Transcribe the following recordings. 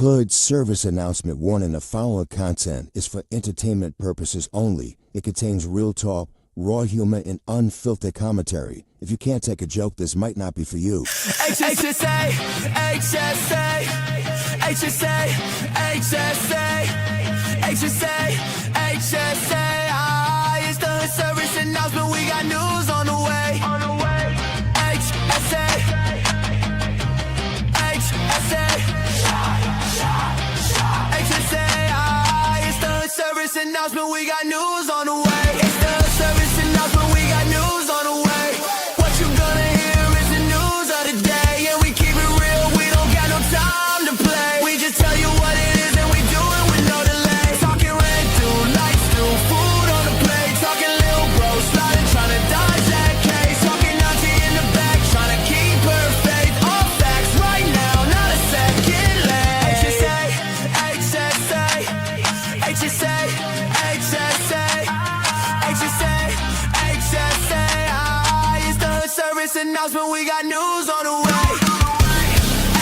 Hood service announcement warning: the following content is for entertainment purposes only. It contains real talk, raw humor, and unfiltered commentary. If you can't take a joke, this might not be for you. HSA, HSA, HSA, HSA, HSA, HSA. It's the hood service announcement. We got news on the way. HSA, HSA, HSA. It's the hood service announcement. We got news on the way. It's the hood service announcement. We got news on the way. What you gonna hear is the news of the day, and we keep it real. We don't got no time to play. We just tell you what it is, and we do it with no delay. Talking rent through, lights through, food on the plate. Talking little bro, sliding, trying to dodge that case. Talking auntie in the back, trying to keep her faith. All facts right now, not a second late. HSA, HSA, HSA, HSA, HSA, HSA. It's the hood service announcement. We got news on the way.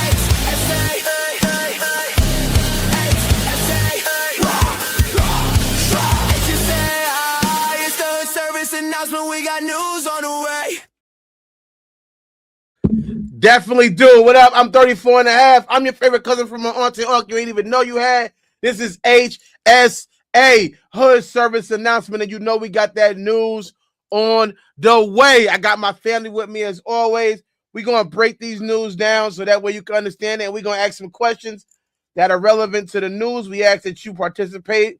HSA, it's the hood service announcement. We got news on the way. Definitely do. What up? I'm 34 and a half. I'm your favorite cousin from my auntie and uncle you ain't even know you had. This is HSA, Hood Service Announcement, and you know we got that news on the way. I got my family with me as always. We're going to break these news down so that way you can understand it, and we're going to ask some questions that are relevant to the news. We ask that you participate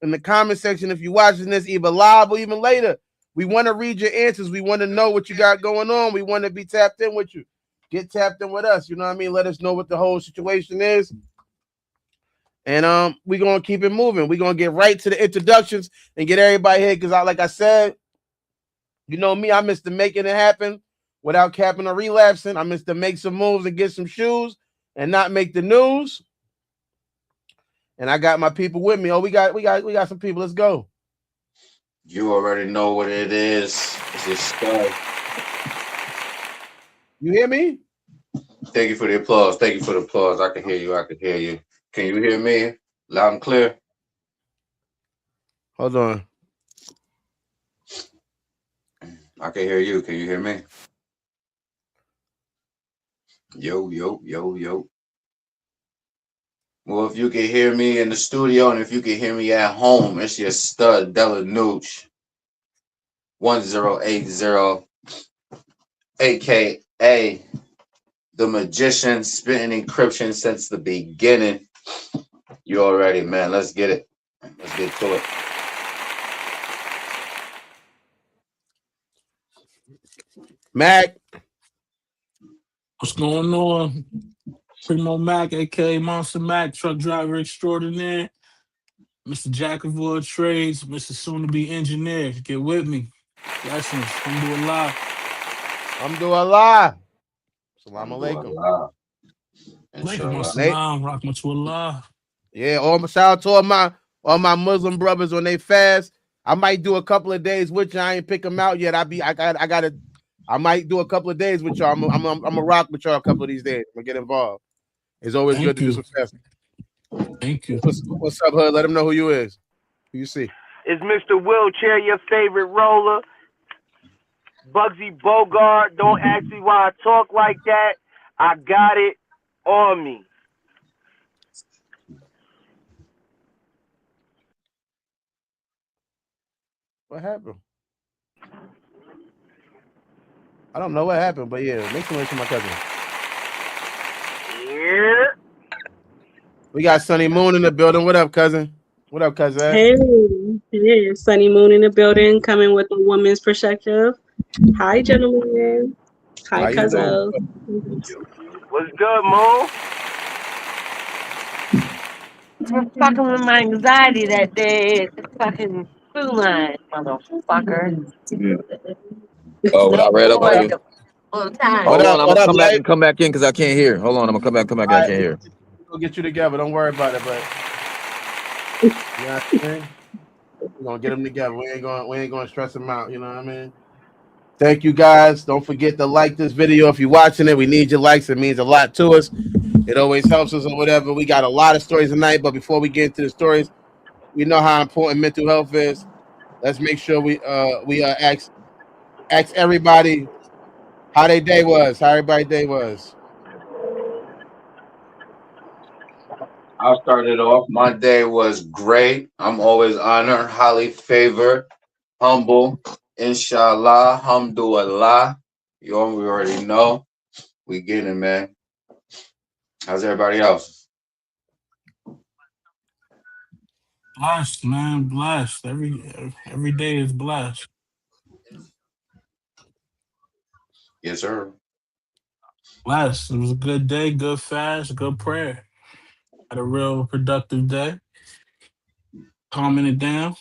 in the comment section if you're watching this either live or even later. We want to read your answers. We want to know what you got going on. We want to be tapped in with you. Get tapped in with us. You know what I mean? Let us know what the whole situation is. And we're going to keep it moving. We're going to get right to the introductions and get everybody here because, like I said, you know me, I miss to making it happen without capping or relapsing. I miss to make some moves and get some shoes and not make the news. And I got my people with me. Oh, we got some people. Let's go. You already know what it is. It's your stud. You hear me? Thank you for the applause. Thank you for the applause. I can hear you. I can hear you. Can you hear me loud and clear? Hold on. I can hear you. Can you hear me? Yo, yo, yo, yo. Well, if you can hear me in the studio and if you can hear me at home, it's your stud, Della Nooch. 1080, a.k.a. the magician, spitting encryption since the beginning. You already, man. Let's get it. Let's get to it. Mac. What's going on? Primo Mac, aka Monster Mac, truck driver extraordinaire, Mr. Jack of all trades, Mr. Soon-to-be engineer. Get with me. Blessings. Alhamdulillah. Alhamdulillah. Salam alaikum. Alaikum assalam. Rahmatullah. Yeah, shout out to all my Muslim brothers on they fast. I might do a couple of days with you. I ain't pick them out yet. I might do a couple of days with y'all. I'm a rock with y'all a couple of these days. I'm gonna get involved. It's always good to do some fasting. Thank you. What's up, Hood? Let them know who you is. Who you see? It's Mr. Wheelchair, your favorite roller. Bugsy Bogart. Don't ask me why I talk like that. I got it on me. What happened? I don't know what happened, but yeah, make some noise to my cousin. Yeah. We got Sunny Moon in the building. What up, cousin? What up, cousin? Hey, Sunny Moon in the building, coming with a woman's perspective. Hi, gentlemen. Hi, cousin. What's good, Moon? I'm fucking with my anxiety that day at the fucking food line, motherfucker. Oh, what I read up on you. All the time. Hold on, I'm gonna come back in because I can't hear. Hold on, I'm gonna come back in. I can't hear. We'll get you together. Don't worry about it, but you know what I mean? We're gonna get them together. We ain't gonna stress them out, you know what I mean? Thank you guys. Don't forget to like this video if you're watching it. We need your likes, it means a lot to us. It always helps us or whatever. We got a lot of stories tonight, but before we get into the stories, we know how important mental health is. Let's make sure we ask everybody how their day was, how everybody's day was. I'll start it off. My day was great. I'm always honored, highly favored, humble. Inshallah, hamdulillah. We already know. We getting it, man. How's everybody else? Blessed, man, blessed. Every day is blessed. Yes, sir. Blessed. It was a good day, good fast, good prayer. Had a real productive day. Calming it down.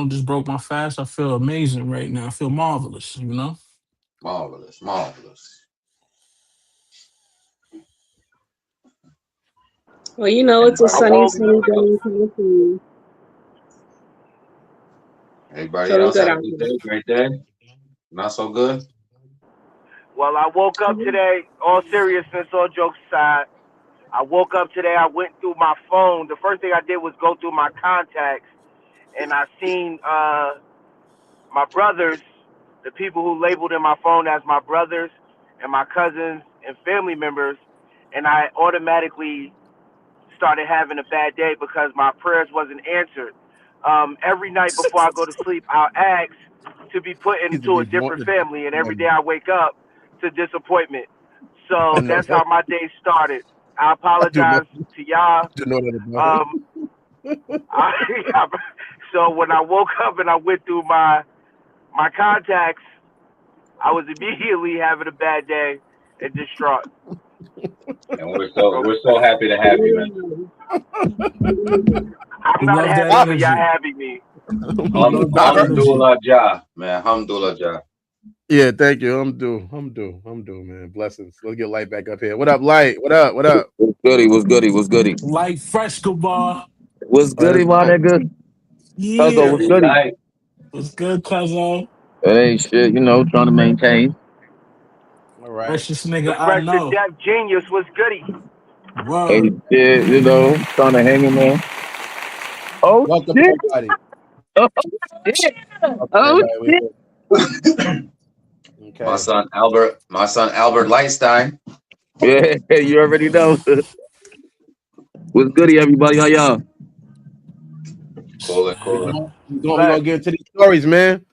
Just broke my fast. I feel amazing right now. I feel marvelous, Marvelous, marvelous. Well, it's a sunny day in California. Everybody So we else good had a out good here. day, great day? Not so good? Well, I woke up today, all seriousness, all jokes aside. I woke up today, I went through my phone. The first thing I did was go through my contacts, and I seen my brothers, the people who labeled in my phone as my brothers and my cousins and family members, and I automatically started having a bad day because my prayers wasn't answered. Every night before I go to sleep, I'll ask to be put into a different family, and every day I wake up to disappointment. So that's how my day started. I apologize to y'all. So when I woke up and I went through my contacts, I was immediately having a bad day and distraught. And we're so happy to have you, man. I'm not happy for y'all having me. Alhamdulillah, man. Alhamdulillah. Yeah, thank you. I'm due, man. Blessings. Let's get Light back up here. What up, Light? What up? What's goody? Light Fresco bar. What's goody, my nigga? Yeah. Cuzzo, what's goody? What's good, Cuzzo? It ain't shit, trying to maintain. All right. Freshest nigga The I fresh know. to death genius was goody. Hey, shit, trying to hang in there. Oh, welcome shit. everybody. Oh, shit. Okay. My son Albert Lightstein. Yeah, you already know. What's goody, everybody? How y'all? Cool. We're gonna get into these stories, man.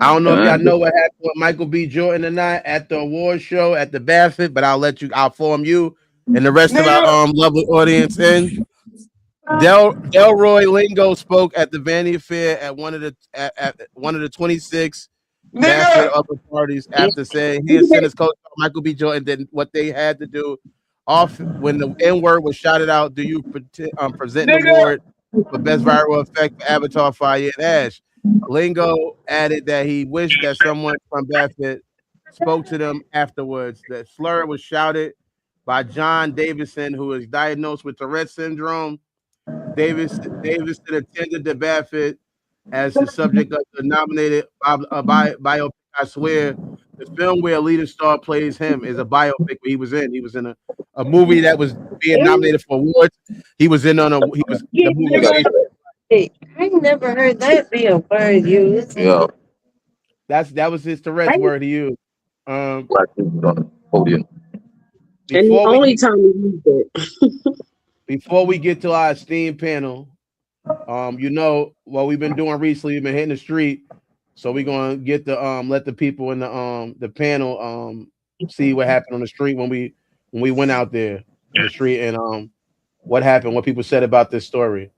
I don't know if y'all know what happened with Michael B. Jordan tonight at the award show at the Baffert, but I'll form you and the rest of our lovely audience in. Delroy Lingo spoke at the Vanity Fair at one of the 26 Baffert upper parties after saying he and his coach Michael B. Jordan did what they had to do off when the N-word was shouted out. Do you present an award for best viral effect for Avatar Fire and Ash? Lingo added that he wished that someone from Baffert spoke to them afterwards. The slur was shouted by John Davison, who is diagnosed with Tourette syndrome. Davison attended the Baffert as the subject of the nominated biopic. I Swear, the film where a leading star plays him is a biopic he was in. He was in a movie that was being nominated for awards. He was the movie. Hey, I never heard that be a word used. Yeah. That was his Tourette's word he used. Black people on the podium. And the only time we used it. Before we get to our esteemed panel, what we've been doing recently, we've been hitting the street. So we're gonna get the let the people in the panel see what happened on the street when we went out there in the street and what happened, what people said about this story.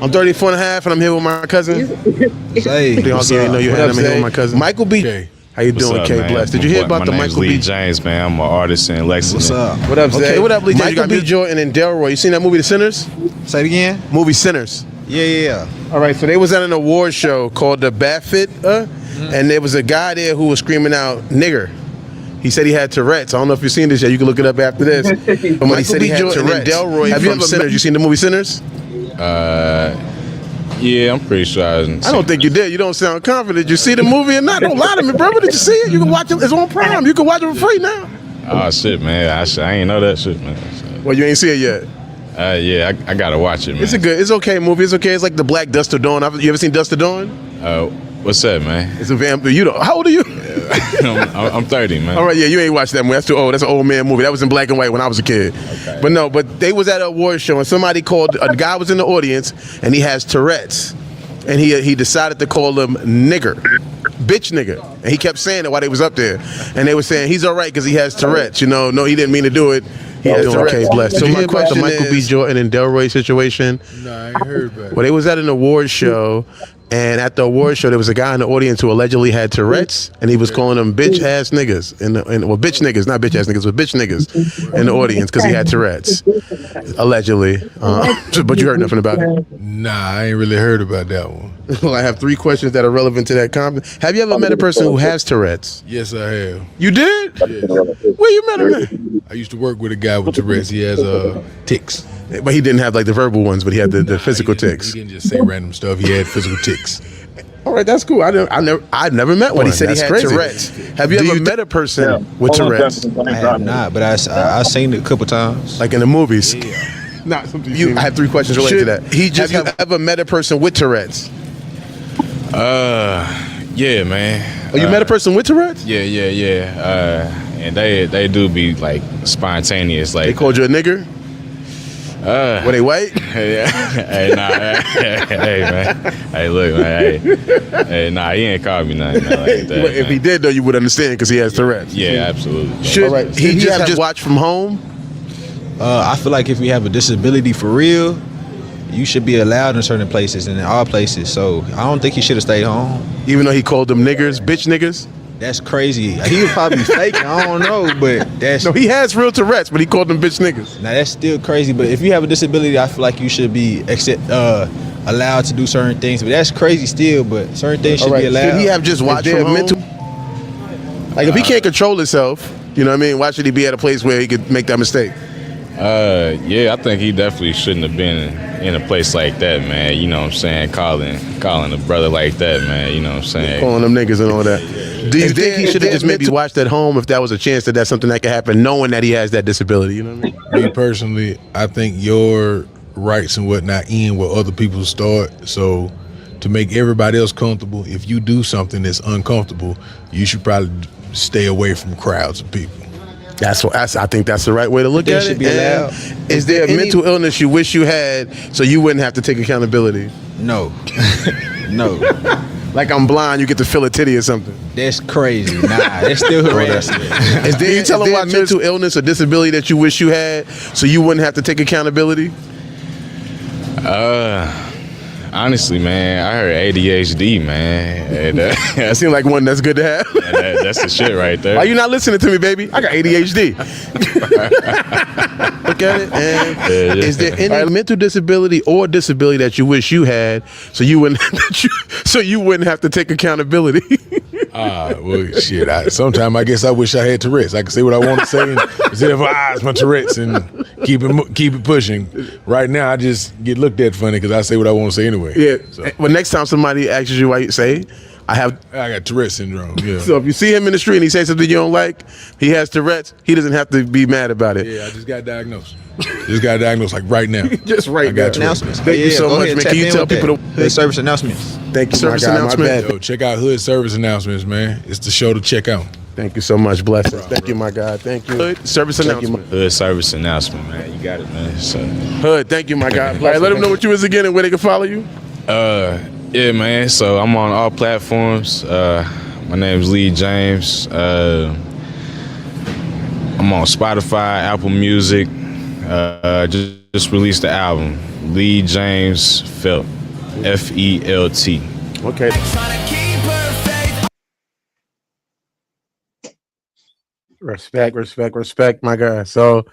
I'm 34 and a half, and I'm here with my cousin. Hey, what's up? I'm here with my cousin, Michael B. How you doing, K Bless? Did you hear about the Michael B. James, man? I'm an artist in Lexington. What's up? What up, Zay? What up, Lee? Michael B. Jordan and Delroy. You seen that movie, The Sinners? Say it again. Movie Sinners. Yeah. All right, so they was at an award show called the Baffert, and there was a guy there who was screaming out "nigger." He said he had Tourette's. I don't know if you've seen this yet. You can look it up after this. Michael B. Jordan and Delroy from Sinners. You seen the movie Sinners? Yeah, I'm pretty sure I don't think you did. You don't sound confident. You see the movie or not? Don't lie to me, brother. Did you see it? You can watch it. It's on Prime. You can watch it for free now. Oh shit, man! I ain't know that shit, man. Well, you ain't see it yet. Yeah, I gotta watch it, man. It's okay movie. It's okay. It's like the Black Dust of Dawn. You ever seen Dust of Dawn? What's that, man? It's a vampire. You don't. How old are you? I'm 30, man. All right, yeah, you ain't watched that movie. That's too old. That's an old man movie. That was in black and white when I was a kid. Okay. But they was at an award show and somebody called. A guy was in the audience and he has Tourette's, and he decided to call him nigger, bitch nigger, and he kept saying it while they was up there, and they were saying he's all right because he has Tourette's. You know, no, he didn't mean to do it. He has Tourette's. Okay, blessed. So my question is, the Michael B. Jordan and Delroy situation. No, I ain't heard about it. Well, they was at an award show. And at the award show, there was a guy in the audience who allegedly had Tourette's, and he was calling them bitch ass niggas, well, bitch niggas, not bitch ass niggas, but bitch niggas in the audience because he had Tourette's, allegedly. But you heard nothing about it? Nah, I ain't really heard about that one. Well, I have 3 questions that are relevant to that comment. Have you ever met a person who has Tourette's? Yes, I have. You did? Yes. Where you met him at? I used to work with a guy with Tourette's. He has tics. But he didn't have like the verbal ones, but he had the physical tics. He didn't just say random stuff. He had physical tics. All right, that's cool. I've never met one. But he said he had Tourette's. Have you ever met a person with Tourette's? I have not, but I've seen it a couple times. Like in the movies? Yeah. Not something I have 3 questions related to that. Have you ever met a person with Tourette's? Yeah, man. Oh, you met a person with Tourette's? Yeah. And they do be like spontaneous. Like they called you a nigger? Were they white? Yeah. Hey, nah. Hey, man. Hey, look, man. Hey, nah. He ain't called me nothing like that. If he did, though, you would understand because he has Tourette's. Yeah, absolutely. Should he just watch from home? I feel like if you have a disability for real, you should be allowed in certain places and in all places. So I don't think he should have stayed home. Even though he called them niggers, bitch niggas? That's crazy. He was probably faking. I don't know, but that's... No, he has real Tourette's, but he called them bitch niggas. Now, that's still crazy, but if you have a disability, I feel like you should be allowed to do certain things. But that's crazy still, but certain things should be allowed. Should he have just watched from home? Like, if he can't control himself, you know what I mean? Why should he be at a place where he could make that mistake? Yeah, I think he definitely shouldn't have been in a place like that, man. You know what I'm saying? Calling a brother like that, man. You know what I'm saying? Calling them niggas and all that. Do you think he should have just maybe watched at home if that was a chance that that's something that could happen, knowing that he has that disability? You know what I mean? Me personally, I think your rights and whatnot end where other people start. So to make everybody else comfortable, if you do something that's uncomfortable, you should probably stay away from crowds of people. I think that's the right way to look at it. Should be allowed. Is there a mental illness you wish you had so you wouldn't have to take accountability? No. No. Like I'm blind, you get to feel a titty or something. That's crazy. Nah, that's still harassment. Is there a mental illness or disability that you wish you had so you wouldn't have to take accountability? Honestly, man, I heard ADHD, man. And, that seems like one that's good to have. That's the shit right there. Why you not listening to me, baby? I got ADHD. Look at it. And is there any mental disability or disability that you wish you had so you wouldn't have to take accountability? Well, shit. Sometimes I guess I wish I had Tourette's. I can say what I want to say instead of my Tourette's and keep it pushing. Right now, I just get looked at funny because I say what I want to say anyway. Yeah. So. Well, next time somebody asks you why you say, I got Tourette's syndrome. Yeah. So if you see him in the street and he says something you don't like, he has Tourette's. He doesn't have to be mad about it. Yeah, I just got diagnosed. Like right now. Just right now. Announcements. Thank you so much, man. Can you tell people the service announcements? Thank you, service announcements. Yo, check out Hood Service Announcements, man. It's the show to check out. Thank you so much, blessings. Thank you, my God. Thank you. Hood Service Announcement. Hood Service Announcement, man. You got it, man. So. Hood, thank you, my God. All right, let them know what you is again and where they can follow you. Yeah, man. So I'm on all platforms. My name is Lee James. I'm on Spotify, Apple Music. Just released the album, Lee James Felt, Felt. Okay. Respect, my guy. So,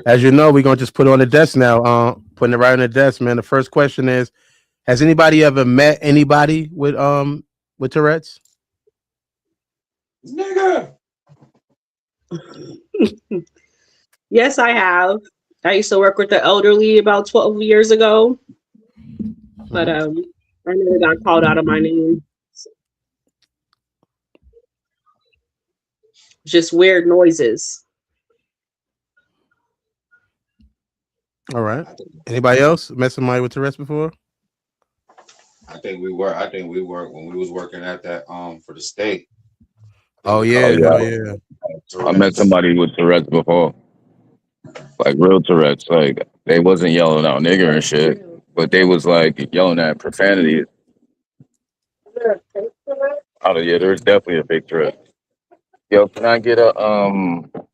as you know, we're gonna just put it on the desk now. Putting it right on the desk, man. The first question is: has anybody ever met anybody with Tourette's? Nigga. Yes, I have. I used to work with the elderly about 12 years ago. But I never got called out of my name. Just weird noises. All right. I think Anybody else met somebody with Tourette's before? I think we were when we was working at that for the state. There Oh was a Oh yeah, couple yeah, hell people yeah. that had I met Tourette's. somebody with Tourette's before, like real Tourette's. Like they wasn't yelling out nigger and shit, but they was like yelling at profanity. Oh yeah, there's definitely a big Tourette. Yo, can I get a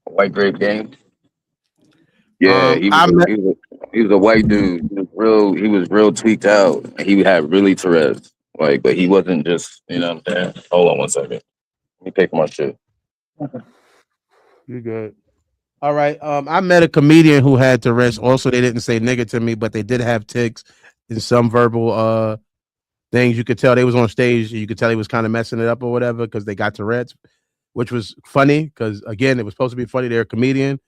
white grape game? Yeah, I met he was a white dude. He was real tweaked out. He had really Tourette's. Like, but he wasn't just what I'm saying. Hold on one second. Let me pick my shit. you good. All right. I met a comedian who had Tourette's. Also, they didn't say nigga to me, but they did have tics and some verbal things. You could tell they was on stage. You could tell he was kind of messing it up or whatever because they got Tourette's, which was funny because again, it was supposed to be funny. They're a comedian.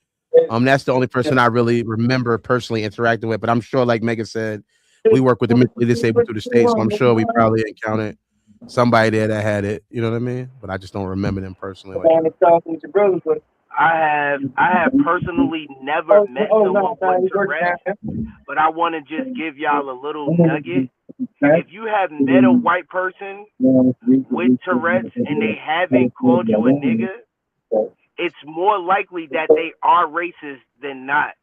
That's the only person I really remember personally interacting with. But I'm sure, like Megan said, we work with the mentally disabled through the state, so I'm sure we probably encountered somebody there that had it. You know what I mean? But I just don't remember them personally like that. I have personally never met someone with Tourette's, but I want to just give y'all a little nugget. If you have met a white person with Tourette's and they haven't called you a nigga, it's more likely that they are racist than not.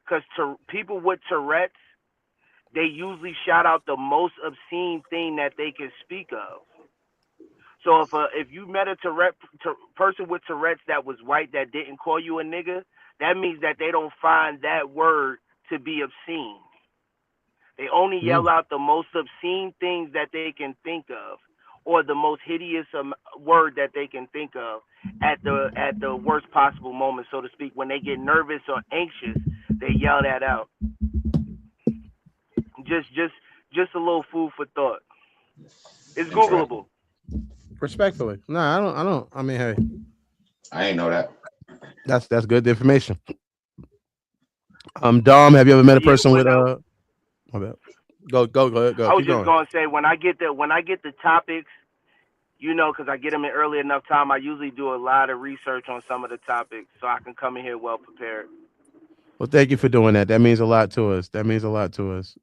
Because people with Tourette's, they usually shout out the most obscene thing that they can speak of. So if you met a person with Tourette's that was white that didn't call you a nigga, that means that they don't find that word to be obscene. They only yell out the most obscene things that they can think of, or the most hideous word that they can think of at the worst possible moment, so to speak. When they get nervous or anxious, they yell that out. Just a little food for thought. It's Googleable. Respectfully, no, I don't. I mean, hey, I ain't know that. that's good information. Dom, have you ever met a person with my bad. Go ahead, go. I was Keep just going. gonna say when I get the topics, because I get them in early enough time, I usually do a lot of research on some of the topics so I can come in here well prepared. Well, thank you for doing that. That means a lot to us. That means a lot to us.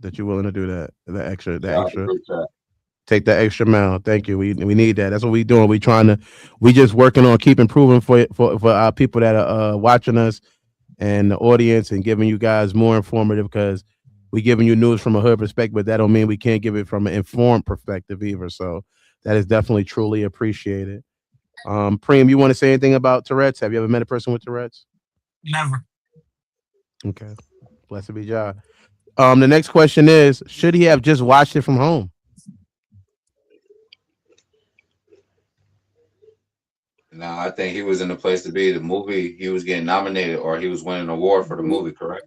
That you're willing to do that. Yeah, I Extra. appreciate that. Take that extra mile. Thank you. We need that. That's what we doing. We just working on keep improving for our people that are watching us and the audience and giving you guys more informative because we giving you news from a hood perspective, but that don't mean we can't give it from an informed perspective either. So that is definitely truly appreciated. Preem, you want to say anything about Tourette's? Have you ever met a person with Tourette's? Never. Okay. Blessed be God. The next question is, should he have just watched it from home? No, I think he was in the place to be. The movie, he was getting nominated or he was winning an award for the movie, correct?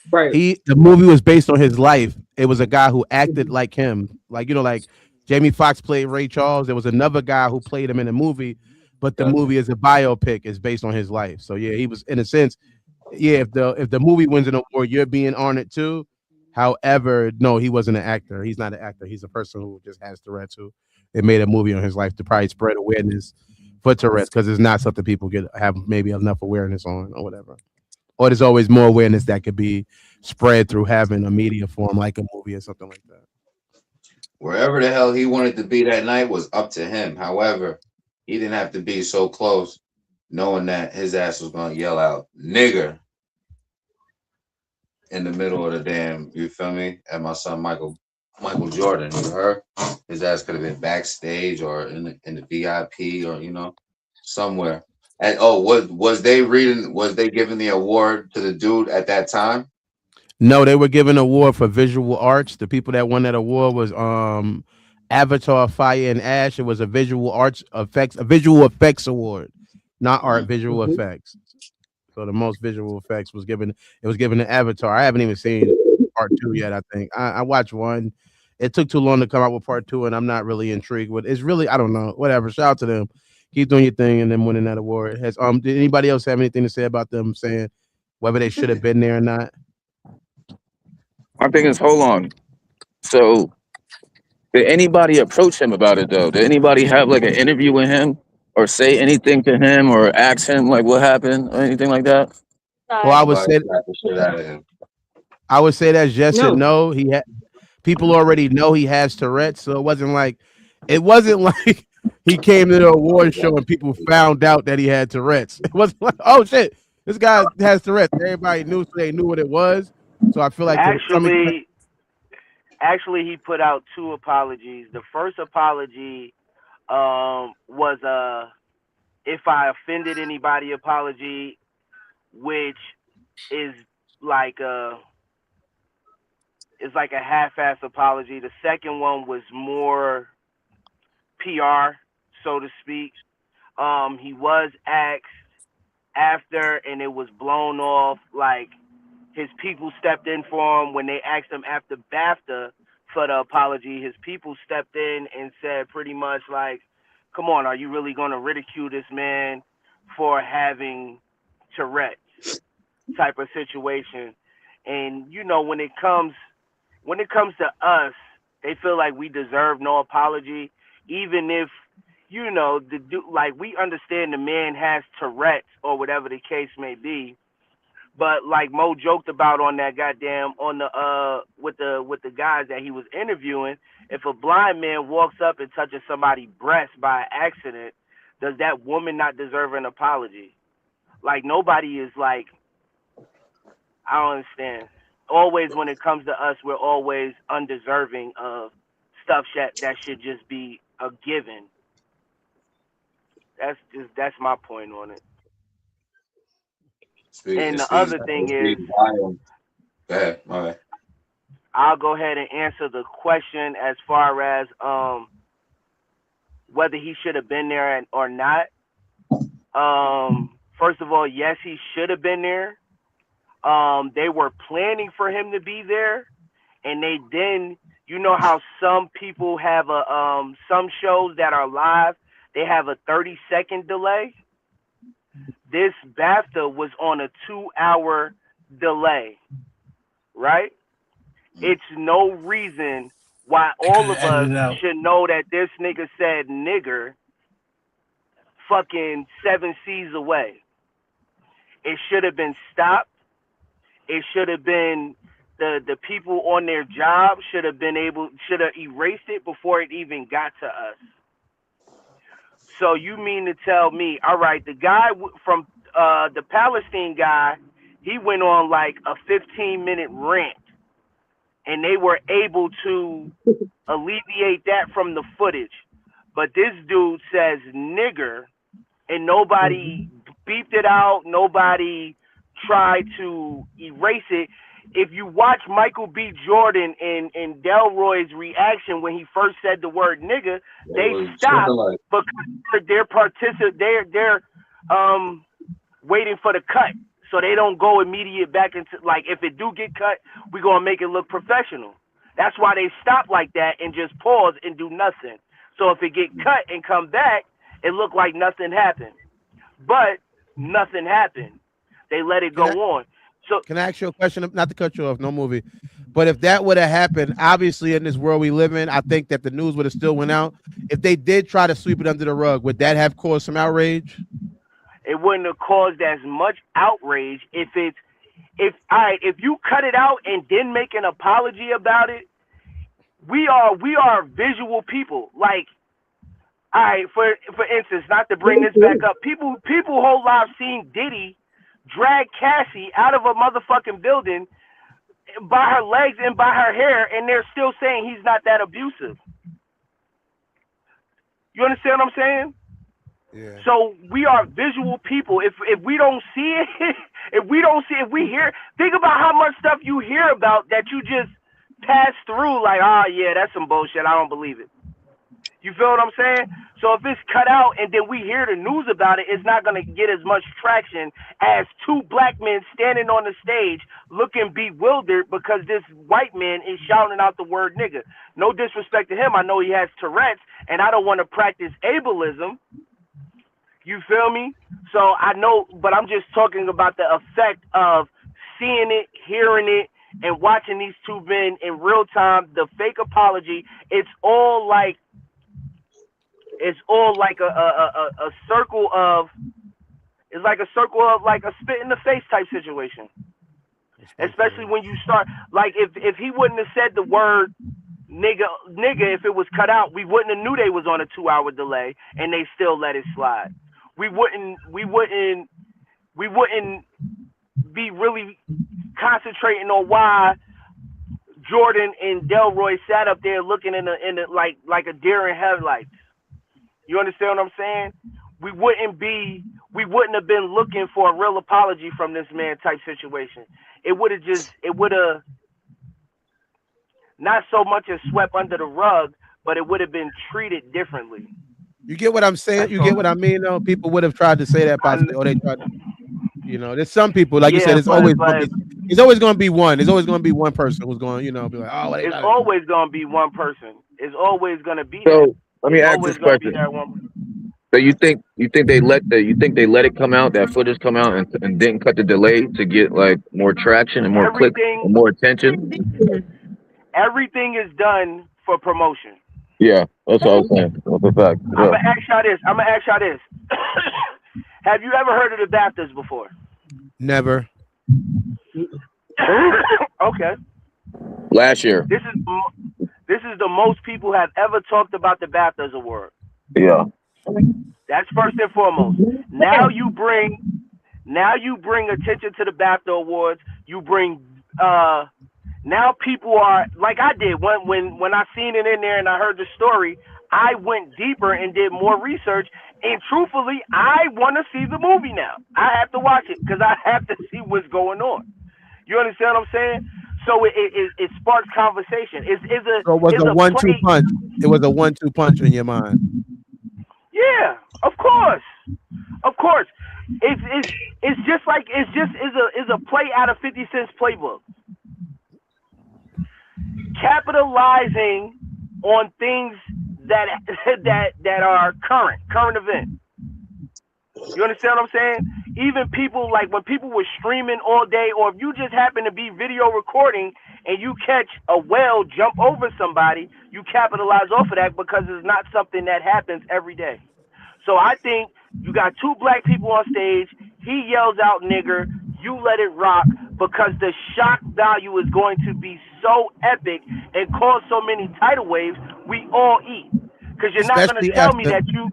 Right. The movie was based on his life. It was a guy who acted like him. Like, like Jamie Foxx played Ray Charles. There was another guy who played him in the movie, but the Gotcha. movie is a biopic. It's based on his life. So yeah, he was in a sense, yeah, if the movie wins an award, you're being on it too. However, no, he wasn't an actor. He's not an actor. He's a person who just has Tourette's who they made a movie on his life to probably spread awareness for Tourette's because it's not something people have maybe enough awareness on or whatever. Or there's always more awareness that could be spread through having a media form like a movie or something like that. Wherever the hell he wanted to be that night was up to him. However, he didn't have to be so close, knowing that his ass was gonna yell out "nigger" in the middle of the damn. You feel me? At my son Michael Jordan. You heard? His ass could have been backstage or in the VIP or somewhere. And was they reading? Was they giving the award to the dude at that time? No, they were giving an award for visual arts. The people that won that award was Avatar, Fire and Ash. It was a visual effects award, not art, visual effects. So the most visual effects was given. It was given to Avatar. I haven't even seen part two yet. I think I watched one. It took too long to come out with part two, and I'm not really intrigued with. It's really I don't know. Whatever. Shout out to them. Keep doing your thing, and then winning that award. Did anybody else have anything to say about them saying whether they should have been there or not? My thing is, hold on. So Did anybody approach him about it though? Did anybody have like an interview with him or say anything to him or ask him like what happened or anything like that? Well, Somebody slapped the shit out of him. I would say that's yes and No. no. People already know he has Tourette's, so it wasn't like he came to the award show and people found out that he had Tourette's. It wasn't like, oh shit, this guy has Tourette's. Everybody knew, so they knew what it was. So I feel like to some extent, Actually, he put out 2 apologies. The first apology was if I offended anybody apology, which is like a half-ass apology. The second one was more PR, so to speak. He was asked after, and it was blown off like his people stepped in for him when they asked him after BAFTA for the apology. His people stepped in and said pretty much like, come on, are you really going to ridicule this man for having Tourette's type of situation? And, you know, when it comes to us, they feel like we deserve no apology, even if, you know, like we understand the man has Tourette's or whatever the case may be. But like Mo joked about on that goddamn on the with the guys that he was interviewing, if a blind man walks up and touches somebody's breast by accident, does that woman not deserve an apology? Like nobody is like, I don't understand. Always when it comes to us, we're always undeserving of stuff that should just be a given. That's my point on it. And the other thing is, Go ahead, my bad. I'll go ahead and answer the question as far as whether he should have been there or not. First of all, yes, he should have been there. They were planning for him to be there, and they then, you know how some people have some shows that are live, they have a 30-second delay. This BAFTA was on a 2-hour delay, right? It's no reason why all of us should know that this nigga said nigger fucking 7 seas away. It should have been stopped. It should have been the people on their job should have erased it before it even got to us. So you mean to tell me, all right, the guy from the Palestine guy, he went on like a 15-minute rant, and they were able to alleviate that from the footage. But this dude says nigger, and nobody beeped it out. Nobody tried to erase it. If you watch Michael B. Jordan and Delroy's reaction when he first said the word nigga, they stopped because they're waiting for the cut, so they don't go immediate back into, like, if it do get cut, we gonna make it look professional. That's why they stop like that and just pause and do nothing. So if it get cut and come back, it look like nothing happened. But nothing happened. They let it go on. So can I ask you a question? Not to cut you off, no movie. But if that would have happened, obviously in this world we live in, I think that the news would have still went out. If they did try to sweep it under the rug, would that have caused some outrage? It wouldn't have caused as much outrage if you cut it out and then make an apology about it. We are visual people. Like, all right, for instance, not to bring this back up, people whole lives seen Diddy drag Cassie out of a motherfucking building by her legs and by her hair, and they're still saying he's not that abusive. You understand what I'm saying? Yeah. So we are visual people. If we don't see it, if we hear, think about how much stuff you hear about that you just pass through like, oh yeah, that's some bullshit, I don't believe it. You feel what I'm saying? So if it's cut out and then we hear the news about it, it's not going to get as much traction as 2 black men standing on the stage looking bewildered because this white man is shouting out the word nigga. No disrespect to him. I know he has Tourette's, and I don't want to practice ableism. You feel me? So I know, but I'm just talking about the effect of seeing it, hearing it, and watching these two men in real time, the fake apology, it's all like a circle of, it's like a circle of like a spit in the face type situation. Especially when you start, like, if he wouldn't have said the word nigga, if it was cut out, we wouldn't have knew they was on a 2-hour delay, and they still let it slide. We wouldn't be really concentrating on why Jordan and Delroy sat up there looking in the like a deer in headlights. You understand what I'm saying? We wouldn't have been looking for a real apology from this man type situation. It would have not so much as swept under the rug, but it would have been treated differently. You get what I'm saying? You get what I mean, though? People would have tried to say that possibly, or they tried to, there's some people, like you said, it's always going to be one. There's always going to be one person who's going, be like, oh, well, it's always going to be one person. It's always going to be so that. let me ask this question. So you think they let it come out, that footage come out, and didn't cut the delay to get like more traction and more clicks and more attention? Everything is done for promotion. Yeah, that's what I was saying. That's a fact. Yeah. I'm gonna ask y'all this. Have you ever heard of the BAFTAs before? Never. Okay. Last year. This is the most people have ever talked about the BAFTAs award. Yeah. That's first and foremost. Now you bring attention to the BAFTA awards. You bring now people are like I did when I seen it in there and I heard the story. I went deeper and did more research. And truthfully, I want to see the movie now. I have to watch it because I have to see what's going on. You understand what I'm saying? So it sparks conversation. So it was a 1-2 punch. It was a 1-2 punch in your mind. Yeah, of course. It's just like it's a play out of 50 Cent's playbook. Capitalizing on things that are current event. You understand what I'm saying? Even people, like when people were streaming all day, or if you just happen to be video recording and you catch a whale jump over somebody, you capitalize off of that because it's not something that happens every day. So I think you got two black people on stage. He yells out nigger. You let it rock because the shock value is going to be so epic and cause so many tidal waves. We all eat because you're not going to tell me that you.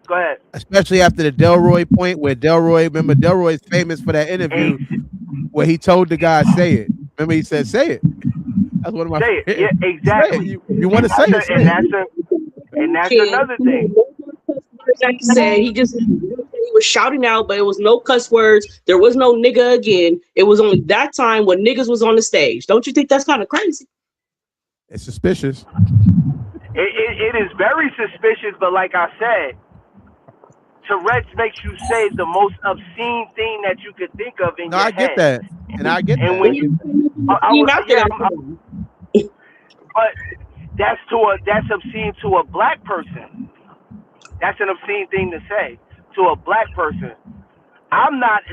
Go ahead. Especially after the Delroy point where Delroy is famous for that interview where he told the guy, say it. Remember he said, say it. That's one of my Say it. Yeah, exactly. You want to say it. And that's another thing. Like you said, he was shouting out, but it was no cuss words. There was no nigga again. It was only that time when niggas was on the stage. Don't you think that's kind of crazy? It's suspicious. It is very suspicious, but like I said, Tourette's makes you say the most obscene thing that you could think of in your head. I get that. And I get that. When you, but that's obscene to a black person. That's an obscene thing to say to a black person. I'm not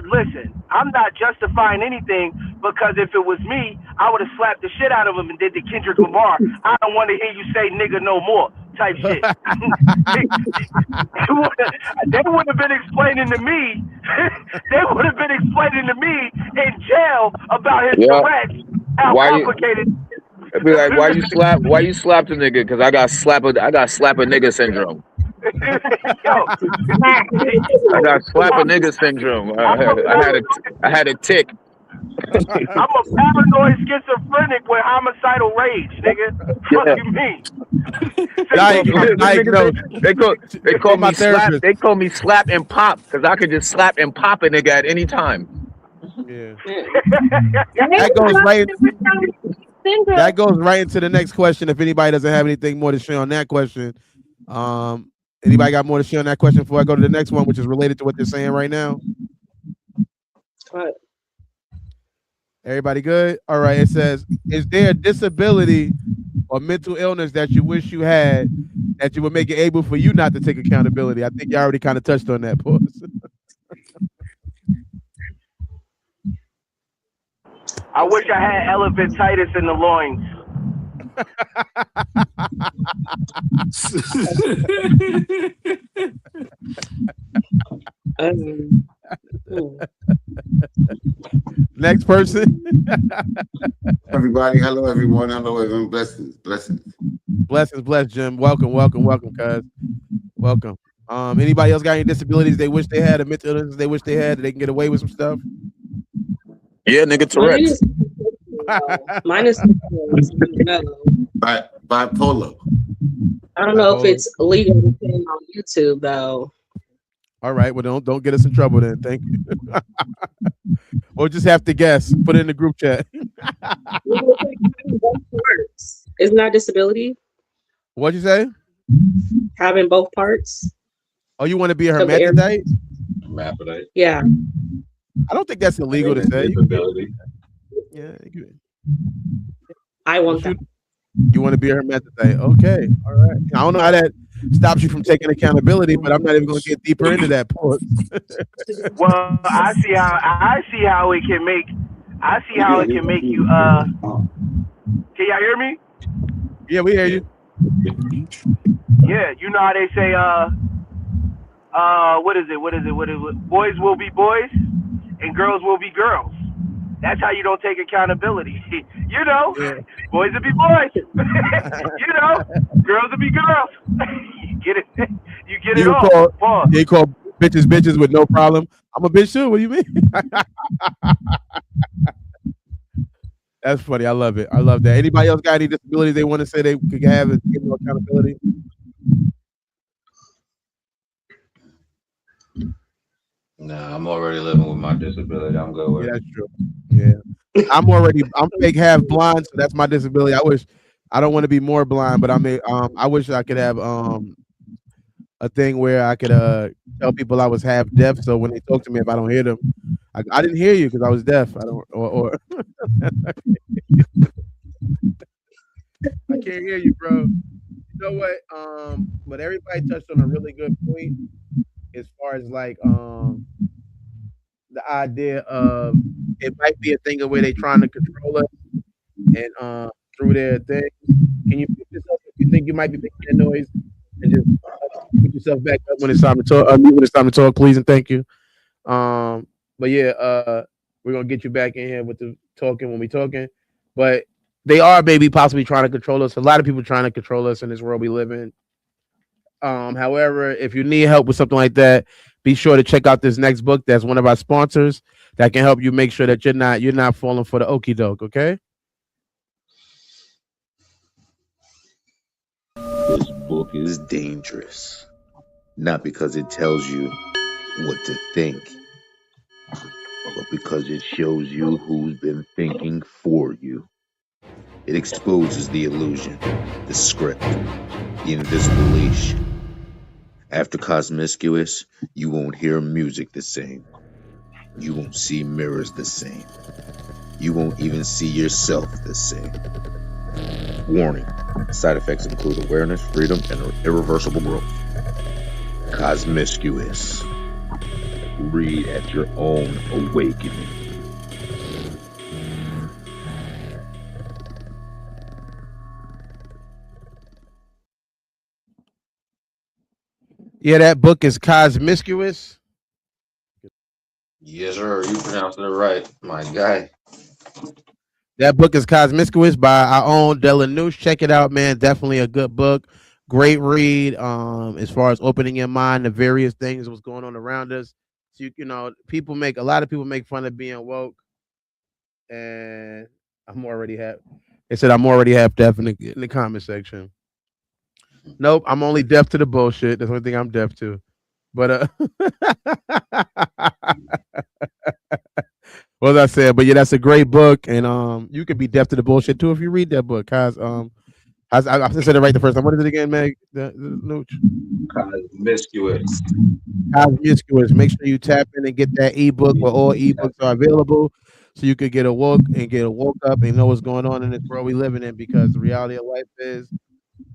justifying anything because if it was me, I would have slapped the shit out of him and did the Kendrick Lamar. I don't want to hear you say nigga no more type shit. They would have been explaining to me. They would have been explaining to me in jail about his Tourette's, how complicated. I'd be like, why you slap the nigga? Because I got slap a nigga syndrome. Yo. I got slap a nigga syndrome. I had a tick. I'm a paranoid schizophrenic with homicidal rage, nigga. What you mean? They call me slap. They call me slap and pop because I could just slap and pop a nigga at any time. Yeah. That goes right into the next question. If anybody doesn't have anything more to share on that question, anybody got more to share on that question before I go to the next one, which is related to what they're saying right now? Everybody good? All right. It says, is there a disability or mental illness that you wish you had that you would make it able for you not to take accountability? I think you already kind of touched on that, Pause. I wish I had elephantitis in the loins. Next person. Everybody, hello everyone, hello everyone. Blessings, blessings. Bless Jim. Welcome, cuz. Welcome. Anybody else got any disabilities they wish they had, or mental illness they wish they had, that they can get away with some stuff? Yeah, nigga, Tourette's. Mine is no. Bipolar. I don't know if it's illegal to play on YouTube though. All right, well don't get us in trouble then. Thank you. Or just have to guess. Put it in the group chat. Isn't that disability? What'd you say? Having both parts. Oh, you want to be a hermaphrodite? Hermaphrodite. Yeah. I don't think that's illegal to say. Yeah. I want that. You want to be a hermaphrodite? Okay. All right. I don't know how that stops you from taking accountability, but I'm not even going to get deeper into that part. Well, I see how it can make. I see how it can make you. Can y'all hear me? Yeah, we hear you. Yeah, you know how they say. What is it? Boys will be boys, and girls will be girls. That's how you don't take accountability. You know, boys will be boys. You know, girls will be girls. You get it? You get it all. They call bitches with no problem. I'm a bitch too. What do you mean? That's funny. I love it. I love that. Anybody else got any disabilities they want to say they could have and get no accountability? Nah, I'm already living with my disability. I'm good with it. Yeah, that's true. Yeah. I'm fake half blind, so that's my disability. I don't want to be more blind, but I wish I could have a thing where I could tell people I was half deaf, so when they talk to me, if I don't hear them, I didn't hear you because I was deaf. I don't or I can't hear you, bro. You know what? But everybody touched on a really good point as far as like the idea of it might be a thing of where they're trying to control us and through their thing. Can you pick yourself if you think you might be making that noise and just put yourself back up when it's time to talk? When it's time to talk, please and thank you. But yeah, we're gonna get you back in here with the talking when we talking. But they are maybe possibly trying to control us. A lot of people trying to control us in this world we live in. However, if you need help with something like that, be sure to check out this next book. That's one of our sponsors that can help you make sure that you're not falling for the okie doke. Okay. This book is dangerous, not because it tells you what to think, but because it shows you who's been thinking for you. It exposes the illusion, the script, the invisible leash. After Cosmiscuous, you won't hear music the same. You won't see mirrors the same. You won't even see yourself the same. Warning, side effects include awareness, freedom, and irreversible growth. Cosmiscuous. Read at your own awakening. Yeah, that book is Cosmiscuous. Yes, sir. You pronounced it right, my guy. That book is Cosmiscuous by our own Delanoose. Check it out, man. Definitely a good book. Great read. As far as opening your mind to various things what's going on around us. So you know, a lot of people make fun of being woke, and they said I'm already half deaf in the comment section. Nope, I'm only deaf to the bullshit. That's the only thing I'm deaf to. But what I said, but yeah, that's a great book, and you can be deaf to the bullshit too if you read that book. Cause I said it right the first time. What is it again, Meg? Cosmiscuous. Cosmiscuous. Make sure you tap in and get that ebook where all ebooks are available, so you could get woke up and know what's going on in this world we living in. Because the reality of life is,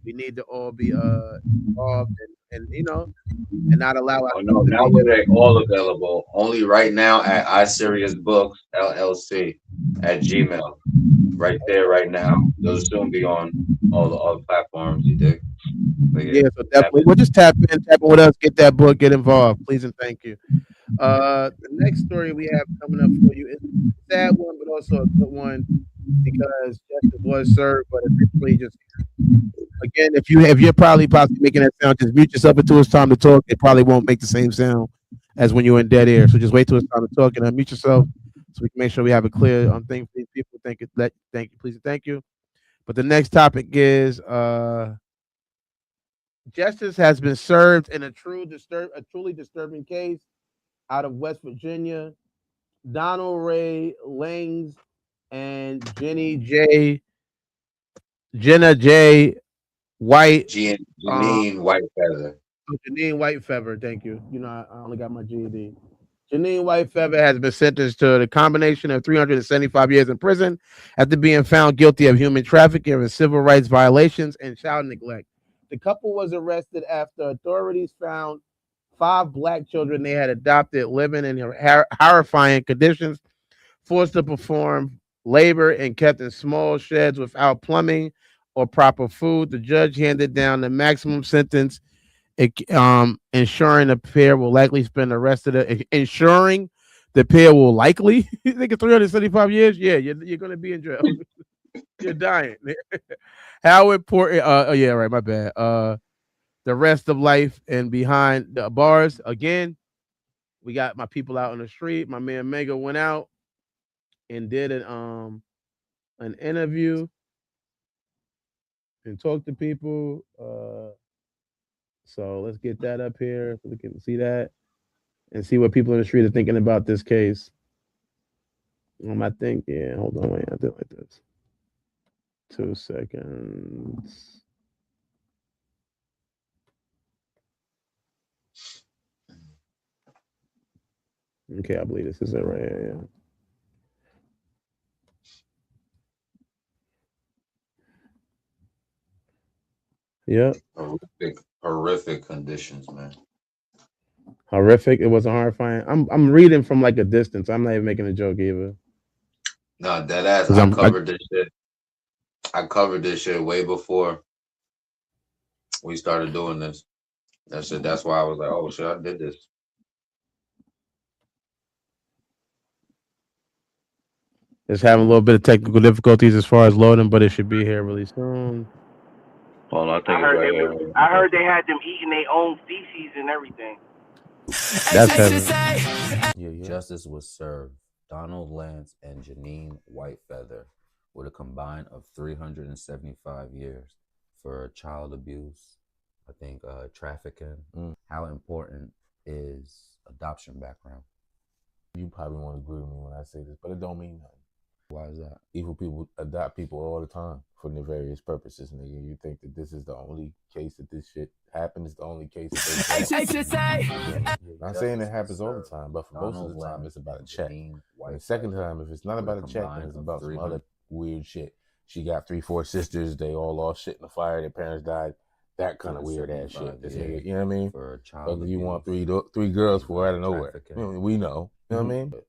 we need to all be involved and you know, and not allow us. Oh, no, now they're all available. Only right now at iSerious Books LLC. at Gmail. Right there, right now. They'll soon be on all the platforms. You dig? But yeah, Yeah, so definitely. Well, just tap in with us, get that book, get involved. Please and thank you. The next story we have coming up for you is a sad one, but also a good one because justice was served, but eventually just again, if you're probably possibly making that sound, just mute yourself until it's time to talk. It probably won't make the same sound as when you're in dead air. So just wait till it's time to talk and unmute yourself so we can make sure we have a clear thing for these people. Thank you, please and thank you. But the next topic is justice has been served in a truly disturbing case out of West Virginia. Donald Ray Langs and Jenna J. White. Janine Whitefeather. Janine Whitefeather, thank you. You know, I only got my GED. Janine Whitefeather has been sentenced to the combination of 375 years in prison after being found guilty of human trafficking and civil rights violations and child neglect. The couple was arrested after authorities found 5 black children they had adopted living in horrifying conditions, forced to perform labor and kept in small sheds without plumbing or proper food. The judge handed down the maximum sentence, ensuring the pair will likely spend the rest of ensuring the pair will likely think of 375 years. Yeah, you're going to be in jail. You're dying. How important? Oh yeah, right. My bad. The rest of life and behind the bars again. We got my people out on the street. My man Mega went out and did an interview and talked to people. So let's get that up here so we can see that and see what people in the street are thinking about this case. I think, yeah, hold on, wait, I did like this. 2 seconds. Okay, I believe this is it right here, yeah. Horrific conditions, man. Horrific. It wasn't horrifying. I'm reading from like a distance. I'm not even making a joke either. No, dead ass. I covered this shit. I covered this shit way before we started doing this. That's why I was like, oh shit, I did this. It's having a little bit of technical difficulties as far as loading, but it should be here really soon. Hold on, I heard they had them eating their own feces and everything. That's heavy. Yeah. Justice was served. Donald Lance and Janine Whitefeather with a combined of 375 years for child abuse, I think trafficking. How important is adoption background? You probably won't agree with me when I say this, but it don't mean nothing. Why is that? Evil people adopt people all the time for nefarious purposes, nigga. You think that this is the only case that this shit happens? The only case that they not saying it happens all the time, but for most of the time, it's about a check. And the second time, if it's not about a check, then it's about some other weird shit. She got 3-4 sisters. They all lost shit in the fire. Their parents died. That kind of weird ass shit. This nigga, you know what I mean? For a child, you want three girls for out of nowhere. I mean, we know. You know what I mean? But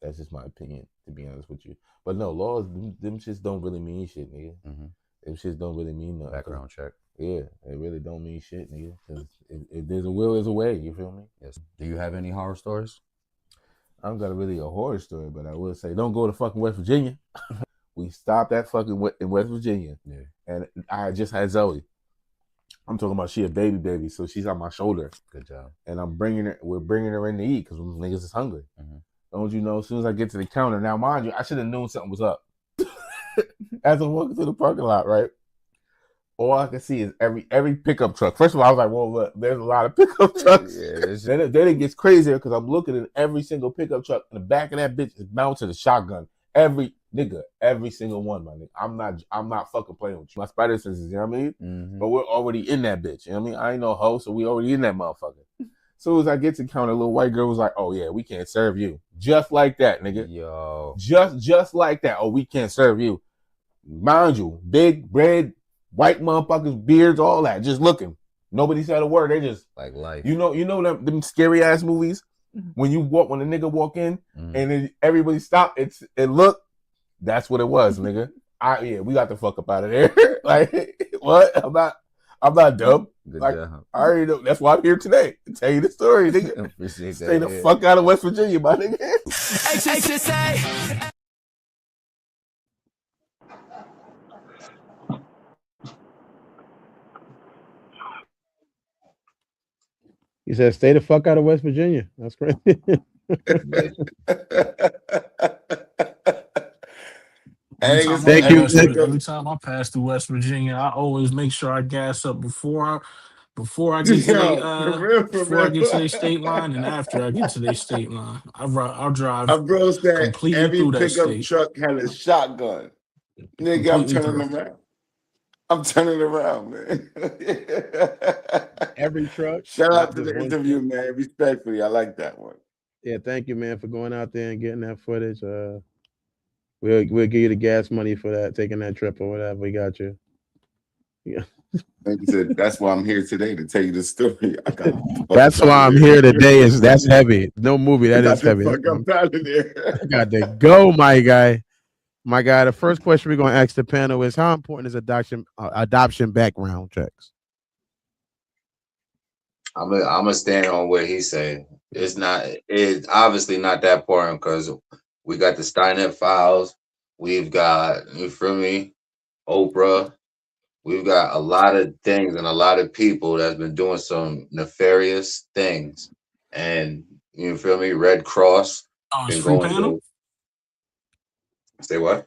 that's just my opinion, to be honest with you. But no, laws, them shits don't really mean shit, nigga. Them shits don't really mean nothing. Background check. Yeah, they really don't mean shit, nigga. Because if there's a will, there's a way. You feel me? Yes. Do you have any horror stories? I don't got really a horror story, but I will say, don't go to fucking West Virginia. We stopped at fucking in West Virginia. Yeah. And I just had Zoe. I'm talking about she a baby, so she's on my shoulder. Good job. And we're bringing her in to eat because niggas is hungry. Don't you know, as soon as I get to the counter, now mind you, I should have known something was up. As I'm walking through the parking lot, right? All I can see is every pickup truck. First of all, I was like, well, look, there's a lot of pickup trucks. Yeah, then it gets crazier because I'm looking at every single pickup truck in the back of that bitch is mounted a shotgun. Every single one, my nigga. I'm not fucking playing with you. My spider senses, you know what I mean? But we're already in that bitch. You know what I mean? I ain't no hoe, so we already in that motherfucker. Soon as I get to the counter, a little white girl was like, oh yeah, we can't serve you. Just like that, nigga. Yo. Just like that. Oh, we can't serve you. Mind you, big, red, white motherfuckers, beards, all that. Just looking. Nobody said a word. They just like life. You know them scary ass movies? When a nigga walk in and then everybody stop, it look, That's what it was, nigga. We got the fuck up out of there. Like, what? I'm not dumb. Good Like, job. I already know. That's why I'm here today to tell you the story, nigga. Appreciate Stay that. the fuck out of West Virginia, my nigga. HHSA. He said, "Stay the fuck out of West Virginia." That's crazy. Every time I pass through West Virginia, I always make sure I gas up before I get to their state line and after I get to their state line. I'll drive My bro said completely every through that pickup state. truck had a shotgun. Nigga, I'm turning around. I'm turning around, man. Every truck. Shout out to the interview, man. Respectfully, I like that one. Yeah, thank you, man, for going out there and getting that footage. We'll give you the gas money for that, taking that trip or whatever. We got you. Yeah. Like you said, that's why I'm here today to tell you the story. That's why I'm here today. That's heavy. No movie. That is heavy. Fuck up out of there. I got to go, my guy. My guy. The first question we're gonna ask the panel is: how important is adoption background checks? I'm gonna stand on what he's saying. It's obviously not that important because we got the Steinert files. We've got, you feel me, Oprah. We've got a lot of things and a lot of people that's been doing some nefarious things. And you feel me, Red Cross It's free panel. Say what?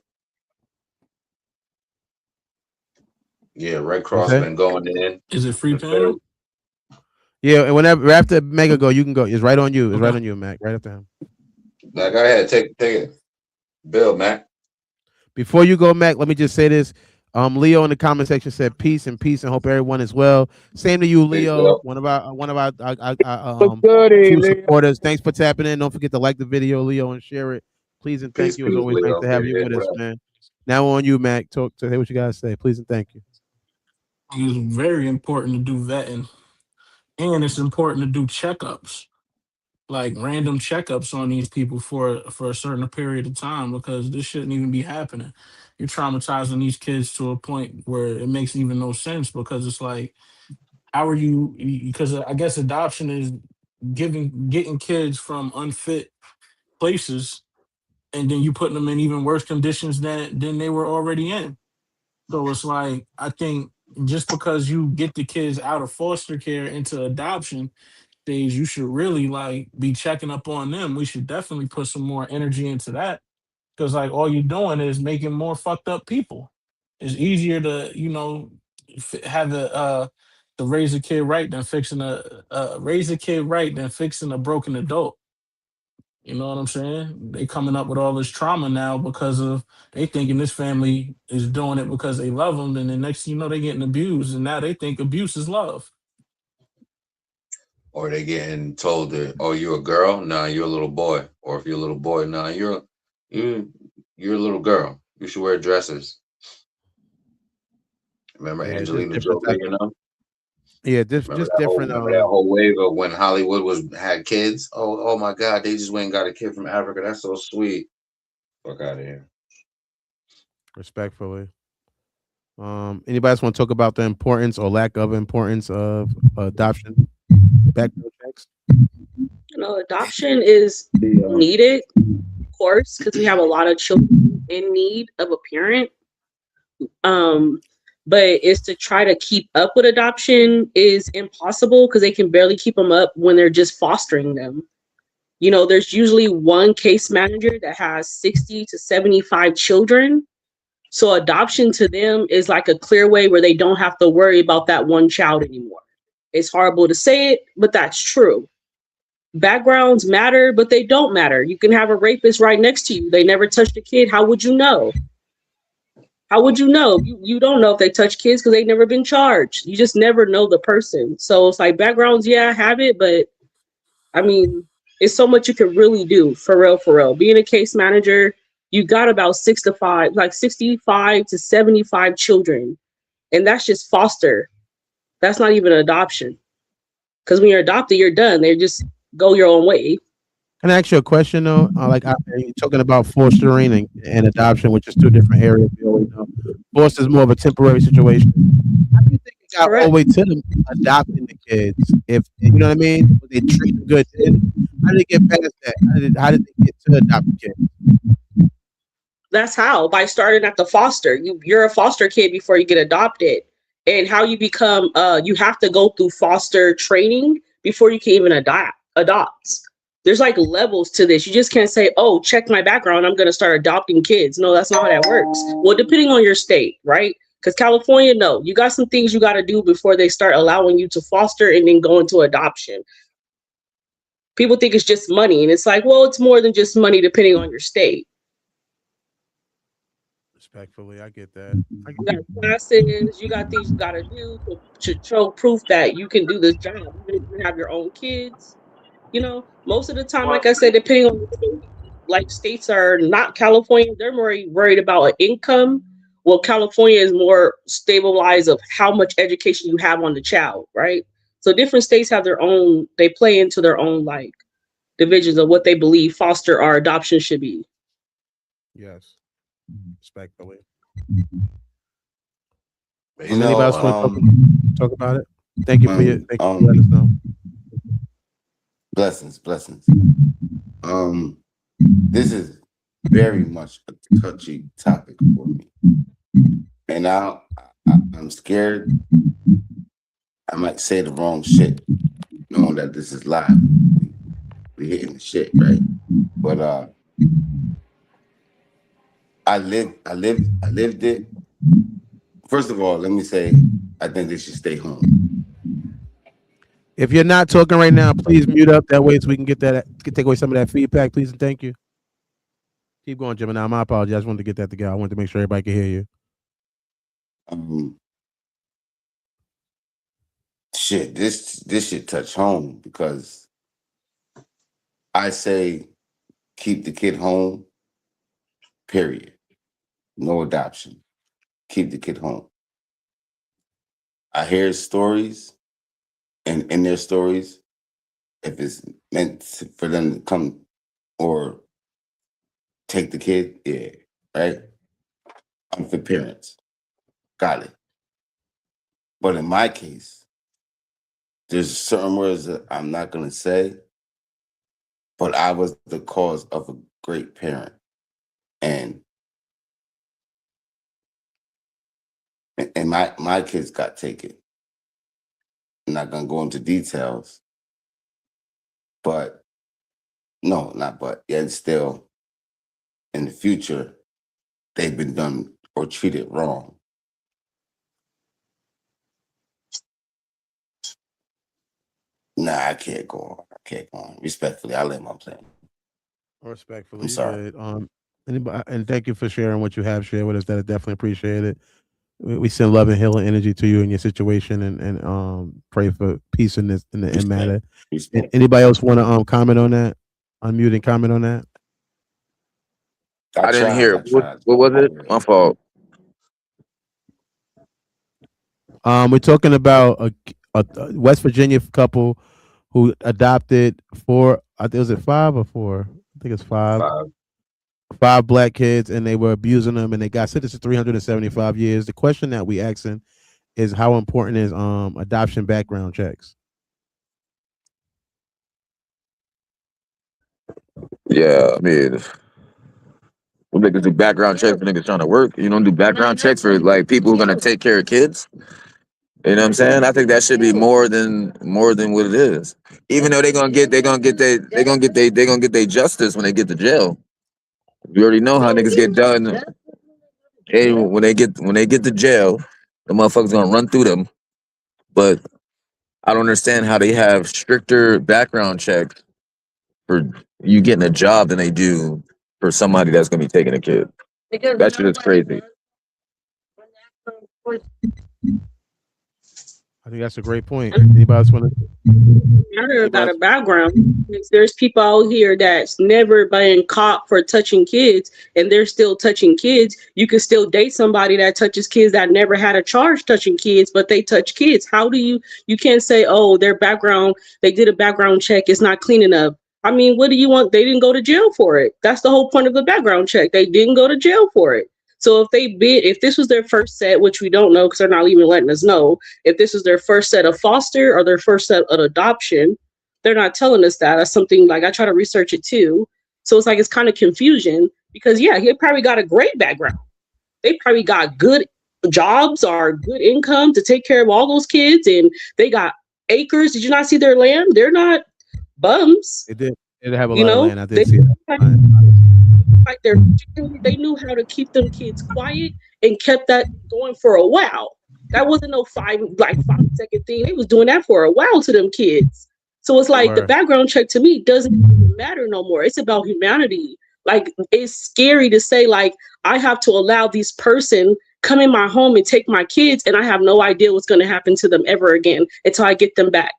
Yeah, Red Cross been going in. Is it free panel? Yeah, and whenever after Mega go, you can go. It's right on you. It's right on you, Mac. Right after him. Go ahead, take it. Bill, Mac. Before you go, Mac, let me just say this. Leo in the comment section said peace and hope everyone is well. Same to you, Leo. One of our true supporters. Thanks for tapping in. Don't forget to like the video, Leo, and share it. Please and thank you. It's always nice to have you with us, man. Now on you, Mac. Talk to what you guys say. Please and thank you. It's very important to do vetting, and it's important to do checkups, like random checkups on these people for a certain period of time, because this shouldn't even be happening. You're traumatizing these kids to a point where it makes even no sense, because it's like, how are you? Because I guess adoption is getting kids from unfit places, and then you putting them in even worse conditions than they were already in. So it's like, I think just because you get the kids out of foster care into adoption stage, you should really like be checking up on them. We should definitely put some more energy into that, because like all you're doing is making more fucked up people. It's easier to have to raise a kid right than fixing a broken adult. You know what I'm saying? They coming up with all this trauma now because of they thinking this family is doing it because they love them, and the next thing you know, they getting abused, and now they think abuse is love. Or they getting told that, oh, you're a girl? Nah, you're a little boy. Or if you're a little boy, nah, you're a little girl. You should wear dresses. Remember Angelina Jolie, Yeah, just different. Remember that whole wave of when Hollywood had kids? Oh my God, they just went and got a kid from Africa. That's so sweet. Fuck out of here. Respectfully. Anybody else want to talk about the importance or lack of importance of adoption background checks? Adoption is needed, of course, because we have a lot of children in need of a parent. But it's to try to keep up with adoption is impossible, because they can barely keep them up when they're just fostering them. There's usually one case manager that has 60 to 75 children. So adoption to them is like a clear way where they don't have to worry about that one child anymore. It's horrible to say it, but that's true. Backgrounds matter, but they don't matter. You can have a rapist right next to you. They never touched a kid. How would you know? How would you know? You don't know if they touch kids because they've never been charged. You just never know the person. So it's like backgrounds, yeah, have it, but I mean, it's so much you can really do for real. Being a case manager, you got about 65 to 75 children. And that's just foster. That's not even adoption. Because when you're adopted, you're done. They just go your own way. Can I ask you a question though? You're talking about fostering and adoption, which is two different areas. We always know. Foster is more of a temporary situation. How do you think it got all the Correct. way to them adopting the kids? If you know what I mean, they treat them good. Then how did they get past that? How did they get to adopt the kid? That's how, by starting at the foster. You're a foster kid before you get adopted. And how you become you have to go through foster training before you can even adopt. There's like levels to this. You just can't say, "Oh, check my background, I'm going to start adopting kids." No, that's not how that works. Well, depending on your state, right? Cuz California, no. You got some things you got to do before they start allowing you to foster and then go into adoption. People think it's just money, and it's like, well, it's more than just money depending on your state. Respectfully, I get that. You got classes, you got things you got to do to show proof that you can do this job, even if you have your own kids. Most of the time, like I said, depending on the state, like states are not California, they're more worried about an income. Well, California is more stabilized of how much education you have on the child, right? So different states have their own, they play into their own like divisions of what they believe foster or adoption should be. Yes, respectfully. You Anybody know, else want to talk about it? Thank you for letting us know. blessings. This is very much a touchy topic for me, and I'm scared I might say the wrong shit, knowing that this is live. We hitting the shit, right? But I lived it. First of all, let me say I think they should stay home. If you're not talking right now, please mute up. That way, so we can take away some of that feedback, please and thank you. Keep going, Gemini. My apologies. I just wanted to get that together. I wanted to make sure everybody could hear you. Shit, this should touch home because I say keep the kid home. Period. No adoption. Keep the kid home. I hear stories, and in their stories, if it's meant for them to come or take the kid, yeah, right? I'm for parents. Got it. But in my case, there's certain words that I'm not gonna say, but I was the cause of a great parent. And my kids got taken. I'm not gonna go into details, but no, not but yet still in the future, they've been done or treated wrong. Nah, I can't go on. I can't go on. Respectfully, I let my plan. Respectfully, I'm you sorry. good. Anybody, and thank you for sharing what you have shared with us. That is definitely appreciated. We send love and healing energy to you in your situation, and pray for peace in the matter. Anybody else want to comment on that? Unmute and comment on that. I didn't hear it. What was it? My fault. We're talking about a West Virginia couple who adopted four. I think, was it 5 or 4? I think it's 5. 5 black kids, and they were abusing them, and they got sentenced to 375 years. The question that we asking is how important is adoption background checks? Yeah, I mean, when niggas do background checks for niggas trying to work, you don't do background checks for like people who are gonna take care of kids. You know what I'm saying? I think that should be more than what it is. Even though they're gonna get their justice when they get to jail. You already know how niggas get done. Hey, when they get to jail, the motherfuckers gonna run through them. But I don't understand how they have stricter background checks for you getting a job than they do for somebody that's gonna be taking a kid. That shit is crazy. I think that's a great point. Anybody else want to? Matter about a background. There's people out here that's never been caught for touching kids, and they're still touching kids. You can still date somebody that touches kids that never had a charge touching kids, but they touch kids. How do you can't say, oh, their background, they did a background check, it's not clean enough. I mean, what do you want? They didn't go to jail for it. That's the whole point of the background check. They didn't go to jail for it. So if this was their first set, which we don't know because they're not even letting us know, if this was their first set of foster or their first set of adoption, they're not telling us that. That's something like I try to research it too. So it's like it's kind of confusion because yeah, he probably got a great background. They probably got good jobs or good income to take care of all those kids, and they got acres. Did you not see their land? They're not bums. It did. It have a You lot of know, land. I they did see that. like they knew how to keep them kids quiet and kept that going for a while. That wasn't no 5-second thing. They was doing that for a while to them kids. So it's like the Word. background check to me doesn't even matter no more. It's about humanity. Like it's scary to say like I have to allow this person come in my home and take my kids and I have no idea what's going to happen to them ever again until I get them back.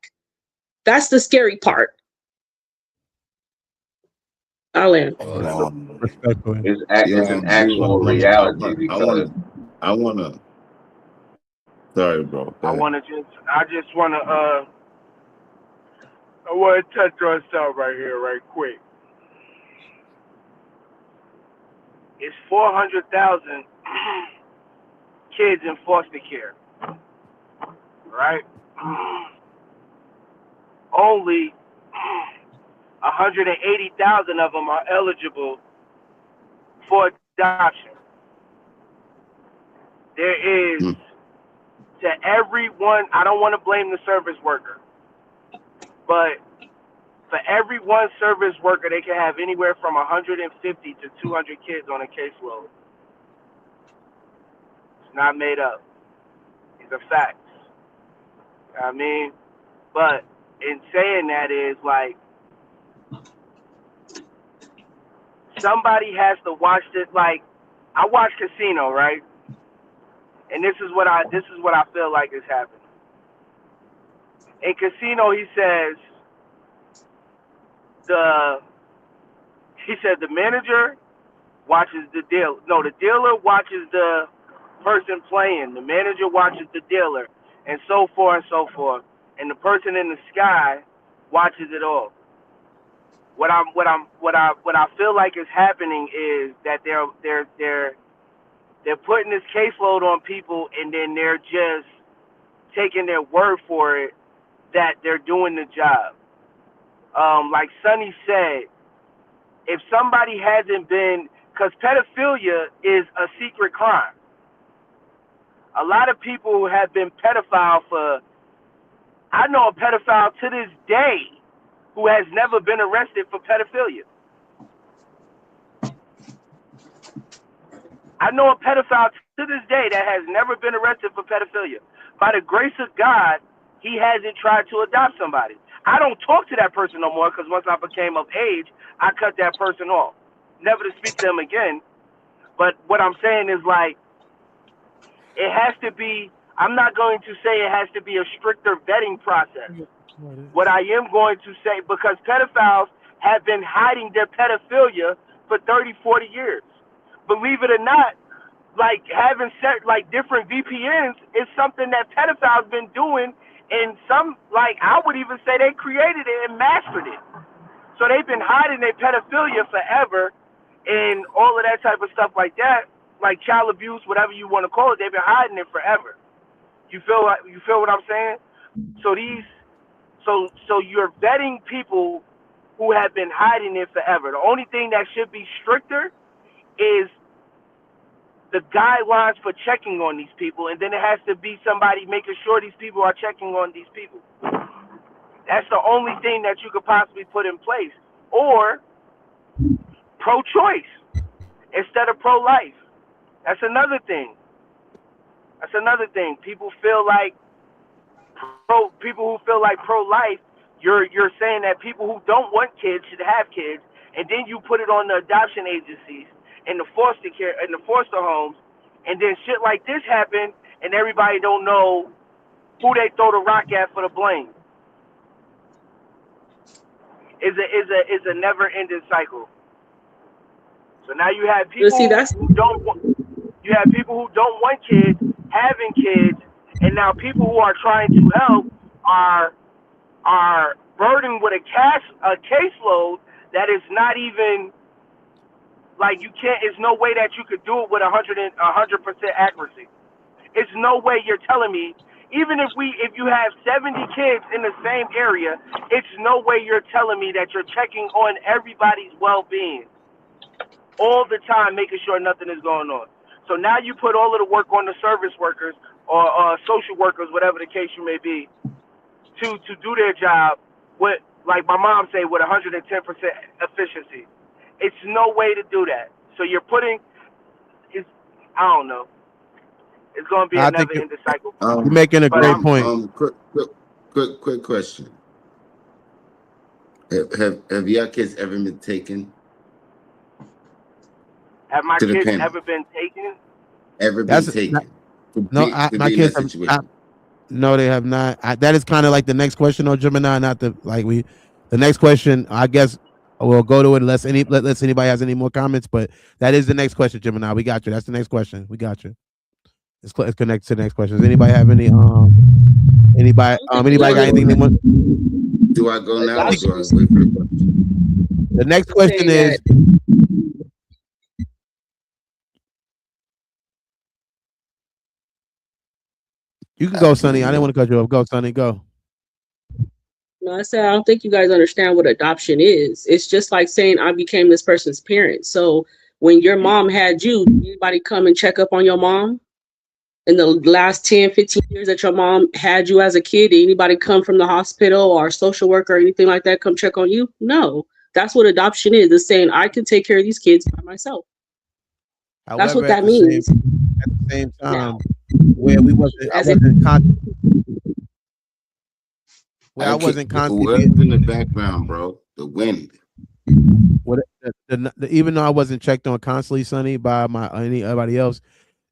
That's the scary part. Alan. Respectfully. It's an actual reality because I wanna. Sorry, bro. Go ahead. I want to touch on something right here, right quick. It's 400,000 kids in foster care, right? Only 180,000 of them are eligible for adoption. There is, to everyone, I don't want to blame the service worker, but for every one service worker, they can have anywhere from 150 to 200 kids on a caseload. It's not made up. These are facts. I mean, but in saying that is like, somebody has to watch this. Like, I watch Casino, right? And this is what I feel like is happening. In Casino, he says the manager watches the deal. No, the dealer watches the person playing. The manager watches the dealer, and so forth and so forth. And the person in the sky watches it all. What I feel like is happening is that they're putting this caseload on people, and then they're just taking their word for it that they're doing the job. Like Sonny said, if somebody hasn't been, because pedophilia is a secret crime. A lot of people have been pedophile for, I know a pedophile to this day who has never been arrested for pedophilia. I know a pedophile to this day that has never been arrested for pedophilia. By the grace of God, he hasn't tried to adopt somebody. I don't talk to that person no more because once I became of age, I cut that person off. Never to speak to them again. But what I'm saying is like, it has to be, I'm not going to say it has to be a stricter vetting process. What I am going to say, because pedophiles have been hiding their pedophilia for 30, 40 years. Believe it or not, like having set like different VPNs is something that pedophiles been doing, and some, like I would even say they created it and mastered it. So they've been hiding their pedophilia forever, and all of that type of stuff like that, like child abuse, whatever you want to call it, they've been hiding it forever. You feel what I'm saying? So you're vetting people who have been hiding it forever. The only thing that should be stricter is the guidelines for checking on these people, and then it has to be somebody making sure these people are checking on these people. That's the only thing that you could possibly put in place. Or pro-choice instead of pro-life. That's another thing. People feel like pro-life, you're saying that people who don't want kids should have kids, and then you put it on the adoption agencies and the foster care and the foster homes, and then shit like this happen, and everybody don't know who they throw the rock at for the blame. Is a never-ending cycle. So now you have people who don't want kids having kids, and now people who are trying to help are burdened with a caseload that is not even like you can't. It's no way that you could do it with 100% accuracy. It's no way you're telling me. Even if you have 70 kids in the same area, it's no way you're telling me that you're checking on everybody's well-being all the time, making sure nothing is going on. So now you put all of the work on the service workers or social workers, whatever the case you may be, to do their job with, like my mom say, with 110% efficiency. It's no way to do that. So you're putting, I don't know. It's going to be I a think never-ending cycle. you're making a But great point. Quick question. Have your kids ever been taken have my to the kids pen? ever been taken? Ever been taken? No, To my be in kids that have. situation? No, they have not. That is kind of like the next question on Gemini. Not the The next question, I guess we'll go to it unless anybody has any more comments. But that is the next question, Gemini. We got you. That's the next question. We got you. It's connected to the next question. Does anybody have any anybody got anything they want? Do I go now or do I Adoption. wait for the question? The next question is. You can go, Sonny. I didn't want to cut you off. Go, Sonny. Go. No, I said I don't think you guys understand what adoption is. It's just like saying I became this person's parent. So when your mom had you, did anybody come and check up on your mom? In the last 10, 15 years that your mom had you as a kid, did anybody come from the hospital or a social worker or anything like that come check on you? No. That's what adoption is. It's saying I can take care of these kids by myself. That's However, what that means. at the same Now, time, where I wasn't constantly What's in the background, bro? The wind. even though I wasn't checked on constantly, Sonny, by anybody else,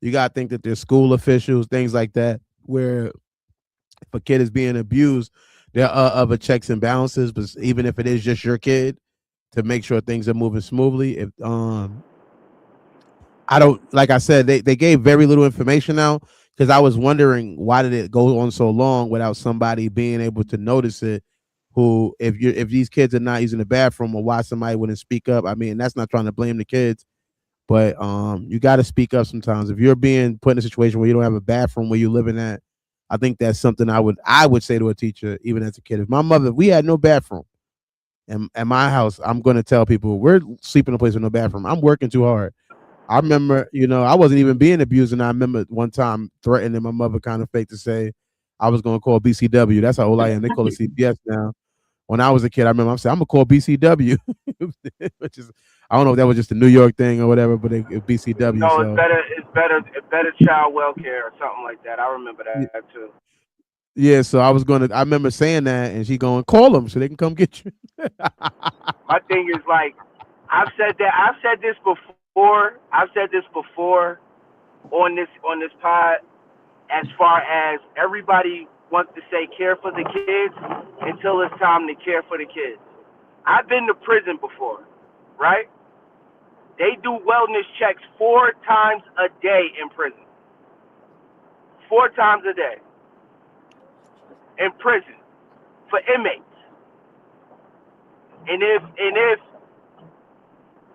you gotta think that there's school officials, things like that, where if a kid is being abused, there are other checks and balances. But even if it is just your kid, to make sure things are moving smoothly. If I don't, like I said, they gave very little information out because I was wondering why did it go on so long without somebody being able to notice it. Who, if these kids are not using the bathroom, or why somebody wouldn't speak up. I mean, that's not trying to blame the kids, but you got to speak up sometimes. If you're being put in a situation where you don't have a bathroom where you're living at, I think that's something I would say to a teacher, even as a kid. If my mother, we had no bathroom at my house, I'm going to tell people we're sleeping in a place with no bathroom. I'm working too hard. I remember, I wasn't even being abused, and I remember one time threatening my mother kind of fake to say I was going to call BCW. That's how old I am. They call it CPS now. When I was a kid, I remember I'm saying I'm gonna call BCW, which is I don't know if that was just a New York thing or whatever, but BCW. No, So it's better child welfare or something like that. I remember that too. yeah, so I remember saying that, and she going call them so they can come get you. My thing is like, I've said this before. I've said this before on this pod. As far as everybody wants to say care for the kids until it's time to care for the kids. I've been to prison before, right? They do wellness checks 4 times a day in prison. 4 times a day in prison for inmates. And if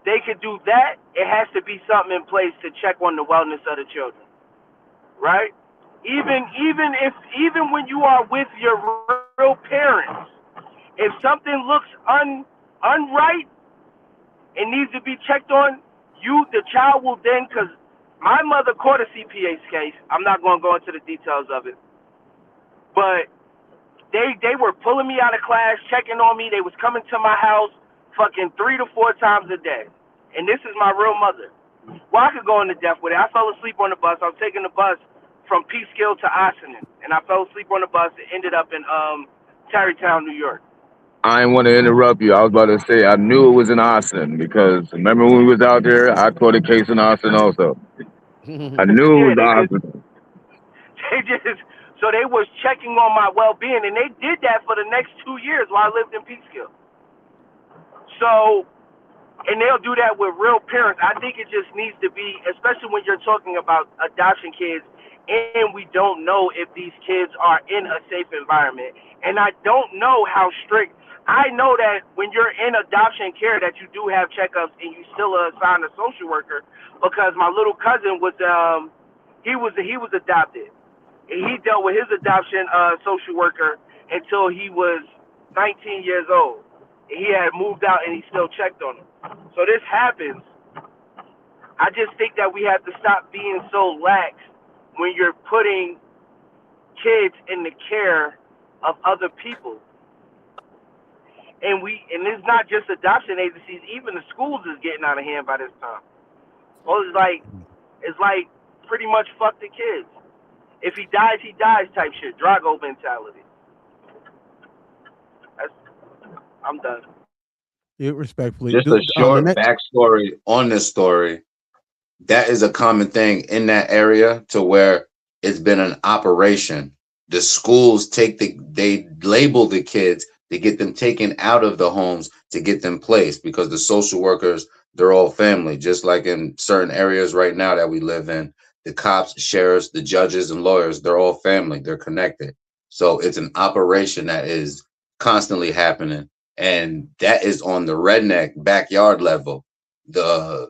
they could do that, it has to be something in place to check on the wellness of the children, right? Even when you are with your real parents, if something looks unright and needs to be checked on, the child will then, because my mother caught a CPS case. I'm not going to go into the details of it, but they were pulling me out of class, checking on me. They was coming to my house fucking 3 to 4 times a day, and this is my real mother. Well, I could go into depth with it. I fell asleep on the bus. I was taking the bus from Peekskill to Ossining, and I fell asleep on the bus and ended up in Tarrytown, New York. I didn't want to interrupt you. I was about to say I knew it was in Austin because remember when we was out there, I caught a case in Austin also. I knew it was Austin. So they was checking on my well-being, and they did that for the next 2 years while I lived in Peekskill. So, and they'll do that with real parents. I think it just needs to be, especially when you're talking about adoption kids, and we don't know if these kids are in a safe environment. And I don't know how strict. I know that when you're in adoption care, that you do have checkups and you still assign a social worker, because my little cousin was he was adopted. And he dealt with his adoption social worker until he was 19 years old. And he had moved out and he still checked on him. So this happens. I just think that we have to stop being so lax when you're putting kids in the care of other people. And it's not just adoption agencies, even the schools is getting out of hand by this time. Well, it's like pretty much fuck the kids. If he dies type shit. Drago mentality. That's, I'm done. Yeah, respectfully. Just a short backstory on this story. That is a common thing in that area, to where it's been an operation. The schools they label the kids to get them taken out of the homes to get them placed, because the social workers, they're all family. Just like in certain areas right now that we live in, the cops, sheriffs, the judges and lawyers, they're all family. They're connected. So it's an operation that is constantly happening. And that is on the redneck backyard level. We're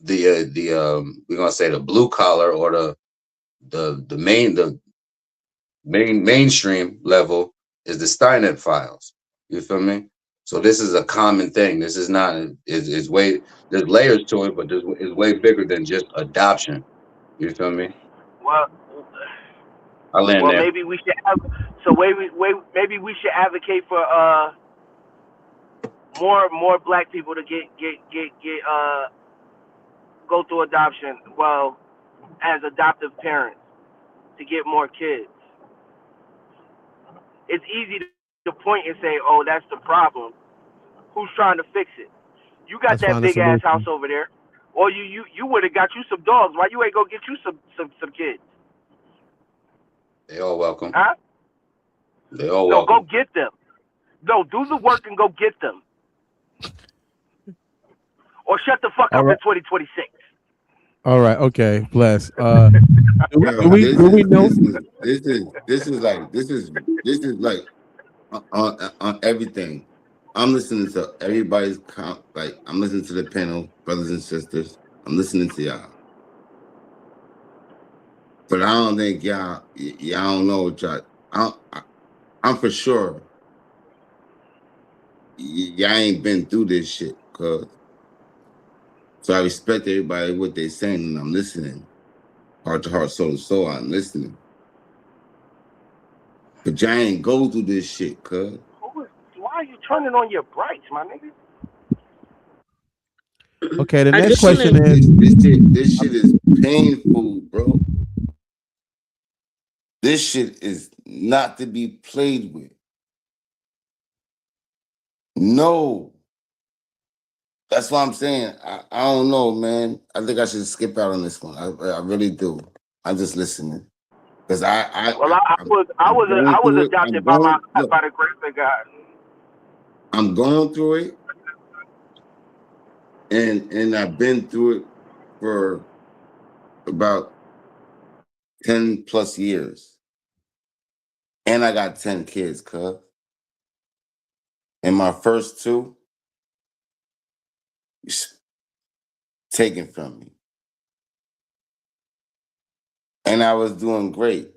gonna say the blue collar, or the mainstream level is the Steinert files. You feel me? So this is a common thing. This is not is way there's layers to it, but it's way bigger than just adoption. You feel me? Well, I land well, there. maybe we should have. So maybe we should advocate for more black people to get go through adoption. Well, as adoptive parents, to get more kids. It's easy to point and say, "Oh, that's the problem." Who's trying to fix it? You got Let's that find a big ass house solution. over there, or you would have got you some dogs. Why you ain't go get you some kids? They all welcome. Huh? They all No, go welcome. get them. No, do the work and go get them, or shut the fuck All up in right. 2026. All right. Okay. Bless. Yo, Do we know? this is like on everything. I'm listening to everybody's like I'm listening to the panel, brothers and sisters. I'm listening to y'all, but I don't think y'all don't know what y'all. I'm for sure y'all ain't been through this shit, cause so I respect everybody what they saying, and I'm listening, heart to heart, soul to soul. I'm listening, but y'all ain't go through this shit, cuz. Why are you turning on your brights, my nigga? Okay. The I next just want question to. is. This shit is painful, bro. This shit is not to be played with. No. That's what I'm saying. I don't know, man. I think I should skip out on this one. I really do. I'm just listening. Because Well, I was I I'm was going I was through it. adopted by Look, by the grace of God. I'm going through it, and I've been through it for about 10 plus years. And I got 10 kids, cuz. And my first two was taken from me. And I was doing great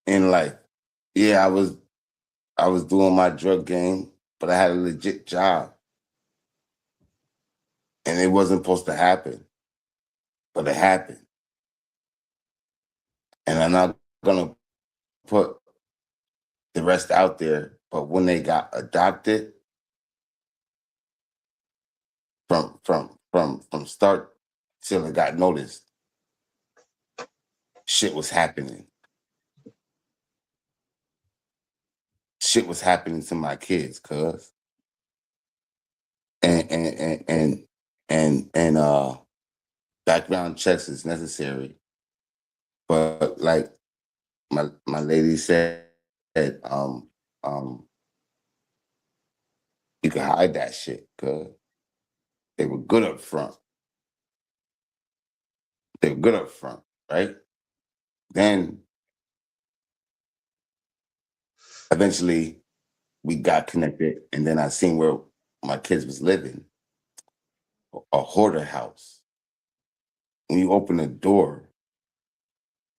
in life. Yeah, I was doing my drug game, but I had a legit job. And it wasn't supposed to happen, but it happened. And I'm not gonna put the rest out there. But when they got adopted, from start till it got noticed, shit was happening. Shit was happening to my kids, cuz. And background checks is necessary. But like my lady said, um, um, you can hide that shit, cuz they were good up front. They were good up front, right? Then eventually we got connected, and then I seen where my kids was living, a hoarder house. When you open the door,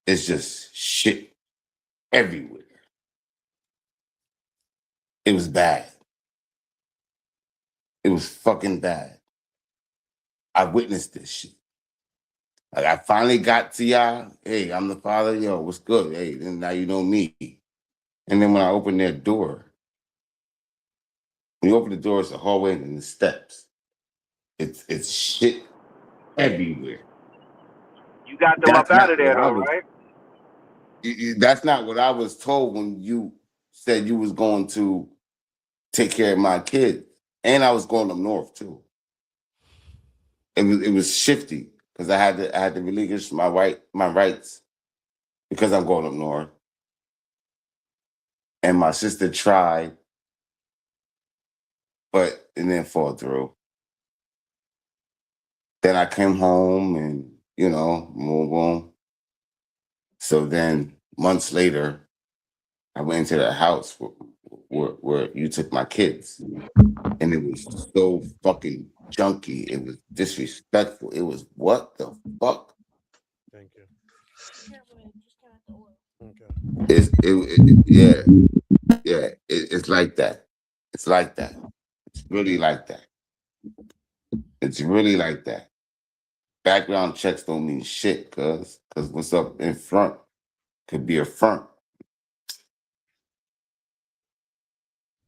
it's just shit everywhere. It was bad. It was fucking bad. I witnessed this shit. Like I finally got to y'all. Hey, I'm the father. Yo, what's good? Hey, then now you know me. And then when I opened that door, when you open the door, it's the hallway and the steps. It's shit everywhere. You got them up That's out of not what there, I though, was. right? That's not what I was told when you said you was going to take care of my kids, and I was going up north too. It was shifty because I had to relinquish my rights because I'm going up north, and my sister tried, but it didn't fall through. Then I came home and boom, boom. So then months later, I went into the house where you took my kids, and it was so fucking junky. It was disrespectful. It was what the fuck? Thank you. Okay. It's like that. It's like that. It's really like that. It's really like that. Background checks don't mean shit, cause what's up in front could be a front.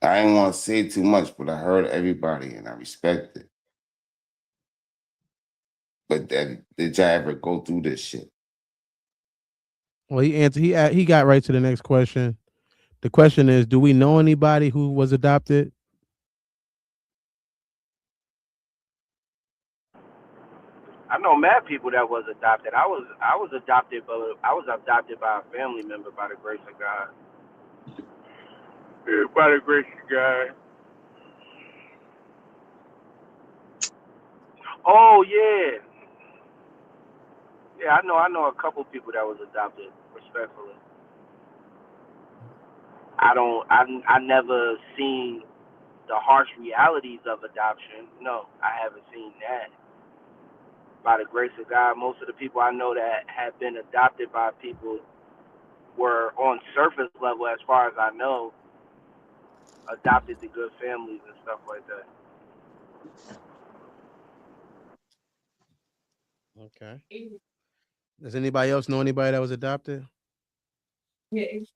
I didn't want to say too much, but I heard everybody and I respect it. But then, did y'all ever go through this shit? Well, he answered. He got right to the next question. The question is, do we know anybody who was adopted? I know mad people that was adopted. I was adopted, but I was adopted by a family member by the grace of God. Yeah, by the grace of God. Oh yeah, yeah. I know a couple people that was adopted. Respectfully, I don't. I never seen the harsh realities of adoption. No, I haven't seen that. By the grace of God, most of the people I know that have been adopted by people were on surface level, as far as I know, adopted to good families and stuff like that. Okay. Does anybody else know anybody that was adopted?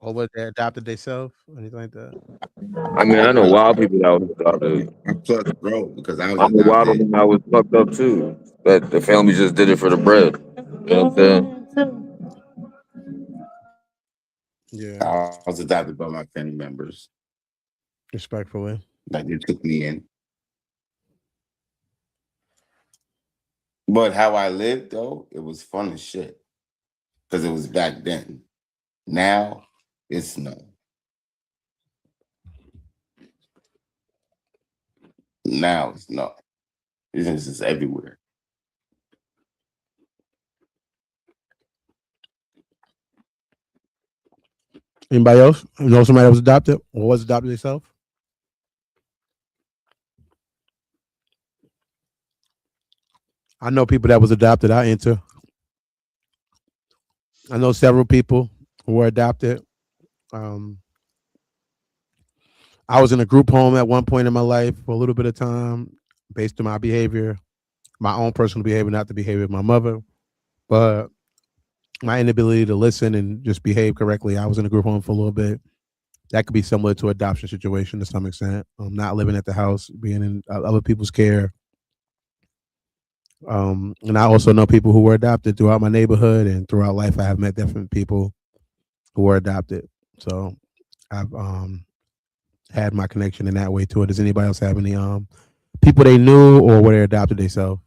Or was they adopted themselves? Anything like that? I mean, I know Well, wild people that was adopted. I plus bro because I was I know wild adopted. people that was fucked up too. That the family just did it for the bread. You know what I'm saying? Yeah, I was adopted by my family members. respectfully. Like they took me in. But how I lived though, it was fun as shit. Because it was back then. Now it's no. Now it's no. It's just everywhere. Anybody else know somebody that was adopted or was adopted themselves? I know people that was adopted. I enter. I know several people who were adopted. Um, I was in a group home at one point in my life for a little bit of time, based on my behavior, my own personal behavior, not the behavior of my mother, but my inability to listen and just behave correctly. I was in a group home for a little bit. That could be similar to adoption situation to some extent. Not living at the house, being in other people's care. And I also know people who were adopted throughout my neighborhood and throughout life. I have met different people who were adopted. So I've had my connection in that way to it. Does anybody else have any people they knew or were they adopted themselves?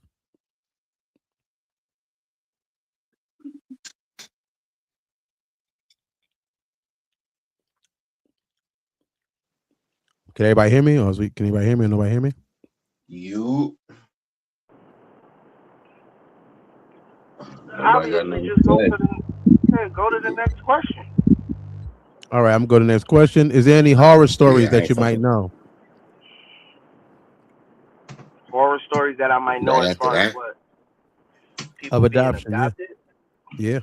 Can everybody hear me? Can anybody hear me or nobody hear me? You Nobody got Obviously, nothing just to go say. to the ahead, go to the next question. All right, I'm going to the next question. Is there any horror stories Yeah, I that ain't you might fucking. know? Horror stories that I might know Right as after far as that. what Of people being adoption, yeah. adopted. Yeah.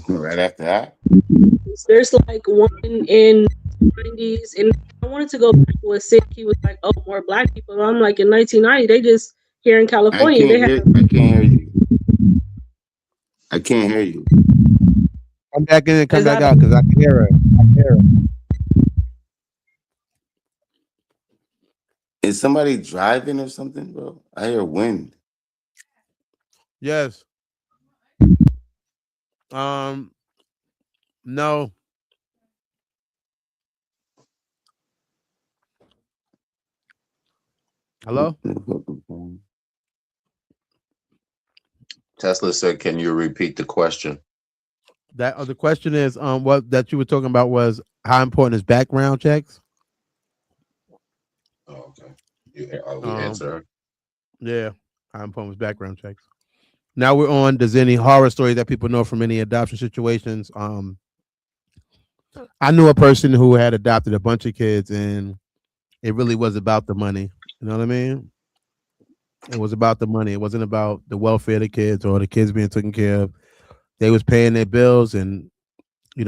Right after that. There's like one in the 90s, and I wanted to go back with Sid. He was like, "Oh, more black people." I'm like, in 1990, they just here in California, they had. I can't hear you. I can't hear you. Come back in and come Is back that out because I can hear her. I can hear her. Is somebody driving or something, bro? I hear wind. Yes. No. Hello? Tesla said, "Can you repeat the question?" That the question is what that you were talking about was how important is background checks? Oh, okay. We Um answer. yeah, how important is background checks? Now we're on does any horror stories that people know from any adoption situations? I knew a person who had adopted a bunch of kids and it really was about the money. You know what I mean? It was about the money. It wasn't about the welfare of the kids or the kids being taken care of. They was paying their bills and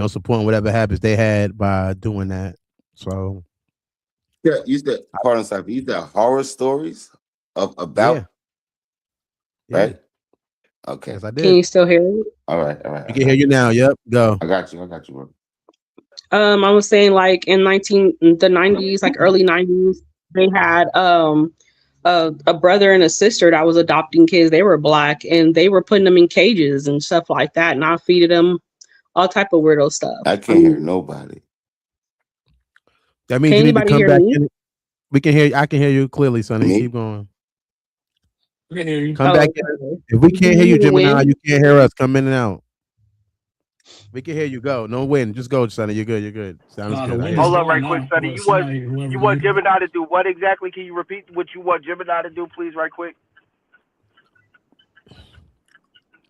supporting whatever habits they had by doing that. So Yeah, you said, pardon, sir, you said horror stories of yeah, about, yeah. right? Okay. Yes, I Can did. you still hear me? All right, all right. We I can hear got you you. now. Yep. Go. I got you. I got you, bro. I was saying like in the 90s, like early 90s, they had a brother and a sister that was adopting kids. They were black and they were putting them in cages and stuff like that. And I feeded them all type of weirdo stuff. I I can't hear mean, nobody. That can means you need to anybody come hear back me? in. We can hear. I can hear you clearly, Sonny. Me? Keep going. We can hear you. Come back Oh, in. okay. If we Do can't hear you you, hear the Gemini, wind? you can't hear us. Come in and out. We can hear you. Go. No wind. Just go, Sonny. You're good. You're good. Sounds The good. I wind hear is Hold you. up, gone right quick, now. Sonny. Well, somebody, whoever You want muted it. Gemini to do what exactly? Can you repeat what you want Gemini to do, please, right quick?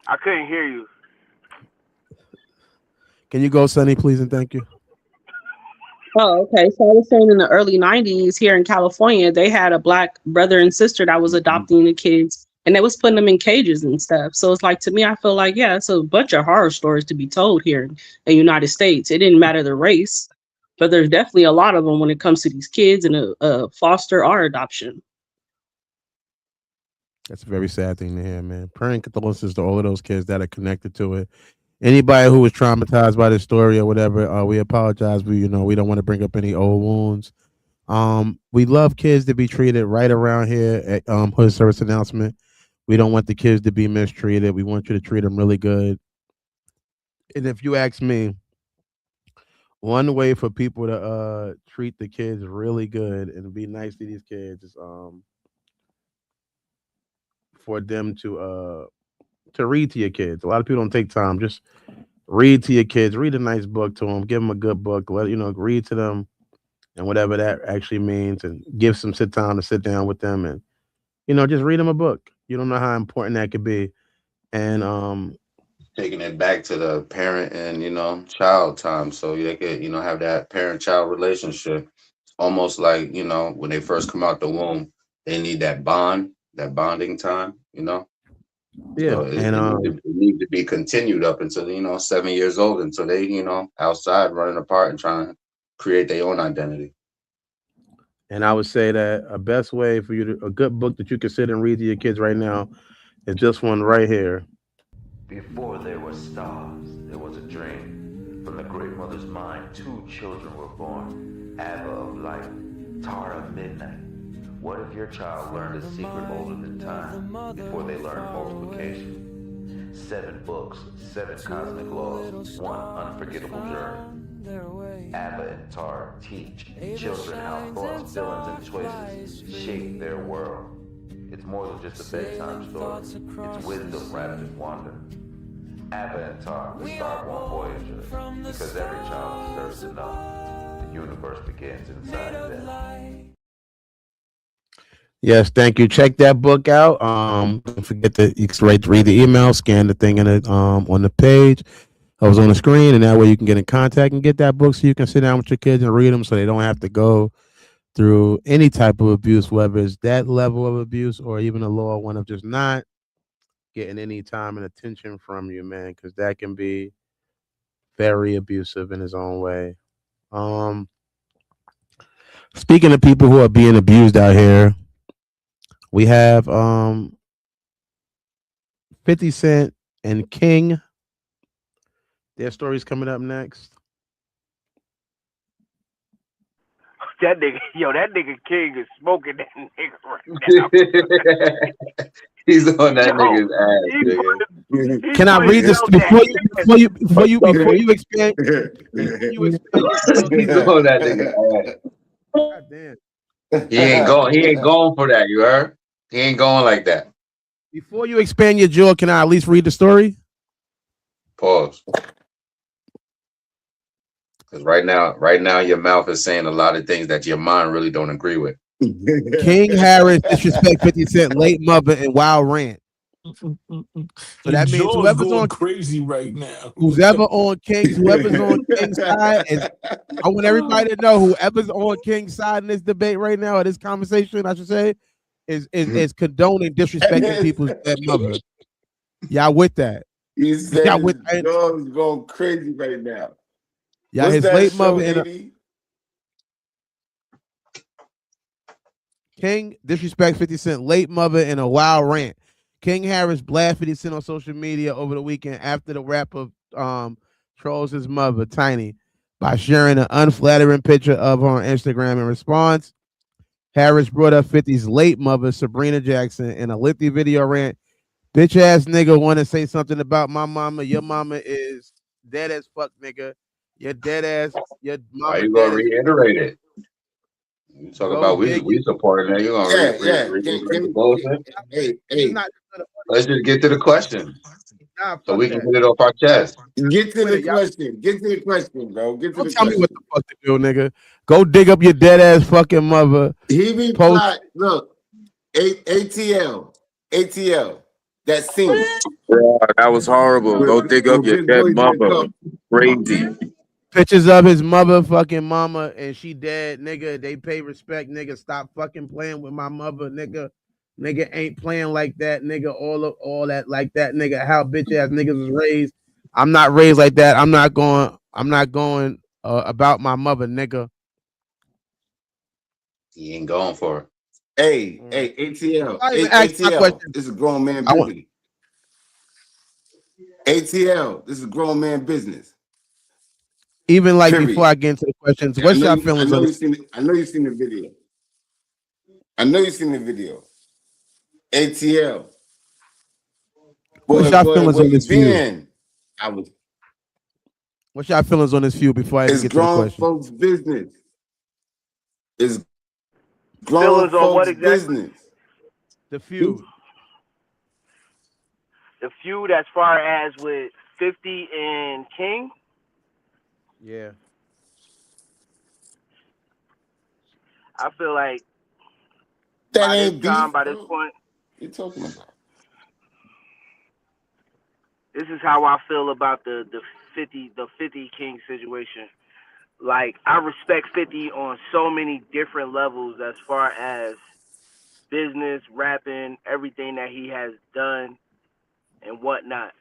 I couldn't hear you. Can you go, Sonny, please, and thank you. Oh, okay. So I was saying in the early 90s here in California, they had a black brother and sister that was adopting the kids and they was putting them in cages and stuff. So it's like, to me, I feel like, yeah, it's a bunch of horror stories to be told here in the United States. It didn't matter the race, but there's definitely a lot of them when it comes to these kids and foster or adoption. That's a very sad thing to hear, man. Praying condolences to all of those kids that are connected to it. Anybody who was traumatized by this story or whatever, we apologize. We we don't want to bring up any old wounds. We love kids to be treated right around here at Hood Service Announcement. We don't want the kids to be mistreated. We want you to treat them really good. And if you ask me, one way for people to treat the kids really good and be nice to these kids is for them to read to your kids. A lot of people don't take time. Just read to your kids. Read a nice book to them. Give them a good book. Read to them, and whatever that actually means, and give some sit time to sit down with them, and just read them a book. You don't know how important that could be, and Taking it back to the parent and child time, so they could have that parent-child relationship. Almost like when they first come out the womb, they need that that bonding time. yeah, So and it needs to be continued up until 7 years old, until they outside running apart and trying to create their own identity. and I would say that a best way for you to a good book that you can sit and read to your kids right now is this one right here. Before there were stars, there was a dream. From the great mother's mind, two children were born. Abba of light, Tara of midnight. What if your child learned a secret older than time, before they learned multiplication? 7 books, 7 cosmic laws, 1 unforgettable journey. Abba and Tara teach children how thoughts, feelings, and choices shape their world. It's more than just a bedtime story. It's wisdom wrapped in wonder. Abba and Tar, the Starborn Voyager, because every child deserves to know the universe begins inside them. Yes, thank you. Check that book out. Don't forget to you can read the email, scan the thing in it on the page. I was on the screen, and that way you can get in contact and get that book so you can sit down with your kids and read them so they don't have to go through any type of abuse, whether it's that level of abuse or even a lower one of just not getting any time and attention from you, man, because that can be very abusive in his own way. Um, Speaking of people who are being abused out here, we have 50 Cent and King. Their story's coming up next. That nigga King is smoking that nigga right now. He's on that Yo, nigga's ass, he nigga. put, he Can I put read this himself before that you hit. expand your book? He's on that nigga's ass. God damn. He ain't going. He ain't going for that. You heard? He ain't going like that. Before you expand your jaw, can I at least read the story? Pause. Because right now, your mouth is saying a lot of things that your mind really don't agree with. King Harris disrespect 50 Cent late mother in wild rant. So Your that means jaw's going crazy right now. whoever's on King's side is. I want everybody to know whoever's on King's side in this debate right now, or this conversation, I should say, is condoning disrespecting people's dead mother. Y'all with that? He said Y'all his with that? dog's going crazy right now. Yeah, What's his that late show, mother in a 80? King disrespects 50 Cent late mother in a wild rant. King Harris blasted 50 Cent on social media over the weekend after the rapper trolls his mother, Tiny, by sharing an unflattering picture of her on Instagram. In response, Harris brought up 50's late mother, Sabrina Jackson, in a lengthy video rant. Bitch ass nigga want to say something about my mama. Your mama is dead as fuck, nigga. You're dead ass. Your Why mama you gonna dead as reiterate it? You talk go about dig we supporting that. You gonna Yeah. reiterate the bullshit? Hey, It's hey, not Let's just get to the question nah, so fuck we can that. get it off our chest. get to With the it. Y'all question. Get to the question, bro. Get to don't the tell me what question. the fuck to do, nigga. Go dig up your dead ass fucking mother. He Post. replied, look, ATL, that scene. Yeah, that was horrible. Go dig up With your Big dead Boys in the mother. Cup. Crazy. Pictures of his motherfucking mama and she dead, nigga. They pay respect, nigga. Stop fucking playing with my mother, nigga. Nigga ain't playing like that, nigga. All that like that, nigga. How bitch ass niggas was raised. I'm not raised like that. I'm not going. About my mother, nigga. He ain't going for it. Hey, ATL. I even Hey, asked my ATL. question. This is grown man I want. business. ATL. This is grown man business. Even like before Period. I get into the questions, I what's know your you. I feelings know on you this? seen. I know you seen the video. I know you seen the video. ATL. What's Boy, your feelings where on you this view? been? I was. What's your feelings on this view before I even It's get to the grown question? folks' business. It's grown Feelings on what folks' exactly? business. The feud. The feud as far as with 50 and King. Yeah. I feel like That by this ain't time, beef, by this bro. What point, you talking about? this is how I feel about the 50 King situation. Like I respect 50 on so many different levels as far as business, rapping, everything that he has done and whatnot.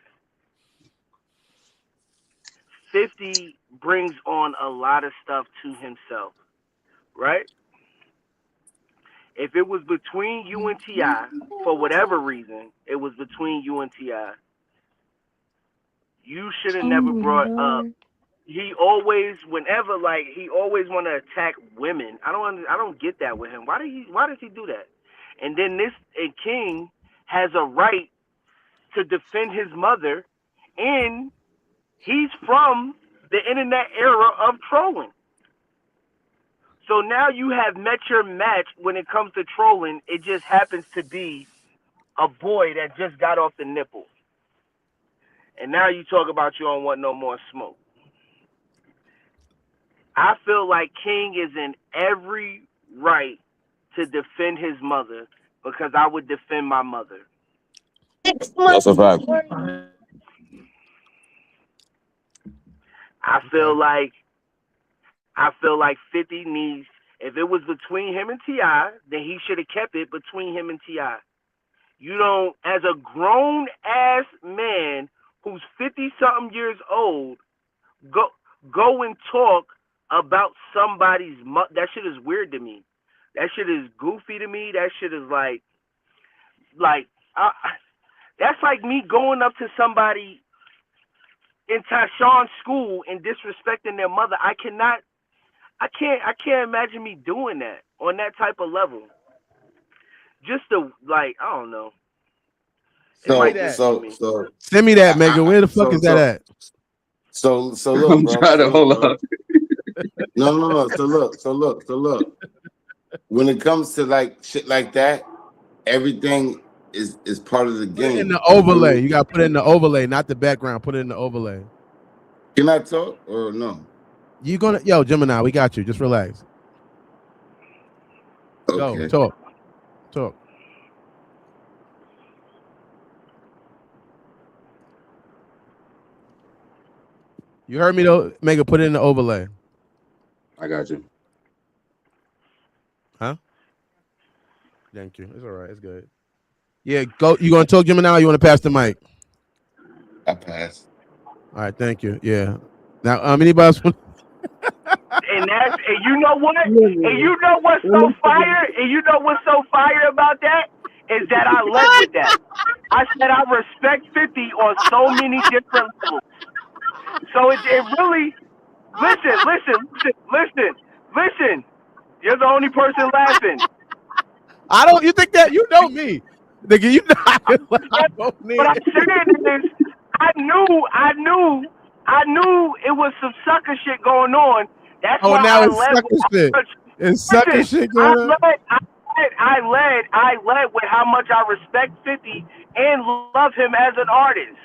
50 brings on a lot of stuff to himself, right? If it was between you and T.I., for whatever reason, it was between you and T.I., you should have never brought up. He always, whenever, like, he always want to attack women. I don't get that with him. Why does he do that? And then and King has a right to defend his mother, and he's from the internet era of trolling. So now you have met your match when it comes to trolling. It just happens to be a boy that just got off the nipple. And now you talk about you don't want no more smoke. I feel like King is in every right to defend his mother because I would defend my mother. That's a fact. I feel like 50 needs. If it was between him and T.I., then he should have kept it between him and T.I. You don't, as a grown ass man who's 50-something years old, go and talk about somebody's mother. That shit is weird to me. That shit is goofy to me. That shit is that's like me going up to somebody in Tashawn's school and disrespecting their mother. I can't imagine me doing that on that type of level. Just to I don't know. Send me that, Megan. Where the fuck is that at? So look, I'm bro. trying to hold up. No. So look. When it comes to like shit like that, everything is part of the game. Put it in the overlay. You gotta put it in the overlay, not the background. Put it in the overlay. Can I talk or no? You gonna Gemini? We got you. Just relax. Okay. Go talk. You heard me though, Mega. Put it in the overlay. I got you. Huh? Thank you. It's all right. It's good. Yeah, go. You gonna talk, Gemini? Or you want to pass the mic? I pass. All right. Thank you. Yeah. Now, anybody else? And you know what? And you know what's so fire? And you know what's so fire about that? Is that I led with that. I said I respect 50 on so many different levels. So it really, listen. You're the only person laughing. I don't. You think that? You know me, nigga. You know. What I'm saying is, I knew it was some sucker shit going on. That's why now I it's led sucker shit. It's sucker shit going on. I led with how much I respect 50 and love him as an artist.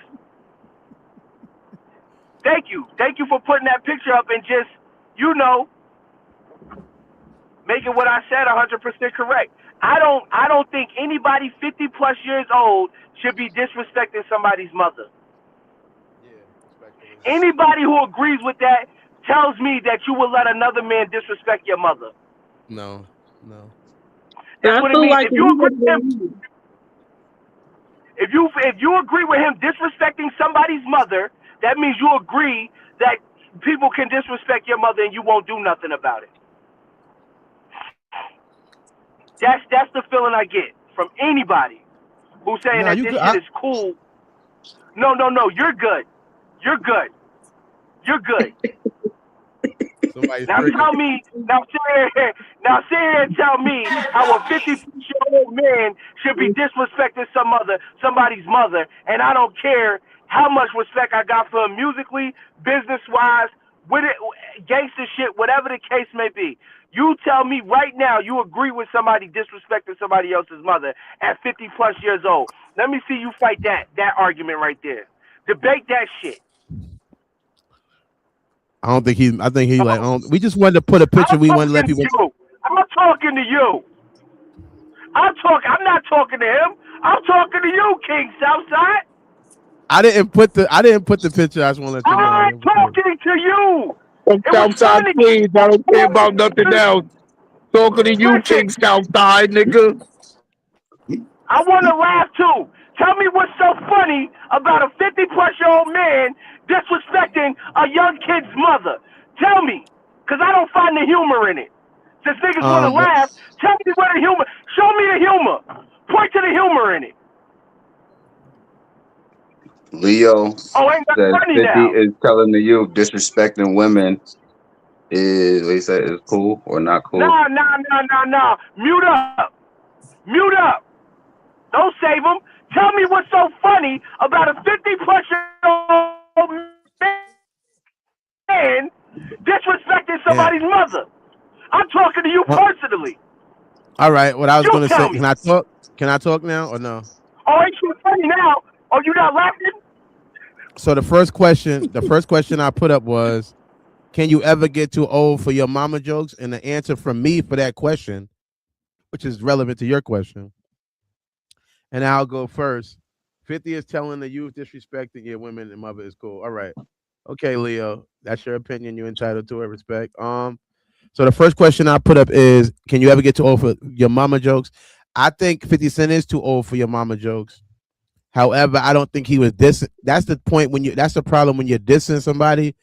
Thank you for putting that picture up and just making what I said 100% correct. I don't think anybody 50 plus years old should be disrespecting somebody's mother. Anybody who agrees with that tells me that you will let another man disrespect your mother. No. That's what it means. If you agree with him, if you agree with him disrespecting somebody's mother, that means you agree that people can disrespect your mother and you won't do nothing about it. That's the feeling I get from anybody who's saying that this shit is cool. No, you're good. You're good. Now tell me, now sit here and tell me how a 50-year-old man should be disrespecting somebody's mother, and I don't care how much respect I got for him musically, business-wise, with it, gangster shit, whatever the case may be. You tell me right now you agree with somebody disrespecting somebody else's mother at 50 plus years old. Let me see you fight that argument right there. Debate that shit. I think he we just wanted to put a picture. We wanted to let people. I'm talking to you. I'm not talking to him. I'm talking to you, King Southside. I didn't put the picture. I just want to let you know. I'm talking to you. Southside, please. I don't care about nothing else. Talking to you, King Southside, nigga. I want to laugh too. Tell me what's so funny about a 50-plus-year-old man disrespecting a young kid's mother. Tell me, because I don't find the humor in it. Since niggas want to laugh, tell me where the humor. Show me the humor. Point to the humor in it. Leo said 50 now. Is telling the youth disrespecting women is what he said is cool or not cool. Nah. Mute up. Don't save him. Tell me what's so funny about a 50-plus-year-old man disrespecting somebody's mother. I'm talking to you personally. All right. What I was going to say. Can I talk? Can I talk now or no? Oh, ain't you funny now? Oh, you not laughing? So the first question I put up was, can you ever get too old for your mama jokes? And the answer from me for that question which is relevant to your question. And I'll go first. 50 is telling the youth disrespecting your women and mother is cool. All right. Okay, Leo. That's your opinion. You're entitled to it. Respect. So the first question I put up is, can you ever get too old for your mama jokes? I think 50 Cent is too old for your mama jokes. However, I don't think he was dissing. That's the point when you. That's the problem when you're dissing somebody.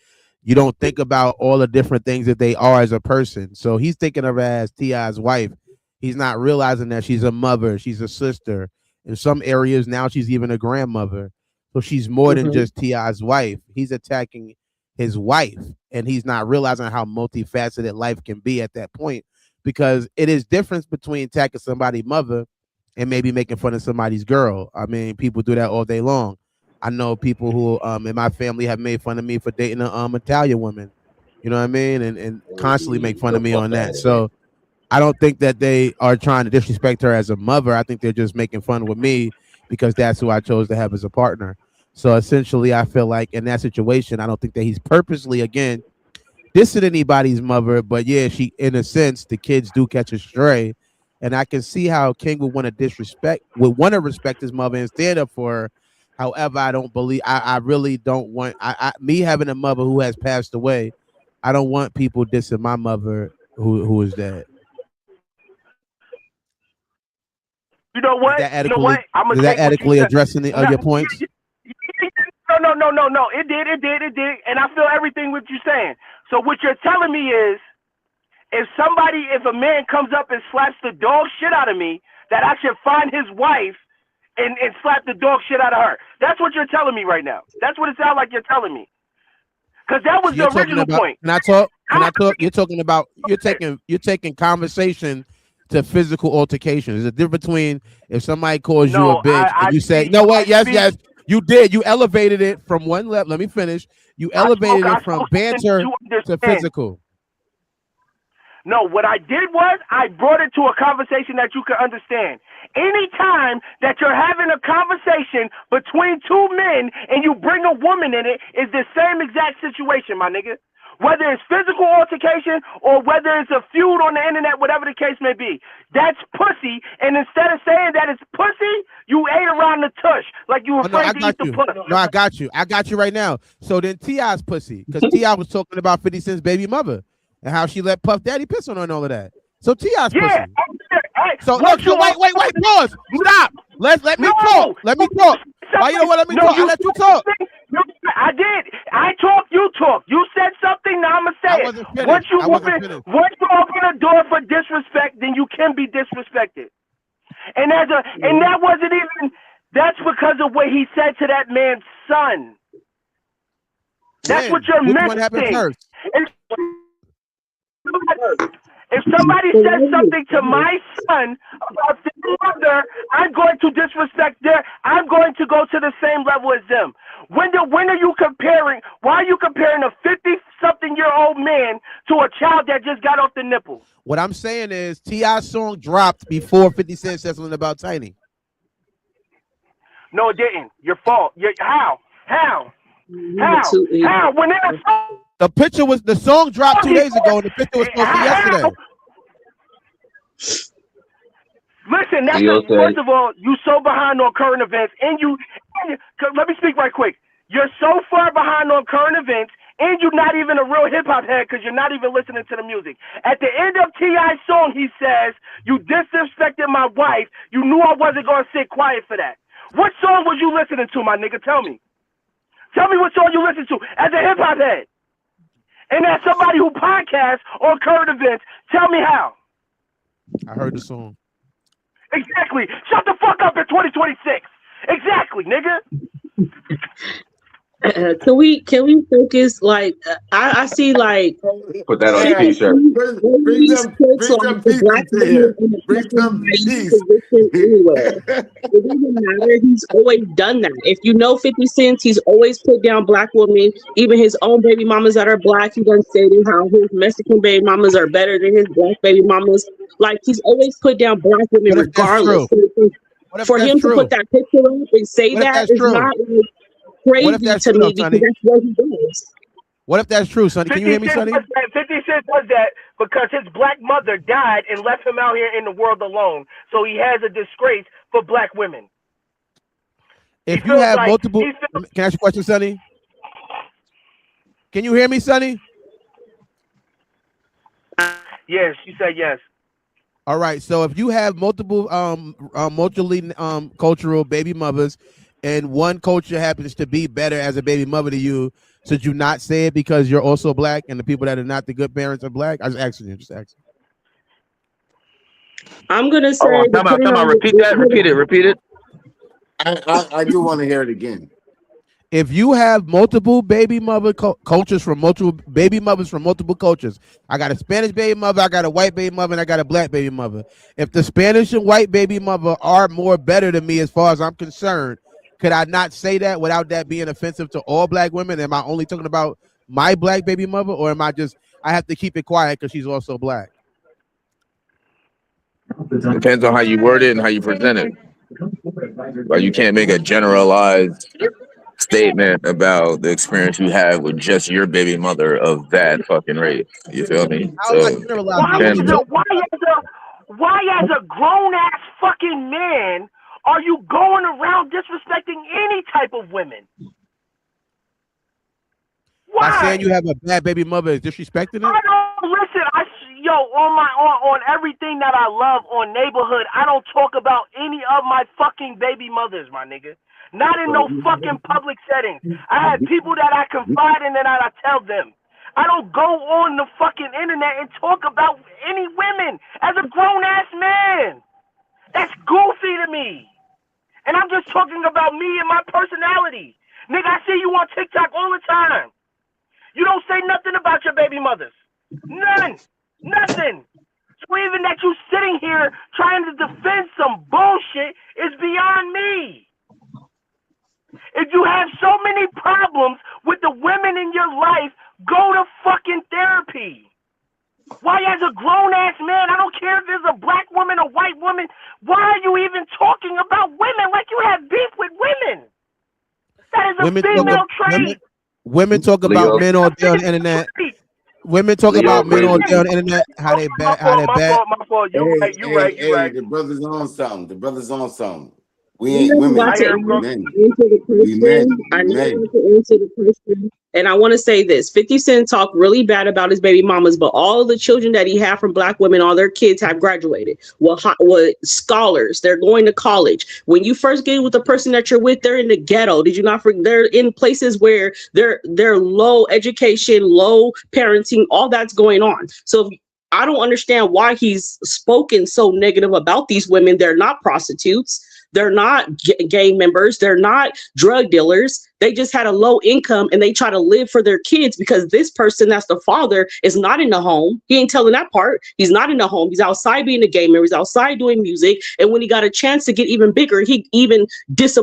You don't think about all the different things that they are as a person. So he's thinking of her as T.I.'s wife. He's not realizing that she's a mother, she's a sister. In some areas now, she's even a grandmother. So she's more than just T.I.'s wife. He's attacking his wife, and he's not realizing how multifaceted life can be at that point. Because it is difference between attacking somebody's mother and maybe making fun of somebody's girl. I mean, people do that all day long. I know people who in my family have made fun of me for dating a Italian woman. You know what I mean? And constantly make fun of me on that. So I don't think that they are trying to disrespect her as a mother. I think they're just making fun with me because that's who I chose to have as a partner. So essentially, I feel like in that situation, I don't think that he's purposely, again, dissing anybody's mother. But yeah, she, in a sense, the kids do catch a stray. And I can see how King would want to respect his mother and stand up for her. However, I don't believe, I really don't want, me having a mother who has passed away, I don't want people dissing my mother who is dead. You know what? You know what? I'm gonna take adequately addressing your points. No. It did. And I feel everything what you're saying. So what you're telling me is, if a man comes up and slaps the dog shit out of me, that I should find his wife and slap the dog shit out of her. That's what you're telling me right now. That's what it sounds like you're telling me. Because that was the original point. Can I talk? You're talking about you're taking conversation to physical altercation. There's a difference between if somebody calls you a bitch and you say, "No, wait, yes, you did. You elevated it from one level." Let me finish. You elevated it from banter to physical. No, what I did was I brought it to a conversation that you can understand. Anytime that you're having a conversation between two men and you bring a woman in it, is the same exact situation, my nigga. Whether it's physical altercation or whether it's a feud on the internet, whatever the case may be, that's pussy. And instead of saying that it's pussy, you ate around the tush like you were afraid to eat the pussy. No, I got you. I got you right now. So then T.I.'s pussy, because T.I. was talking about 50 Cent's baby mother and how she let Puff Daddy piss on her and all of that. So T.I.'s pussy. Hey, so look, wait, pause. Stop. Let me talk. Let me talk. Why you know what? Let me talk. I let you talk. I did. I talk. You talk. You said something. Now I'm gonna say it. Once you open a door for disrespect, then you can be disrespected. And that wasn't even. That's because of what he said to that man's son. That's what you're missing. What happened first? If somebody says something to my son about their mother, I'm going to disrespect I'm going to go to the same level as them. When are you comparing? Why are you comparing a 50-something-year-old man to a child that just got off the nipple? What I'm saying is T.I.'s song dropped before 50 Cent said something about Tiny. No, it didn't. Your fault. How? When the picture was the song dropped 2 days ago, and the picture was supposed to be yesterday. Listen, first of all, you so behind on current events, and let me speak right quick. You're so far behind on current events, and you're not even a real hip hop head because you're not even listening to the music. At the end of T.I.'s song, he says, "You disrespected my wife. You knew I wasn't gonna sit quiet for that." What song was you listening to, my nigga? Tell me. Tell me what song you listen to as a hip hop head. And as somebody who podcasts on current events, tell me how. I heard the song. Exactly. Shut the fuck up in 2026. Exactly, nigga. Can we focus? Like I see, like put that on a t-shirt. Bring some peace. It doesn't matter. He's always done that. If you know 50 Cent, he's always put down black women, even his own baby mamas that are black. He done stated how his Mexican baby mamas are better than his black baby mamas. Like he's always put down black women regardless. For him to put that picture up and say that is not crazy to me because that's what he does. What if that's true, Sonny? Can you hear me, Sonny? 50 Cent was that because his black mother died and left him out here in the world alone. So he has a disgrace for black women. If you have multiple, can I ask you a question, Sonny? Can you hear me, Sonny? Yes, you said yes. All right. So if you have multiple cultural baby mothers, and one culture happens to be better as a baby mother to you, should you not say it because you're also black and the people that are not the good parents are black? I was asking you. Just asking. I'm gonna say. Oh, come on. Repeat that. Repeat it. I do want to hear it again. If you have multiple baby mother cultures from multiple baby mothers from multiple cultures, I got a Spanish baby mother, I got a white baby mother, and I got a black baby mother. If the Spanish and white baby mother are more better than me as far as I'm concerned, could I not say that without that being offensive to all black women? Am I only talking about my black baby mother, or am I have to keep it quiet because she's also black? Depends on how you word it and how you present it. Like, you can't make a generalized statement about the experience you have with just your baby mother of that fucking race. You feel me? So why as a grown ass fucking man are you going around disrespecting any type of women? Why? By saying you have a bad baby mother is disrespecting it? I don't listen. On everything that I love on Neighborhood, I don't talk about any of my fucking baby mothers, my nigga. Not in no fucking public settings. I have people that I confide in and I tell them. I don't go on the fucking internet and talk about any women as a grown ass man. That's goofy to me. And I'm just talking about me and my personality. Nigga, I see you on TikTok all the time. You don't say nothing about your baby mothers. None. Nothing. So even that you sitting here trying to defend some bullshit is beyond me. If you have so many problems with the women in your life, go to fucking therapy. Why, as a grown-ass man, I don't care if there's a black woman or white woman, why are you even talking about women like you have beef with women? That is a female trait. Women talk about men all day on the internet. Women talk about men all day on the internet, how they bad. My fault. You right. The brother's on something. We ain't women. I need to answer the question. And I want to say this: 50 Cent talked really bad about his baby mamas, but all of the children that he had from black women, all their kids have graduated. Well, scholars, they're going to college. When you first get with the person that you're with, they're in the ghetto. Did you not forget? They're in places where they're low education, low parenting, all that's going on. So I don't understand why he's spoken so negative about these women. They're not prostitutes. They're not gang members. They're not drug dealers. They just had a low income and they try to live for their kids because this person that's the father is not in the home. He ain't telling that part. He's not in the home. He's outside being a gamer. He's outside doing music. And when he got a chance to get even bigger, he even gets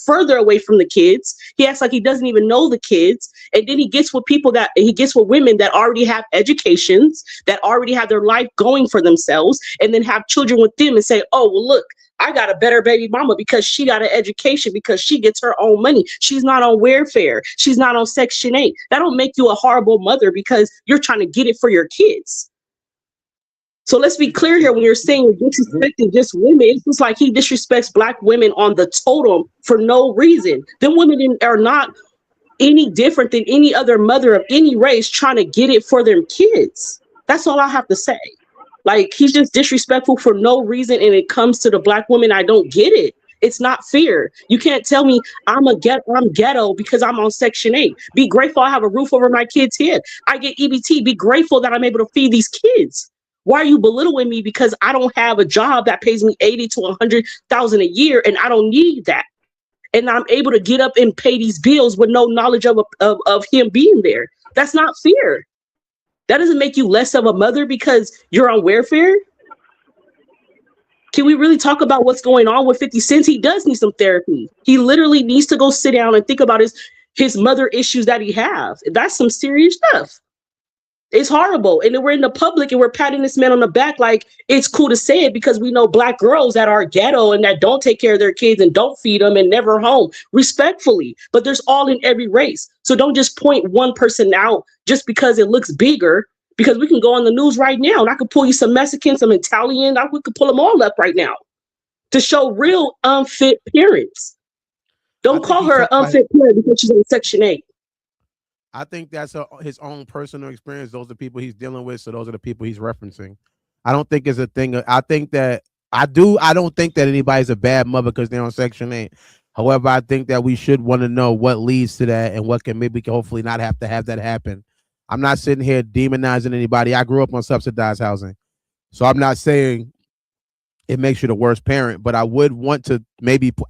further away from the kids. He acts like he doesn't even know the kids. And then he gets with women that already have educations, that already have their life going for themselves, and then have children with them and say, oh, well, look, I got a better baby mama because she got an education, because she gets her own money. She's not on welfare. She's not on Section 8. That don't make you a horrible mother because you're trying to get it for your kids. So let's be clear here. When you're saying you're disrespecting just women, it's just like he disrespects black women on the totem for no reason. Them women are not any different than any other mother of any race trying to get it for their kids. That's all I have to say. Like, he's just disrespectful for no reason, and it comes to the black woman. I don't get it. It's not fair. You can't tell me I'm ghetto because I'm on Section 8. Be grateful I have a roof over my kid's head. I get EBT. Be grateful that I'm able to feed these kids. Why are you belittling me because I don't have a job that pays me $80,000 to $100,000 a year, and I don't need that? And I'm able to get up and pay these bills with no knowledge of him being there. That's not fair. That doesn't make you less of a mother because you're on welfare. Can we really talk about what's going on with 50 Cent? He does need some therapy. He literally needs to go sit down and think about his mother issues that he has. That's some serious stuff. It's horrible. And then we're in the public and we're patting this man on the back like it's cool to say it because we know black girls that are ghetto and that don't take care of their kids and don't feed them and never home, respectfully. But there's all in every race. So don't just point one person out just because it looks bigger, because we can go on the news right now and I could pull you some Mexicans, some Italian, we could pull them all up right now to show real unfit parents. Don't call her an unfit parent because she's in Section 8. I think that's his own personal experience. Those are the people he's dealing with, so those are the people he's referencing. I don't think it's a thing. I think that I don't think that anybody's a bad mother because they're on Section 8. However, I think that we should want to know what leads to that and what can maybe hopefully not have to have that happen. I'm not sitting here demonizing anybody. I grew up on subsidized housing, so I'm not saying it makes you the worst parent, but I would want to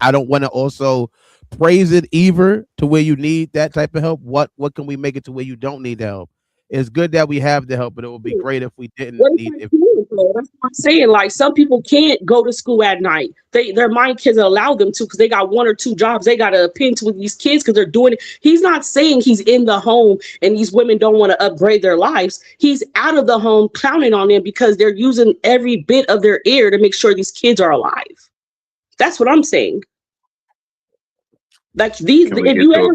I don't want to also praise it either to where you need that type of help. What can we make it to where you don't need the help? It's good that we have the help, but it would be great if we didn't need it. That's what I'm saying. Like, some people can't go to school at night. Their mind can't allow them to because they got 1 or 2 jobs. They got to append with these kids because they're doing it. He's not saying he's in the home and these women don't want to upgrade their lives. He's out of the home clowning on them because they're using every bit of their ear to make sure these kids are alive. That's what I'm saying. Like, these, if you ever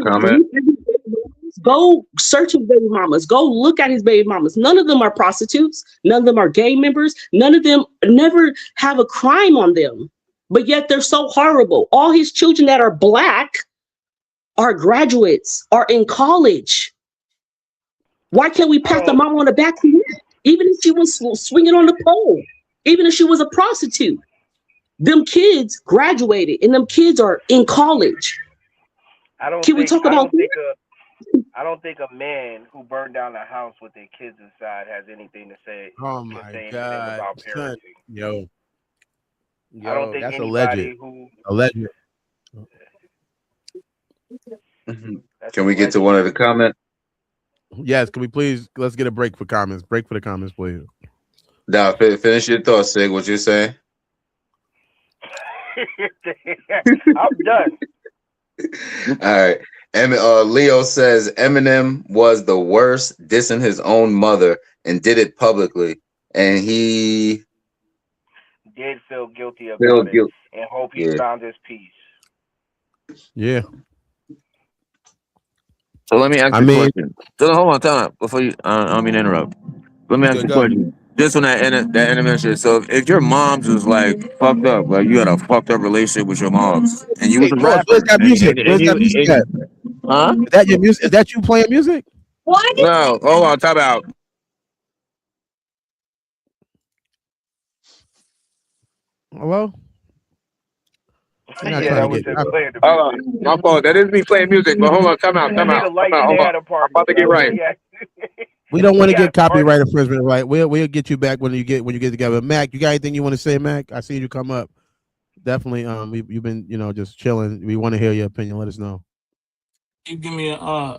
go search his baby mamas, go look at his baby mamas. None of them are prostitutes. None of them are gang members. None of them never have a crime on them. But yet they're so horrible. All his children that are black are graduates, are in college. Why can't we pat the mama on the back for that? Even if she was swinging on the pole, even if she was a prostitute, them kids graduated and them kids are in college. I don't think a man who burned down a house with their kids inside has anything to say. Oh my God, about parenting. Yo, I don't think that's anybody alleged. Can we get to one of the comments? Yes, can we please? Let's get a break for comments. Break for the comments, please. Now, finish your thoughts, Sig. What you're saying? I'm done. All right. Leo says Eminem was the worst, dissing his own mother and did it publicly, and he did feel guilty about it and hope he found his peace. Yeah. So let me ask you a question. So hold on, time out before you. I don't mean to interrupt. Let me ask you a question. Just on that Eminem shit. So if your mom's was like fucked up, like you had a fucked up relationship with your mom's, and you was a rapper, where's that music? Huh? Is that your music? Is that you playing music? What? No, hold on, time out. Hello? My fault. That is me playing music, but hold on, time out. I'm about to get right. We don't want to get copyright infringement, right? We'll get you back when you get together. Mac, you got anything you want to say, Mac? I see you come up. Definitely. You've been just chilling. We want to hear your opinion. Let us know. You give me my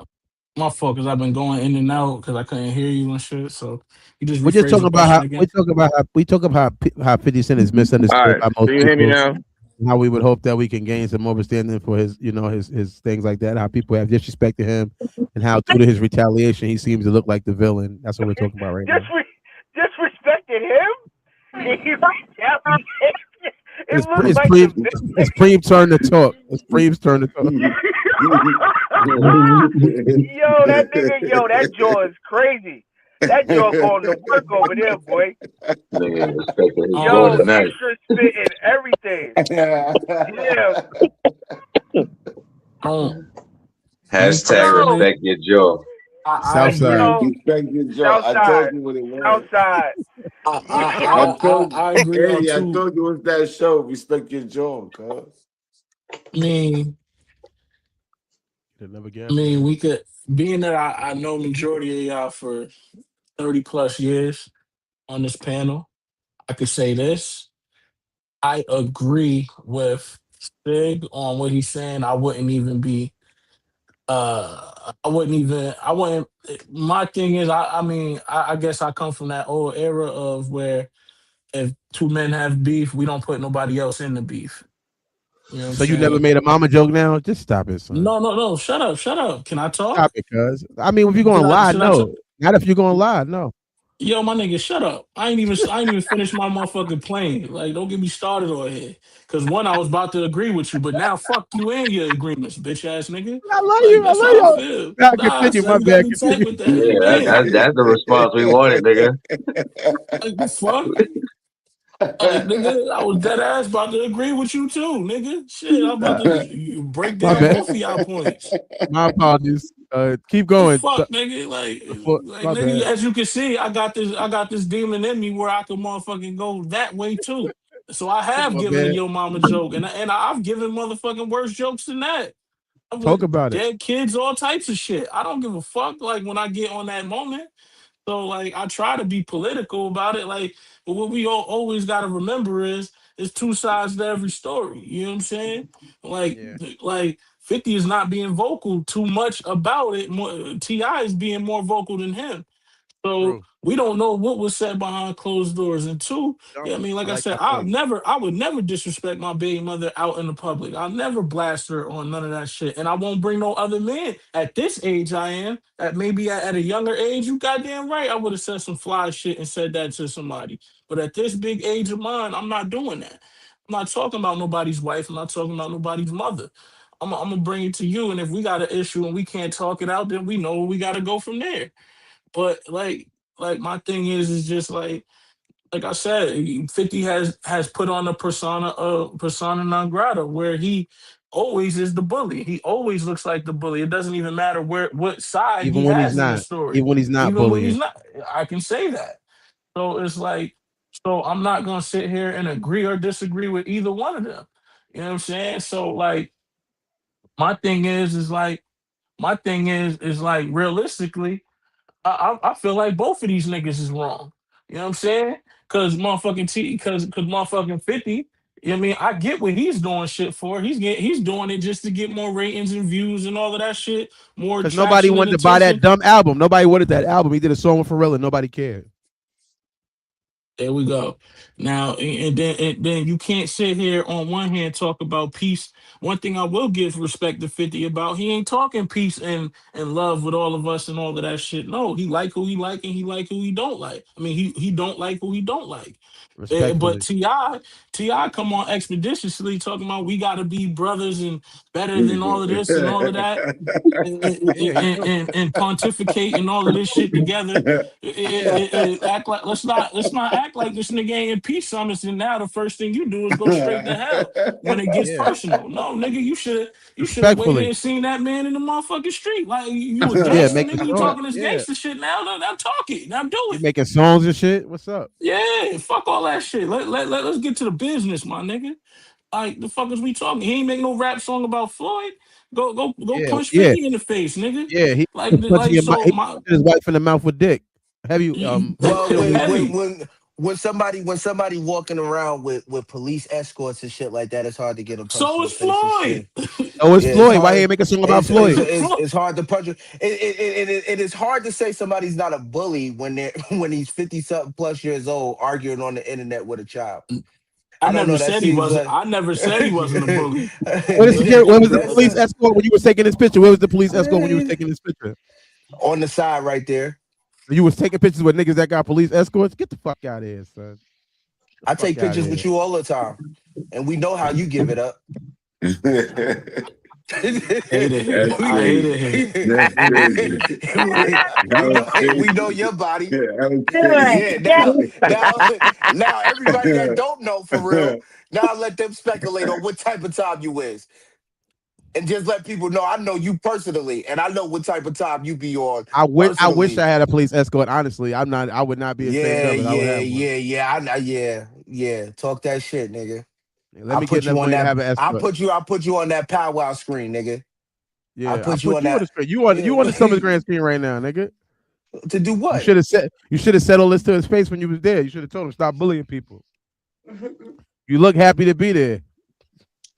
fault because I've been going in and out because I couldn't hear you and shit. So we're just talking about how 50 Cent is misunderstood by most people. You hear me now? How we would hope that we can gain some understanding for his, his things like that. How people have disrespected him, and how due to his retaliation, he seems to look like the villain. That's what we're talking about right now. Disrespected him? It's Preem's turn to talk. It's Preem's turn to talk. That jaw is crazy. That jaw going to work over there, boy. Extra spit and everything. Yeah. Hashtag respect your jaw. Southside. Respect your jaw. I told you what it was. Outside. I agree. I told you it was that show. Respect your jaw, cuz. We could, being that I know majority of y'all for 30 plus years on this panel, I could say this. I agree with Sig on what he's saying. I wouldn't. My thing is, I guess I come from that old era of where if two men have beef, we don't put nobody else in the beef. So you never made a mama joke now? Just stop it, son. No. Shut up. Can I talk? Stop it, cuz. I mean, if you're going to lie, no. Not if you're gonna lie. No. Yo, my nigga, shut up. I ain't even finished my motherfucking plane. Like, don't get me started on here. Cause one, I was about to agree with you, but now fuck you and your agreements, bitch ass nigga. I love Like, you. I that's love how I you. feel. Now Nah, continue. son, My you gotta bad. be tight Continue. with that. Yeah, Man, that's the response we wanted, nigga. like the fuck? Like, nigga, I was dead ass about to agree with you too, nigga. Shit, I'm about to break My down bad. both of y'all points. My apologies. Keep The going. fuck, nigga? Like My nigga, bad. as you can see, I got this demon in me where I can motherfucking go that way too. So I have My given a bad. yo mama joke, and I've given motherfucking worse jokes than that. Talk With about it. dead kids, all types of shit. I don't give a fuck. Like when I get on that moment. So like I try to be political about it. Like, but what we all always gotta remember is there's two sides to every story. You know what I'm saying? Like Yeah. like 50 is not being vocal too much about it. Ti is being more vocal than him. So True. we don't know what was said behind closed doors. And two, yeah, I Don't. mean, I like I like said, that point. I would never disrespect my baby mother out in the public. I'll never blast her on none of that shit. And I won't bring no other man at this age I am. At maybe at a younger age, you goddamn right, I would have said some fly shit and said that to somebody. But at this big age of mine, I'm not doing that. I'm not talking about nobody's wife. I'm not talking about nobody's mother. I'm gonna bring it to you, and if we got an issue and we can't talk it out, then we know where we got to go from there. But like my thing is just like I said, 50 has put on a persona non grata where he always is the bully. He always looks like the bully. It doesn't even matter what side Even he when he's has in the not. story. Even when he's not Even when he's bullying. not, I can say that. So it's like, so I'm not gonna sit here and agree or disagree with either one of them. You know what I'm saying? So like my thing is like my thing is like realistically, I feel like both of these niggas is wrong. You know what I'm saying? Cause motherfucking 50. You know what I mean? I get what he's doing shit for. He's doing it just to get more ratings and views and all of that shit, more Because nobody traction and wanted to buy that attention. dumb album. Nobody wanted that album. He did a song with Pharrell and nobody cared. There we go. Now and then you can't sit here on one hand talk about peace. One thing I will give respect to 50 about, he ain't talking peace and love with all of us and all of that shit. No, he like who he like and he like who he don't like. I mean, he don't like who he don't like. But Respectfully. Ti come on expeditiously talking about we got to be brothers and better than all of this and all of that Yeah, he do. and pontificate and all of this shit together. Yeah. Act like let's not act like this nigga ain't in peace summits and now the first thing you do is go straight to hell when it gets Yeah. personal. No, nigga, you should have waited Respectfully. and seen that man in the motherfucking street. Like you a Yeah, gangster, making nigga. You songs. talking this Yeah. gangster shit now? Now talk it. Now do You it. making songs and shit. What's up? Yeah, fuck all that shit. Let's get to the business, my nigga. Like the fuck is we talking? He ain't make no rap song about Floyd. Go Yeah. punch Yeah. 50 in the face, nigga. Yeah. Like Punching like your so he my punching his wife in the mouth with dick. Have you Well, heavy. when somebody walking around with police escorts and shit like that, it's hard to get them punched in So the is face and Floyd. shit. Oh, it's Yeah, it's Floyd. Why he ain't hard. make a song about Floyd? Floyd. It's hard to punch. It is hard to say somebody's not a bully when they're when he's 50 something plus years old arguing on the internet with a child. I I don't never know. That said he seems wasn't. like I never said he wasn't a bully. Where the security? Where was the that's police escort when you was taking this picture? Where was the police escort when you was eh, taking this picture? on the side right there. You was taking pictures with niggas that got police escorts? Get the fuck out of here, son. The I fuck take out of pictures with here. you all the time, and we know how you give it up. Hate it here. That's we, I hate crazy. it here. That's crazy. That we was know crazy. we know your body. That was Good. Yeah, Yeah. now everybody that don't know for real, now let them speculate on what type of time you is. And just let people know I know you personally and I know what type of time you be on I wish personally. I had a police escort. Honestly, I would not be ashamed Yeah, of it. I would yeah, have one. yeah, yeah. Yeah. Talk that shit, nigga. Let me get enough money to have an escort. I put you on that powwow screen, nigga. I Yeah, I put you put on you on the that. screen. You on the Summers Yeah. Grand screen right now, nigga. To do You what? should have said. You should have said all this to his face when you was there. You should have told him stop bullying people. You look happy to be there.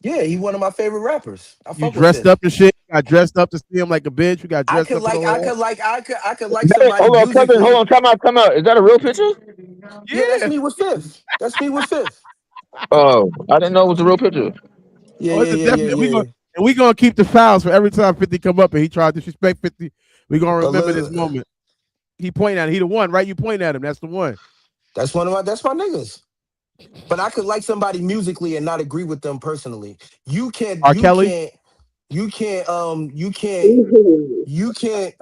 Yeah, he one of my favorite rappers. I You fuck with dressed Fifth. up and shit. You got dressed up to see him like a bitch. You got dressed up and all that. I could like somebody Hold on, Kevin. Hold musically. on. Time out. Is that a real picture? Yeah, that's Yeah. me with Fifth. That's me with Fifth. Oh, I didn't know it was a real picture. Yeah, Oh, yeah, it's a yeah, yeah, definite. yeah. We gonna keep the files for every time 50 come up and he tried to disrespect 50. We gonna But remember this look, moment. He pointing at him. He the one, right? You point at him. That's the one. That's one of my. That's my niggas. But I could like somebody musically and not agree with them personally. You can't. R. You Kelly. can't. You can't. You can't. Ooh. You can't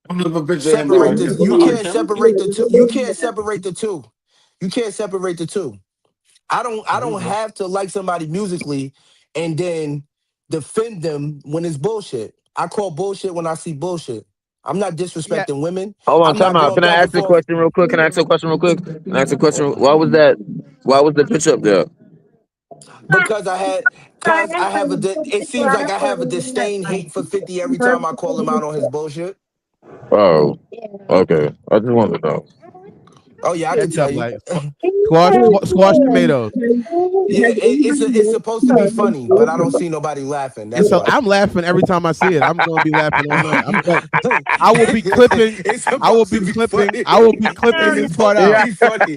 I'm looking for a picture of him separate right this. here. You Hold on. can't separate the two. You can't separate the two. You can't separate the two. I don't. I don't have to like somebody musically and then defend them when it's bullshit. I call bullshit when I see bullshit. I'm not Yeah. disrespecting women. Hold on, I'm time not out. going Can I back ask and you a forth. question real quick? Can I ask you a question real quick? Can I ask you a question? Why was that? Why was the pitch up there? Because I have it seems like I have a disdain hate for 50 every time I call him out on his bullshit. Oh, okay. I just wanted to know. Oh yeah, I can That's tell tough. you. Like squash tomatoes. Yeah, it's supposed to be funny, but I don't see nobody laughing. And That's so why. I'm laughing every time I see it. I'm going to be laughing all night. I will be clipping. It's I will supposed be to be clipping. funny. I will be clipping It's this part supposed to out. be funny.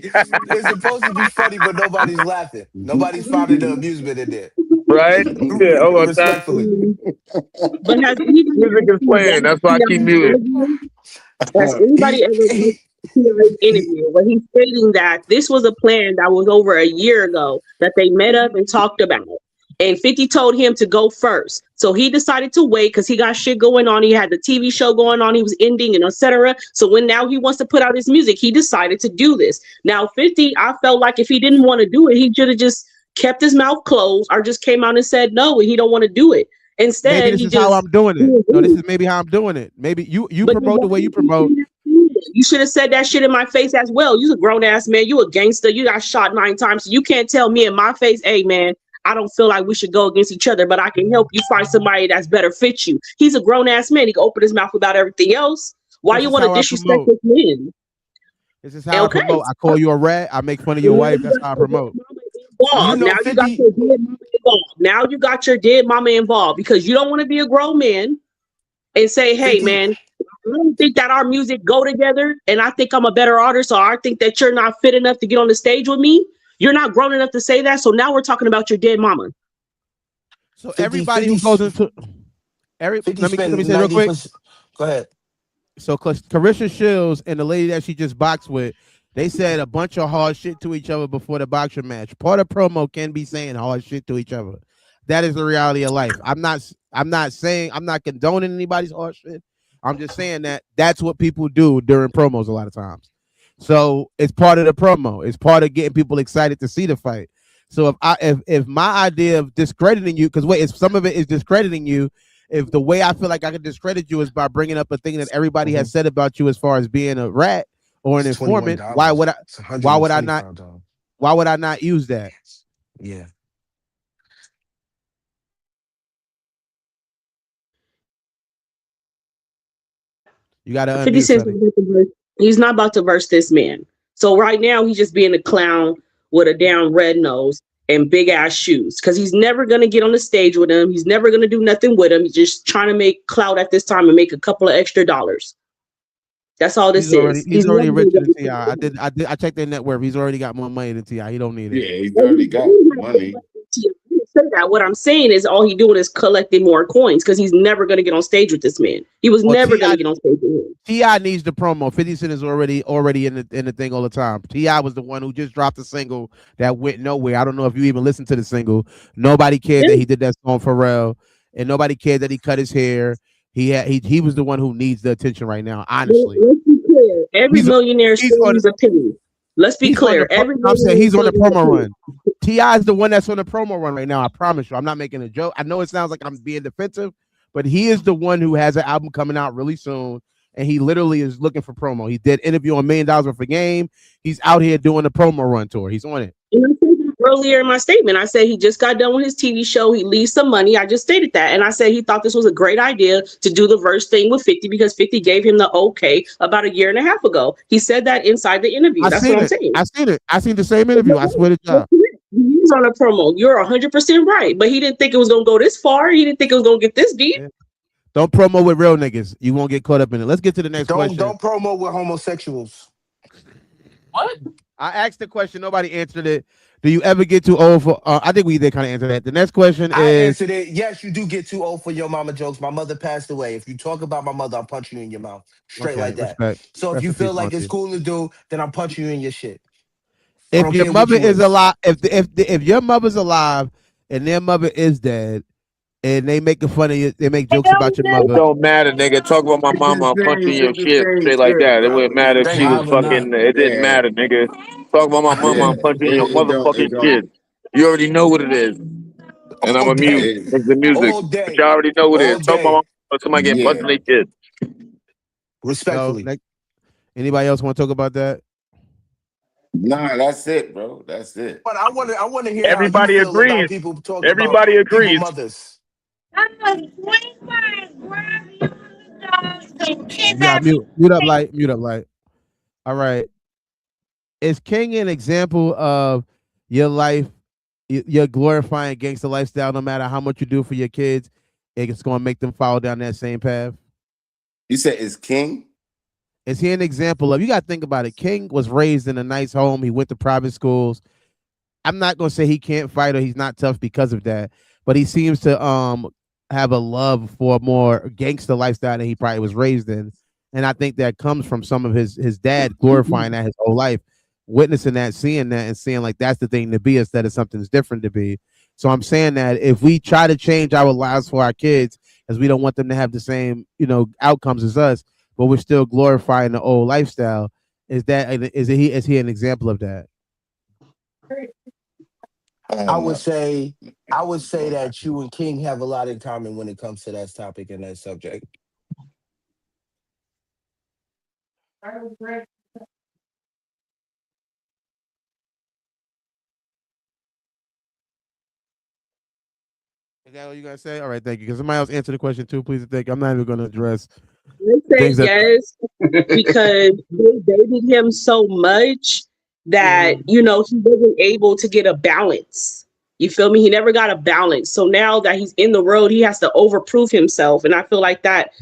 It's supposed to be funny, but nobody's laughing. Nobody's finding the amusement in there. Right? Yeah. Hold on, time. Respectfully. But has anybody Music is actually playing. That's watched why I keep T.I.'s muting. interview? Has anybody He ever watched he T.I.'s he interview where he's stating that this was a plan that was over a year ago that they met up and talked about? And 50 told him to go first. So he decided to wait because he got shit going on. He had the TV show going on. He was ending and etc. So when now he wants to put out his music, he decided to do this. Now 50, I felt like if he didn't want to do it, he should have just kept his mouth closed or just came out and said no and he don't want to do it. Maybe Instead, this he is how just I'm doing it. No, this is maybe how I'm doing it. Maybe you but then promote why the way you did you promote. say that shit? You should have said that shit in my face as well. You a grown ass man. You a gangster. You got shot 9 times. So you can't tell me in my face, hey man, I don't feel like we should go against each other, but I can help you find somebody that's better fit you. He's a grown ass man. He can open his mouth about everything else. Why This you is want to how I disrespect promote. this man? This is how I Okay. promote. I call you a rat. I make fun of your Now wife. you That's got how I your dead promote. mama you involved. know Now you got 50 your dead mama involved. Now you got your dead mama involved because you don't want to be a grown man and say, hey 50 man, I don't think that our music go together, and I think I'm a better artist, or I think that you're not fit enough to get on the stage with me. You're not grown enough to say that. So now we're talking about your dead mama. So 50 everybody 50 who goes into let me spend say it real quick. 90%. Go ahead. So Carissa Shields and the lady that she just boxed with, they said a bunch of hard shit to each other before the boxing match. Part of promo can be saying hard shit to each other. That is the reality of life. I'm not condoning anybody's hard shit. I'm just saying that that's what people do during promos a lot of times. So it's part of the promo. It's part of getting people excited to see the fight. So if my idea of discrediting you, because wait, if some of it is discrediting you, if the way I feel like I can discredit you is by bringing up a thing that everybody has said about you as far as being a rat or an It's informant, $21. It's why would I not $125. why would I not use that? Yeah. You got to 50 unmute, Cent, Sonny. he's not about to verse this man. So right now he's just being a clown with a damn red nose and big ass shoes because he's never going to get on the stage with him. He's never going to do nothing with him. He's just trying to make clout at this time and make a couple of extra dollars. That's all this is. He's already Never gonna richer get than on Ti. I checked their net worth. He's already got more money than Ti. He don't need it. Yeah, he's already got money. I didn't say that. What I'm saying is all he doing is collecting more coins because he's never going to get on stage with this man. He was Well, never going to get on stage with him. Ti needs the promo. 50 Cent is already in the thing all the time. Ti was the one who just dropped a single that went nowhere. I don't know if you even listened to the single. Nobody cared that he did that song for Pharrell, and nobody cared that he cut his hair. He was the one who needs the attention right now. Honestly, Let's be clear. Every millionaire story is a penny. Let's be clear. I'm saying he's on the promo run. Ti is the one that's on the promo run right now. I promise you. I'm not making a joke. I know it sounds like I'm being defensive, but he is the one who has an album coming out really soon, and he literally is looking for promo. He did interview on $1 Million Worth of Game. He's out here doing the promo run tour. He's on it. And I said that earlier in my statement. I said he just got done with his TV show. He leaves some money. I just stated that. And I said he thought this was a great idea to do the verse thing with 50 because 50 gave him the okay about a year and a half ago. He said that inside the interview. That's what I'm saying. I seen it. I seen the same interview. I swear to God. He's on a promo. You're 100% right. But he didn't think it was going to go this far. He didn't think it was going to get this deep. Yeah. Don't promo with real niggas. You won't get caught up in it. Let's get to the next question. Don't promo with homosexuals. What? I asked the question. Nobody answered it. Do you ever get too old for? I think we did kind of answer that. The next question I is. answered it. Yes, you do get too old for your mama jokes. My mother passed away. If you talk about my mother, I'll punch you in your mouth. Straight Okay, like that. respect. So if Rest you in peace, feel like it's Auntie. cool to do, then I'll punch you in your shit. I If don't your care what mother you is is. alive, if your mother's alive and their mother is dead, and they making fun of you, they make jokes about your It mother. don't matter, nigga. Talk about my It's the mama, I'm punching same. your It's the shit, same shit like shit, that. It bro. wouldn't It's matter the if she Thank was you. Live same or shit. not. fucking. It didn't Yeah, matter, nigga. Talk about my mama, yeah. I'm punching your It don't. It motherfucking don't. shit. You already know what it is, and I'm All a mute. day. It, It's the music, All but y'all day. already know what it is. All Talk about my day. mama, somebody getting punched in yeah. their shit. So, Respectfully. anybody else want to talk about that? Nah, that's it, bro. That's it. But I want to hear how you Everybody feel about agrees. people talking about Everybody people agrees. mothers. You got mute up, light. Mute up, light. All right. Is King an example of your life? You're glorifying gangster lifestyle. No matter how much you do for your kids, it's going to make them follow down that same path. You said it's King? Is he an example of? You got to think about it. King was raised in a nice home. He went to private schools. I'm not gonna say he can't fight or he's not tough because of that, but he seems to have a love for a more gangster lifestyle than he probably was raised in, and I think that comes from some of his dad glorifying that his whole life, witnessing that, seeing that, and seeing like that's the thing to be instead of something's different to be. So I'm saying that if we try to change our lives for our kids, as we don't want them to have the same outcomes as us, but we're still glorifying the old lifestyle, is he an example of that? I I don't would know. say I would say that you and King have a lot in common when it comes to that topic and that subject. Is that what you guys say? All right, thank you. Because somebody else answer the question too, please. Thank you. I'm not even going to address I the say things that. yes because they dated him so much that he wasn't able to get a balance. You feel me? He never got a balance. So now that he's in the road, he has to overprove himself, and I feel like that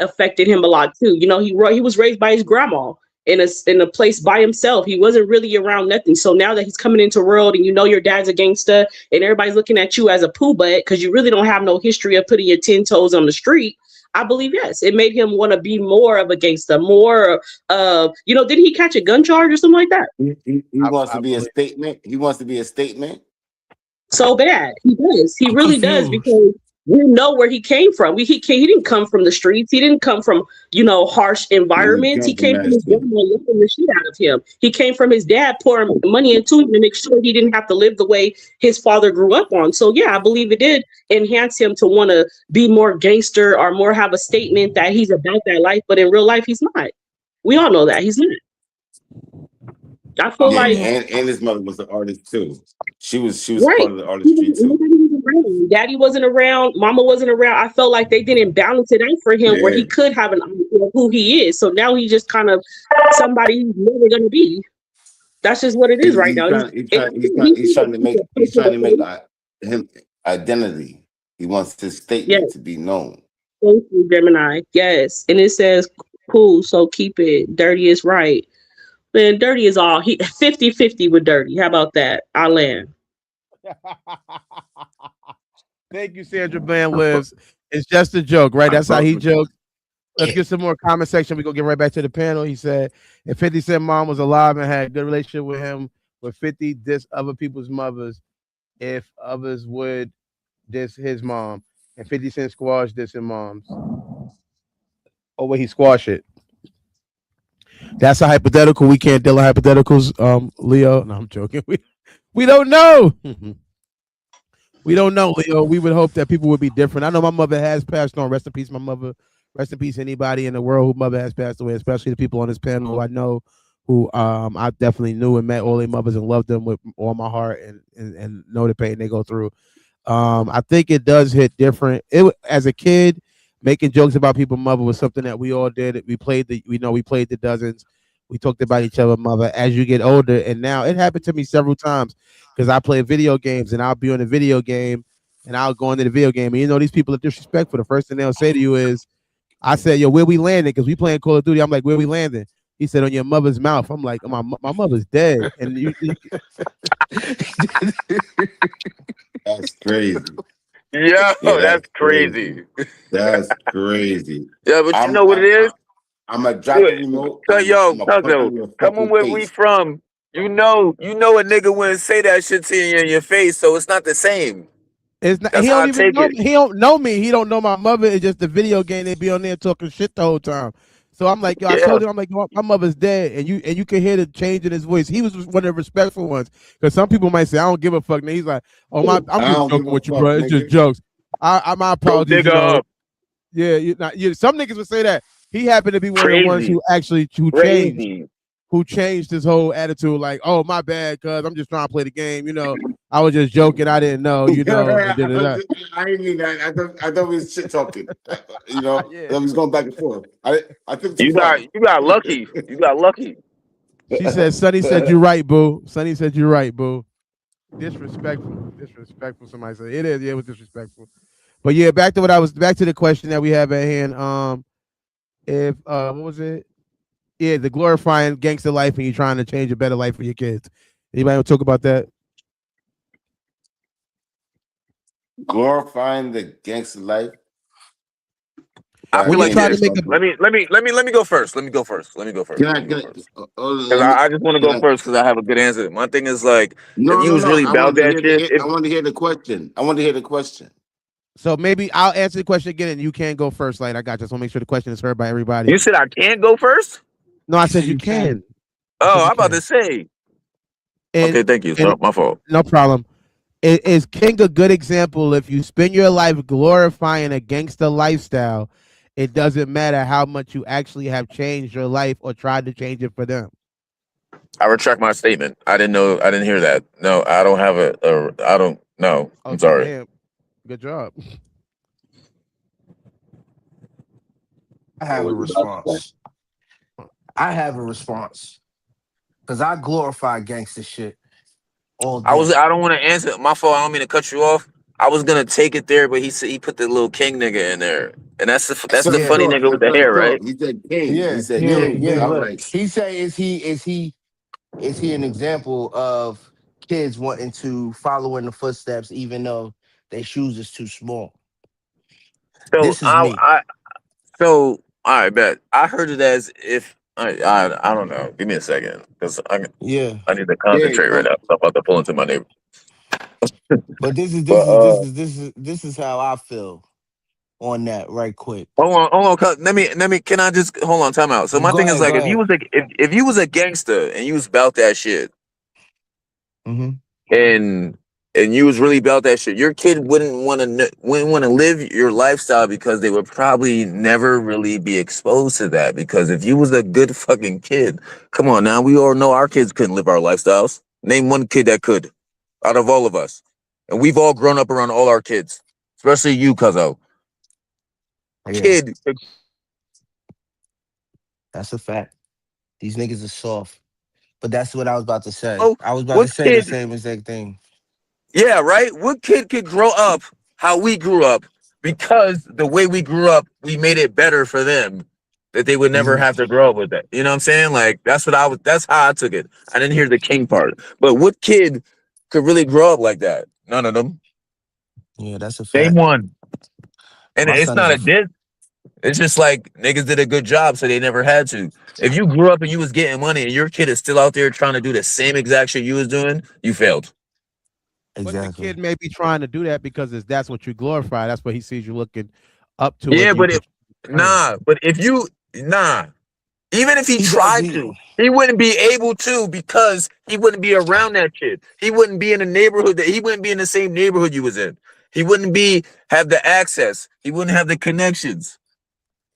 affected him a lot too. He was raised by his grandma in a place by himself. He wasn't really around nothing. So now that he's coming into the world, and your dad's a gangster, and everybody's looking at you as a poo butt because you really don't have no history of putting your 10 toes on the street. I believe yes, it made him want to be more of a gangster, more did he catch a gun charge or something like that? He wants to I be a believe. statement. He wants to be a statement. So bad. He does. He I'm really does confused. because we know where he came from. He didn't come from the streets. He didn't come from harsh He didn't environments. He come from came from that his shit. grandma loving the shit out of him. He came from his dad pouring money into him to make sure he didn't have to live the way his father grew up on. So yeah, I believe it did enhance him to want to be more gangster or more have a statement that he's about that life. But in real life, he's not. We all know that he's not. I feel Yeah, like and his mother was an artist too. She was right. part of the artistry too. Nobody was around. Daddy wasn't around. Mama wasn't around. I felt like they didn't balance it out for him where Yeah. he could have an idea of who he is. So now he's just kind of somebody he's never going to be. That's just what it is right He's now. trying he's trying he's trying he's trying to make him identity. He wants his Yeah, statement to be known. thank you, Gemini. Yes. And it says, cool, so keep it. Dirty is right. Man, dirty is all. 50-50 with dirty. How about that? I land. Thank you, Sandra Bland lives. It's just a joke, right? I That's how fuck he with that. joked. Let's get some more comment section. We go get right back to the panel. He said, if 50 Cent mom was alive and had a good relationship with him, would 50 diss other people's mothers if others would diss his mom? And 50 Cent squash dissing moms. Oh, wait, he squash it. That's a hypothetical. We can't deal with hypotheticals, Leo. No, I'm joking. We don't know. We don't know, Leo. We would hope that people would be different. I know my mother has passed on. Rest in peace, my mother. Rest in peace, anybody in the world whose mother has passed away, especially the people on this panel who I know, who I definitely knew and met all their mothers and loved them with all my heart and know the pain they go through. I think it does hit different. As a kid, making jokes about people's mother was something that we all did. We played the dozens. We talked about each other's mother. As you get older, and now it happened to me several times because I play video games and I'll be on a video game and I'll go into the video game and these people are disrespectful. The first thing they'll say to you is, "I said, yo, where we landing?" Because we playing Call of Duty. I'm like, "Where we landing?" He said, on your mother's mouth. I'm like, my mother's dead. And That's crazy. Yo, Yeah, that's that's crazy. crazy. That's crazy. Yeah, but you I'm know what I'm it is? I'm gonna drop the remote and Yo, I'm gonna punch Cuzzo, you in your coming fucking where we face. from, you know a nigga wouldn't say that shit to you in your face, so it's not the same. it's not, That's he how don't I even take know it. me. He don't know me. He don't know my mother. It's just the video game. They be on there talking shit the whole time. So I'm like, yo, I Yeah. told him, I'm like, yo, my mother's dead, and you can hear the change in his voice. He was one of the respectful ones, because some people might say, I don't give a fuck. And he's like, oh my, I'm I just don't give joking a with you, fuck, bro. It's just nigga. jokes. My Go apologies. dig her up. Yeah, some niggas would say that. He happened to be one of the ones Crazy. who actually Crazy. who changed his whole attitude. Like, oh my bad, cuz I'm just trying to play the game. I was just joking. I didn't know. And I didn't mean that. I thought we was shit talking. Yeah. I was going back and forth. I took it too You far. got lucky. You got lucky. She said, Sonny said you're right, boo. Sonny said you're right, boo. Disrespectful. Disrespectful. Somebody said it is. Yeah, it was disrespectful. But yeah, back to the question that we have at hand. If what was it? Yeah, the glorifying gangster life and you're trying to change a better life for your kids. Anybody want to talk about that? Glorifying the gangster life. I When feel you're like trying to this. make a Let me go first. Let me go first. Let me go first. Can I, Let me go can first. I, Because let me, I just want to can go I, first because I have a good answer. My thing is like, if no, you no, was no. really about that shit, I wanted to hear the question. I want to hear the question. So maybe I'll answer the question again and you can go first. Like I got you. Just want to make sure the question is heard by everybody. you said I can't go first. No, I He said said you you can. can. I said Oh, you I'm about can. to say. And Okay, thank you. and So my fault. no problem. Is King a good example? If you spend your life glorifying a gangster lifestyle, it doesn't matter how much you actually have changed your life or tried to change it for them. I retract my statement. I didn't know. I didn't hear that. No, I don't have I don't. No, I'm Okay, sorry. damn. Good job. I What have a was you about to say? response. I have a response. Because I glorify gangster shit all day. I don't want to answer. My fault. I don't mean to cut you off. I was gonna take it there, but he said he put the little king nigga in there, and that's the That's Yeah. funny what I thought. nigga with That's the what I hair, right? thought. He said king. He Yeah. said Yeah. king. Yeah. I was Look. like, He say is he an example of kids wanting to follow in the footsteps even though their shoes is too small? So This is me. so all right, bet I heard it as if I don't know. Give me a second because Yeah. I need to yeah, concentrate right now. I'm about to pull into my neighbor. But this is But this is this is this is this is how I feel on that right quick. hold on. Let me. Can I just hold on? Time out. So my Go thing is ahead, like, go if you ahead. was like, if you was a gangster and you was about that shit, Hmm. and you was really about that shit, your kid wouldn't want to live your lifestyle because they would probably never really be exposed to that. Because if you was a good fucking kid, come on now, we all know our kids couldn't live our lifestyles. Name one kid that could, out of all of us, and we've all grown up around all our kids, especially you, Cuzzo. Yeah, Kid, that's a fact. These niggas are soft. But that's what I was about to say. oh, I was about to what say the kid? same exact thing. Yeah, right. What kid could grow up how we grew up because the way we grew up, we made it better for them that they would never Mhm. have to grow up with that. You know what I'm saying? Like that's what I was. That's how I took it. I didn't hear the king part, but what kid could really grow up like that? None of them. Yeah, that's a Name fact. one. And My it's son is not a a diss. It's just like niggas did a good job, so they never had to. If you grew up and you was getting money and your kid is still out there trying to do the same exact shit you was doing, you failed. But the exactly. kid may be trying to do that because that's what you glorify. That's what he sees you looking up to Yeah, and you but portray him. if you nah, even if he He does tried to, he wouldn't be able to because he wouldn't be around that shit. He wouldn't be in the neighborhood that he wouldn't be in the same neighborhood you was in. He wouldn't be have the access. He wouldn't have the connections.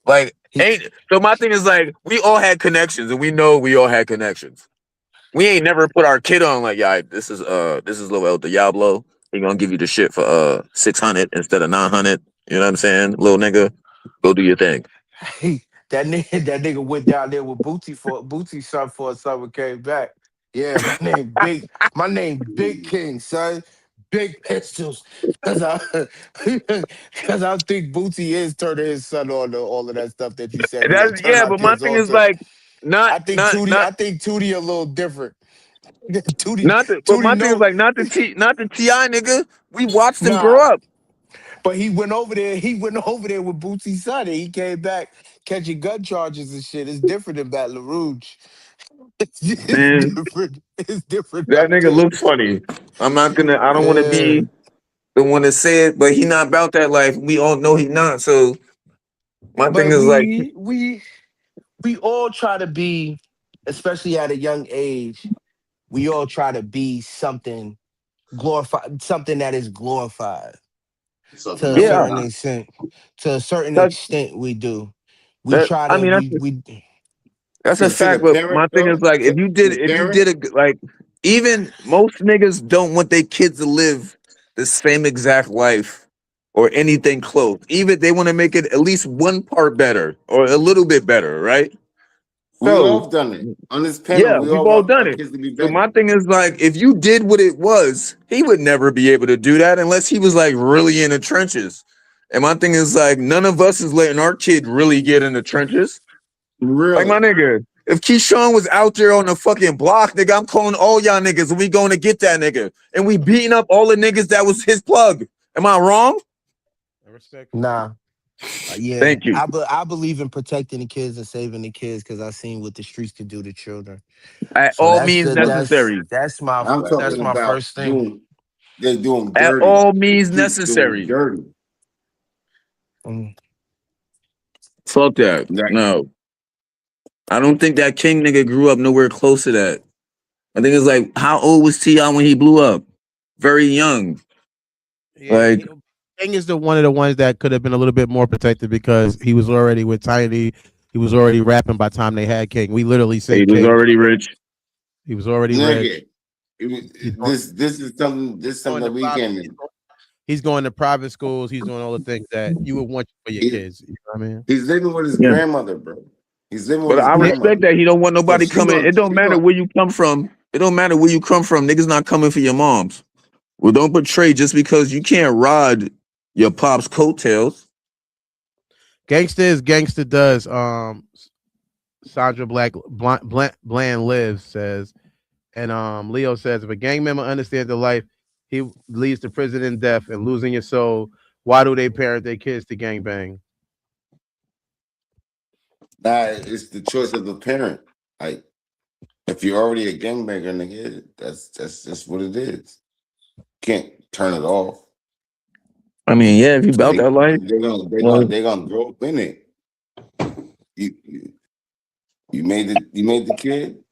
Like he ain't so my thing is like we all had connections and we know we all had connections. We ain't never put our kid on like, yeah, this is Lil El Diablo. He gonna give you the shit for 600 instead of 900. You know what I'm saying? Little nigga, go do your thing. he that nigga went down there with Booty son for a summer came back. Yeah, my name Big King, son. Big pistols. Cause I cause I think Booty is turning his son on to all of that stuff that you said he gonna That's turn yeah, our but my kids thing on is to. like I think Tootie a little different. Tootie, but Tootie my thing is know. like not the Ti nigga. We watched him grow Nah, up. but he went over there. He went over there with Bootsy's son, and he came back catching gun charges and shit. It's different than Baton Rouge. It's Man, different. It's different that out nigga there. looks funny. I don't wanna Yeah. be the one to say it, but he not about that life. We all know he not. So my thing But is like, we all try to be, especially at a young age, we all try to be something glorified, something that is glorified Something to a that we're yeah, certain not. extent. To a certain that extent, we do. We that try I to mean we that's a To the fact, but parent, my thing though, is like to the if you parent, did a like even most niggas don't want their kids to live the same exact life or anything close. Even they want to make it at least one part better or a little bit better, right? we So all done it. On this panel, yeah, we we've all all want done our it. kids to be So better. my thing is like if you did what it was, he would never be able to do that unless he was like really in the trenches. And my thing is like none of us is letting our kid really get in the trenches. Like my Really. nigga, if Keyshawn was out there on the fucking block, nigga, I'm calling all y'all niggas and we going to get that nigga. And we beating up all the niggas that was his plug. Am I wrong? Respectfully. nah. Yeah, Thank you. I believe in protecting the kids and saving the kids because I seen what the streets could do to children. At So all means necessary. I'm that's talking my about first thing. doing, they do them At dirty. all The means streets do them necessary. dirty. Mm. Fuck that. Like, No. I don't think that King nigga grew up nowhere close to that. I think it's like, how old was T.I. when he blew up? Very young. Yeah, Like, King is the one of the ones that could have been a little bit more protected because he was already with Tiny. He was already rapping by the time they had King. We literally say he was King. already rich. He was already nigga, rich. He's going, this is something. This is something going that to we private. can. He's going to private schools. He's doing all the things that you would want for your He, kids. You know what I mean? he's living with his Yeah. grandmother, bro. He's living with But his I Yeah. respect grandmother. that he don't want So nobody coming. It don't she matter going where you come from. It don't matter where you come from. Niggas not coming for your moms. Well, don't betray just because you can't ride your pop's coattails. Gangsta is gangsta does. Sandra Bland lives says, and Leo says, if a gang member understands the life he leads to prison and death and losing your soul, why do they parent their kids to gang bang? Nah, it's the choice of the parent. Like, if you're already a gangbanger, nigga, that's just what it is. Can't turn it off. I mean, yeah, if you about They that life, like, they gonna grow up in it. You you made the kid.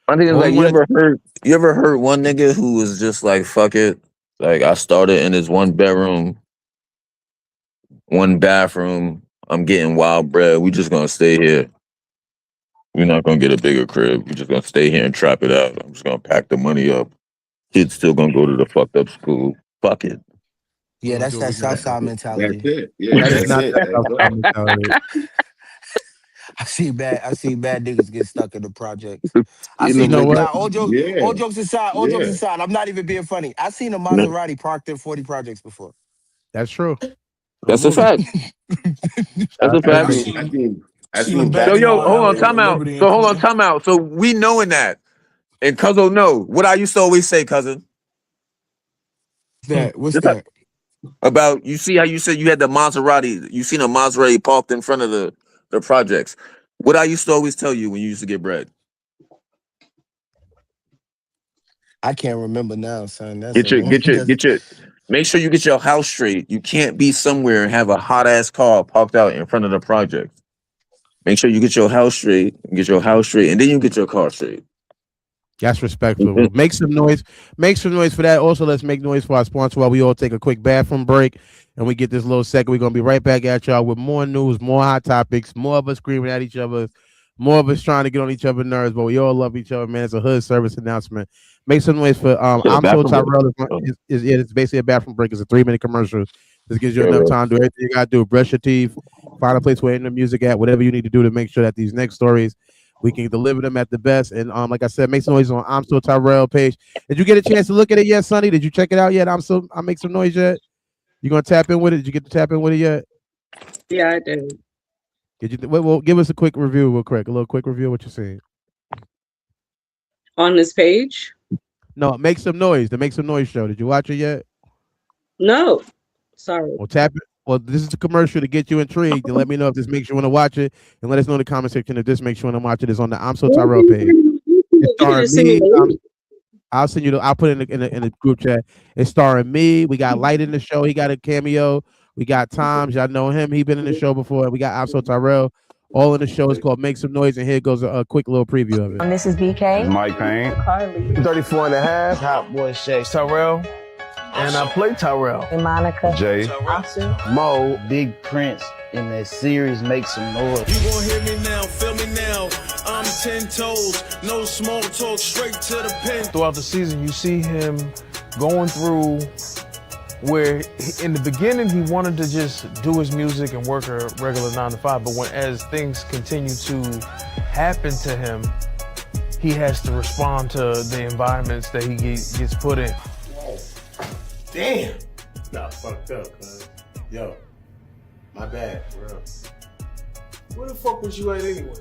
I think it's All we like want to you ever heard one nigga who was just like fuck it, like I started in this one bedroom, one bathroom. I'm getting wild bread. We just gonna stay here. We're not gonna get a bigger crib. We're just gonna stay here and trap it out. I'm just gonna pack the money up. Kids still gonna go to the fucked up school. Fuck it. Yeah, we're gonna that's do what that we gotta South Side do. That's mentality. it. Yeah, That is that's not it. that That's outside all. mentality. I see bad niggas get stuck in the projects. I You know, You seen know what? nah, Yeah, all jokes yeah. aside, I'm not even being funny. I seen a no, Maserati parked in 40 projects before. That's true. that's a I fact. That's a That's I I fact. true. seen seen I a seen I seen a seen So bad yo, nigga hold on, parked time in out. Liberty So and hold on, Clinton. time out. So we knowing that, and Cuzzo know what I used to always say, cousin. What's Just that? about you see how you said you had the Maserati, you seen a Maserati parked in front of the projects. What I used to always tell you when you used to get bread. I can't remember now, son. That's a long that's Get your make sure you get your house straight. You can't be somewhere and have a hot ass car parked out in front of the project. Make sure you get your house straight, and then you get your car straight. That's respectable. Make some noise. Make some noise for that. Also, let's make noise for our sponsor while we all take a quick bathroom break and we get this little second. We're gonna be right back at y'all with more news, more hot topics, more of us screaming at each other, more of us trying to get on each other's nerves, but we all love each other, man. It's a hood service announcement. Make some noise for The I'm so bathroom break. Tyrell Oh, it's basically a bathroom break. It's a 3-minute commercial. This gives you yeah, enough bro. time to do everything you gotta do. Brush your teeth, find a place where the music at, whatever you need to do to make sure that these next stories we can deliver them at the best. And like I said, make some noise on I'm Still Tyrell page. Did you get a chance to look at it yet, Sonny? Did you check it out yet? I make some noise yet? You gonna tap in with it? Did you get to tap in with it yet? Yeah, I do. Well, give us a quick review, real quick. A little quick review of what you're seeing. On this page? No, Make Some Noise. The Make Some Noise show. Did you watch it yet? No. Sorry. Well, tap it. Well, this is the commercial to get you intrigued and let me know if this makes you want to watch it, and let us know in the comment section if this makes you want to watch it. It's on the I'm So Tyrell page. It's starring me. I'll send you. I'll put it in the group chat. It's starring me. We got Light in the show. He got a cameo. We got Toms. Y'all know him. He been in the show before. We got I'm So Tyrell. All in the show. It's called Make Some Noise, and here goes a quick little preview of it. And this is BK. Mike Payne. Carly. 34 and a half. Hot boy Shay. Tyrell. And I play Tyrell. And Monica. Jay. Mo, Big Prince in that series Make Some Noise. You gon' hear me now, feel me now. I'm 10 toes, no small talk, straight to the pen. Throughout the season, you see him going through where in the beginning he wanted to just do his music and work a regular 9 to 5, but as things continue to happen to him, he has to respond to the environments that he gets put in. Damn. Got fucked up, cuz. Yo, my bad, bro. Where the fuck was you at anyway?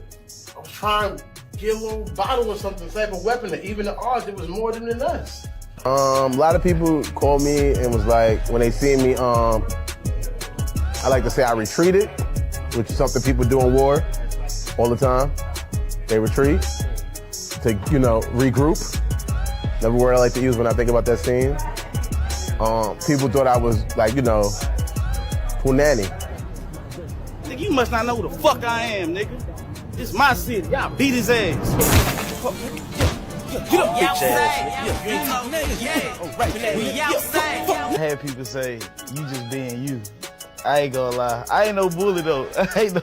I was trying to get a little bottle or something, type of weapon that even the odds, it was more than us. A lot of people called me and was like, when they see me, I like to say I retreated, which is something people do in war all the time. They retreat to, regroup. Another word I like to use when I think about that scene. People thought I was like, punani. Nigga, you must not know who the fuck I am, nigga. It's my city. Y'all beat his ass. Get up, bitch ass. I had people say, you just being you. I ain't gonna lie. I ain't no bully though. I ain't no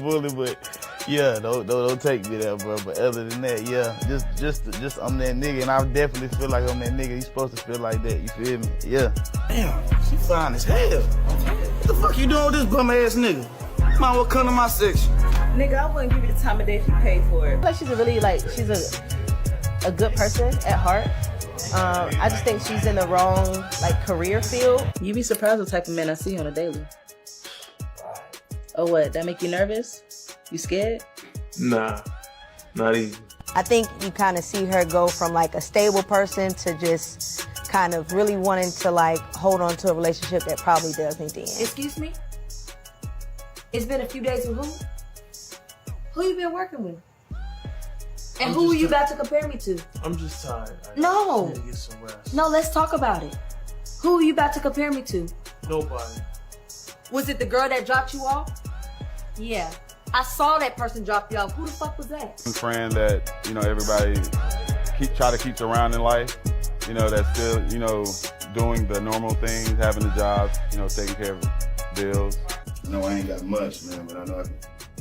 bully, but yeah, don't take me there, bro. But other than that, yeah, just I'm that nigga, and I definitely feel like I'm that nigga. You supposed to feel like that. You feel me? Yeah. Damn, she fine as hell. What the fuck you doing with this bum ass nigga? Might well come to my section. Nigga, I wouldn't give you the time of day if you paid for it. Like she's a good person at heart. I just think she's in the wrong career field. You be surprised what type of men I see on a daily. Oh, what? That make you nervous? You scared? Nah, not even. I think you kind of see her go from a stable person to just kind of really wanting to hold on to a relationship that probably does need to end. Excuse me? It's been a few days with who? Who you been working with? And who are you about to compare me to? I'm just tired. No. Need to get some rest. No, let's talk about it. Who are you about to compare me to? Nobody. Was it the girl that dropped you off? Yeah. I saw that person drop you off. Who the fuck was that? A friend that, everybody try to keep around in life, that's still, doing the normal things, having a job, taking care of bills. No, I ain't got much, man, but I know I can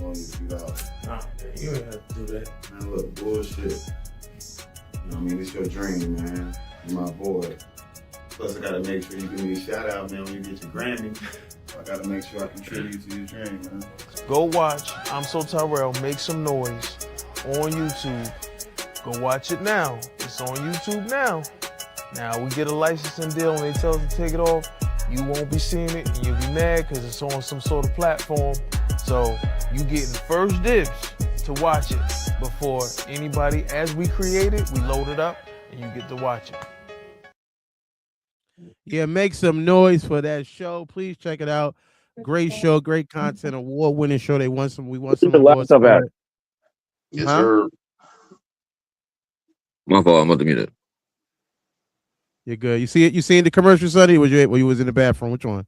loan you a few dollars. Nah, man, you ain't have to do that. Man, look, bullshit. It's your dream, man. You're my boy. Plus, I gotta make sure you give me a shout out, man, when you get your Grammy. I gotta make sure I contribute to your dream, man. Go watch I'm So Tyrell, Make Some Noise on YouTube. Go watch it now. It's on YouTube now. Now we get a licensing deal and they tell us to take it off. You won't be seeing it and you'll be mad because it's on some sort of platform. So you getting first dibs to watch it before anybody. As we create it, we load it up and you get to watch it. Yeah, make some noise for that show. Please check it out. Great show, great content, award-winning show. We won some awards. Yes, sir. My fault. I'm about to mute it. You're good. You see it? You seen the commercial, Sonny? Or you was in the bathroom? Which one?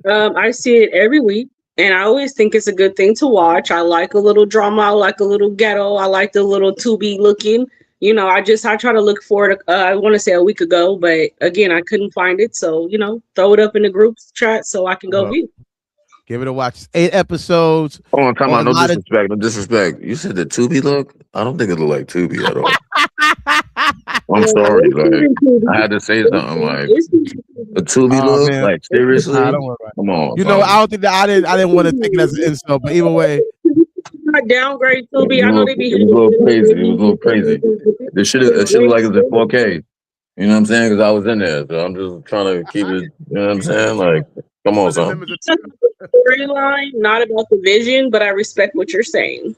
I see it every week, and I always think it's a good thing to watch. I like a little drama. I like a little ghetto. I like the little to-be looking. I try to look for it. I want to say a week ago, but again, I couldn't find it. So, throw it up in the group chat so I can go view. Give it a watch. It's 8 episodes. Oh, come on. No disrespect. No disrespect. You said the Tubi look? I don't think it look like Tubi at all. I'm sorry. I had to say something like the Tubi look. Man. Like, seriously? Nah, don't worry about it. Come on. I don't think that I didn't want to take it as an insult, but either way. Downgrade Tubi. I know they be. It was a little crazy. It was a little crazy. It should have like it was in 4K. You know what I'm saying? Because I was in there, so I'm just trying to keep it. You know what I'm saying? Like, Come on, For the son. members of It's a storyline, not about the vision, but I respect what you're saying.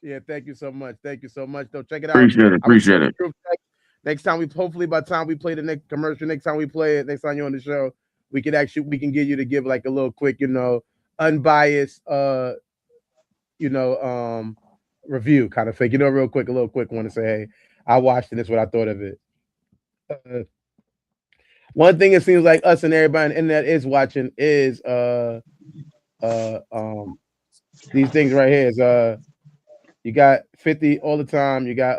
yeah, thank you so much. Thank you so much. Though, check it out. Appreciate it. I'm gonna Appreciate it. group text. Next time hopefully by the time we play the next commercial, next time we play it, next time you're on the show, we can get you to give like a little quick, unbiased, review kind of thing. Real quick, a little quick one to say, hey, I watched it. This is what I thought of it. One thing it seems like us and everybody on the internet is watching is these things right here is you got 50 all the time. You got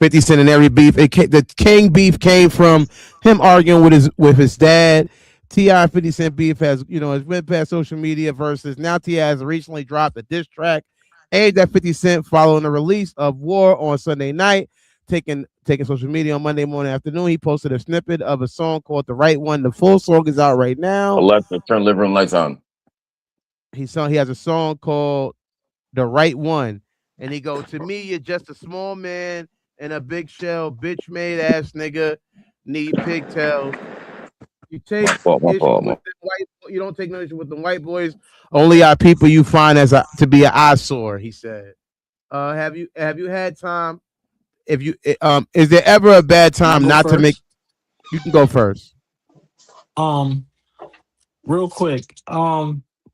50 Cent in every beef. The King beef came from him arguing with his dad. T.I. 50 Cent beef has went past social media versus now T.I. has recently dropped a diss track aimed at 50 Cent following the release of War on Sunday night. Taking social media on Monday morning afternoon, he posted a snippet of a song called "The Right One." The full song is out right now. Alexa, turn living room lights on. He has a song called "The Right One," and he goes, "To me, you're just a small man in a big shell, bitch made ass nigga, need pigtails. You take My fault. My issue fault. with the white. You don't take no issue with the white boys. Only our people you find to be an eyesore." He said. Have you had time? If you is there ever a bad Can I time go not to make? first? You can go first. Real quick.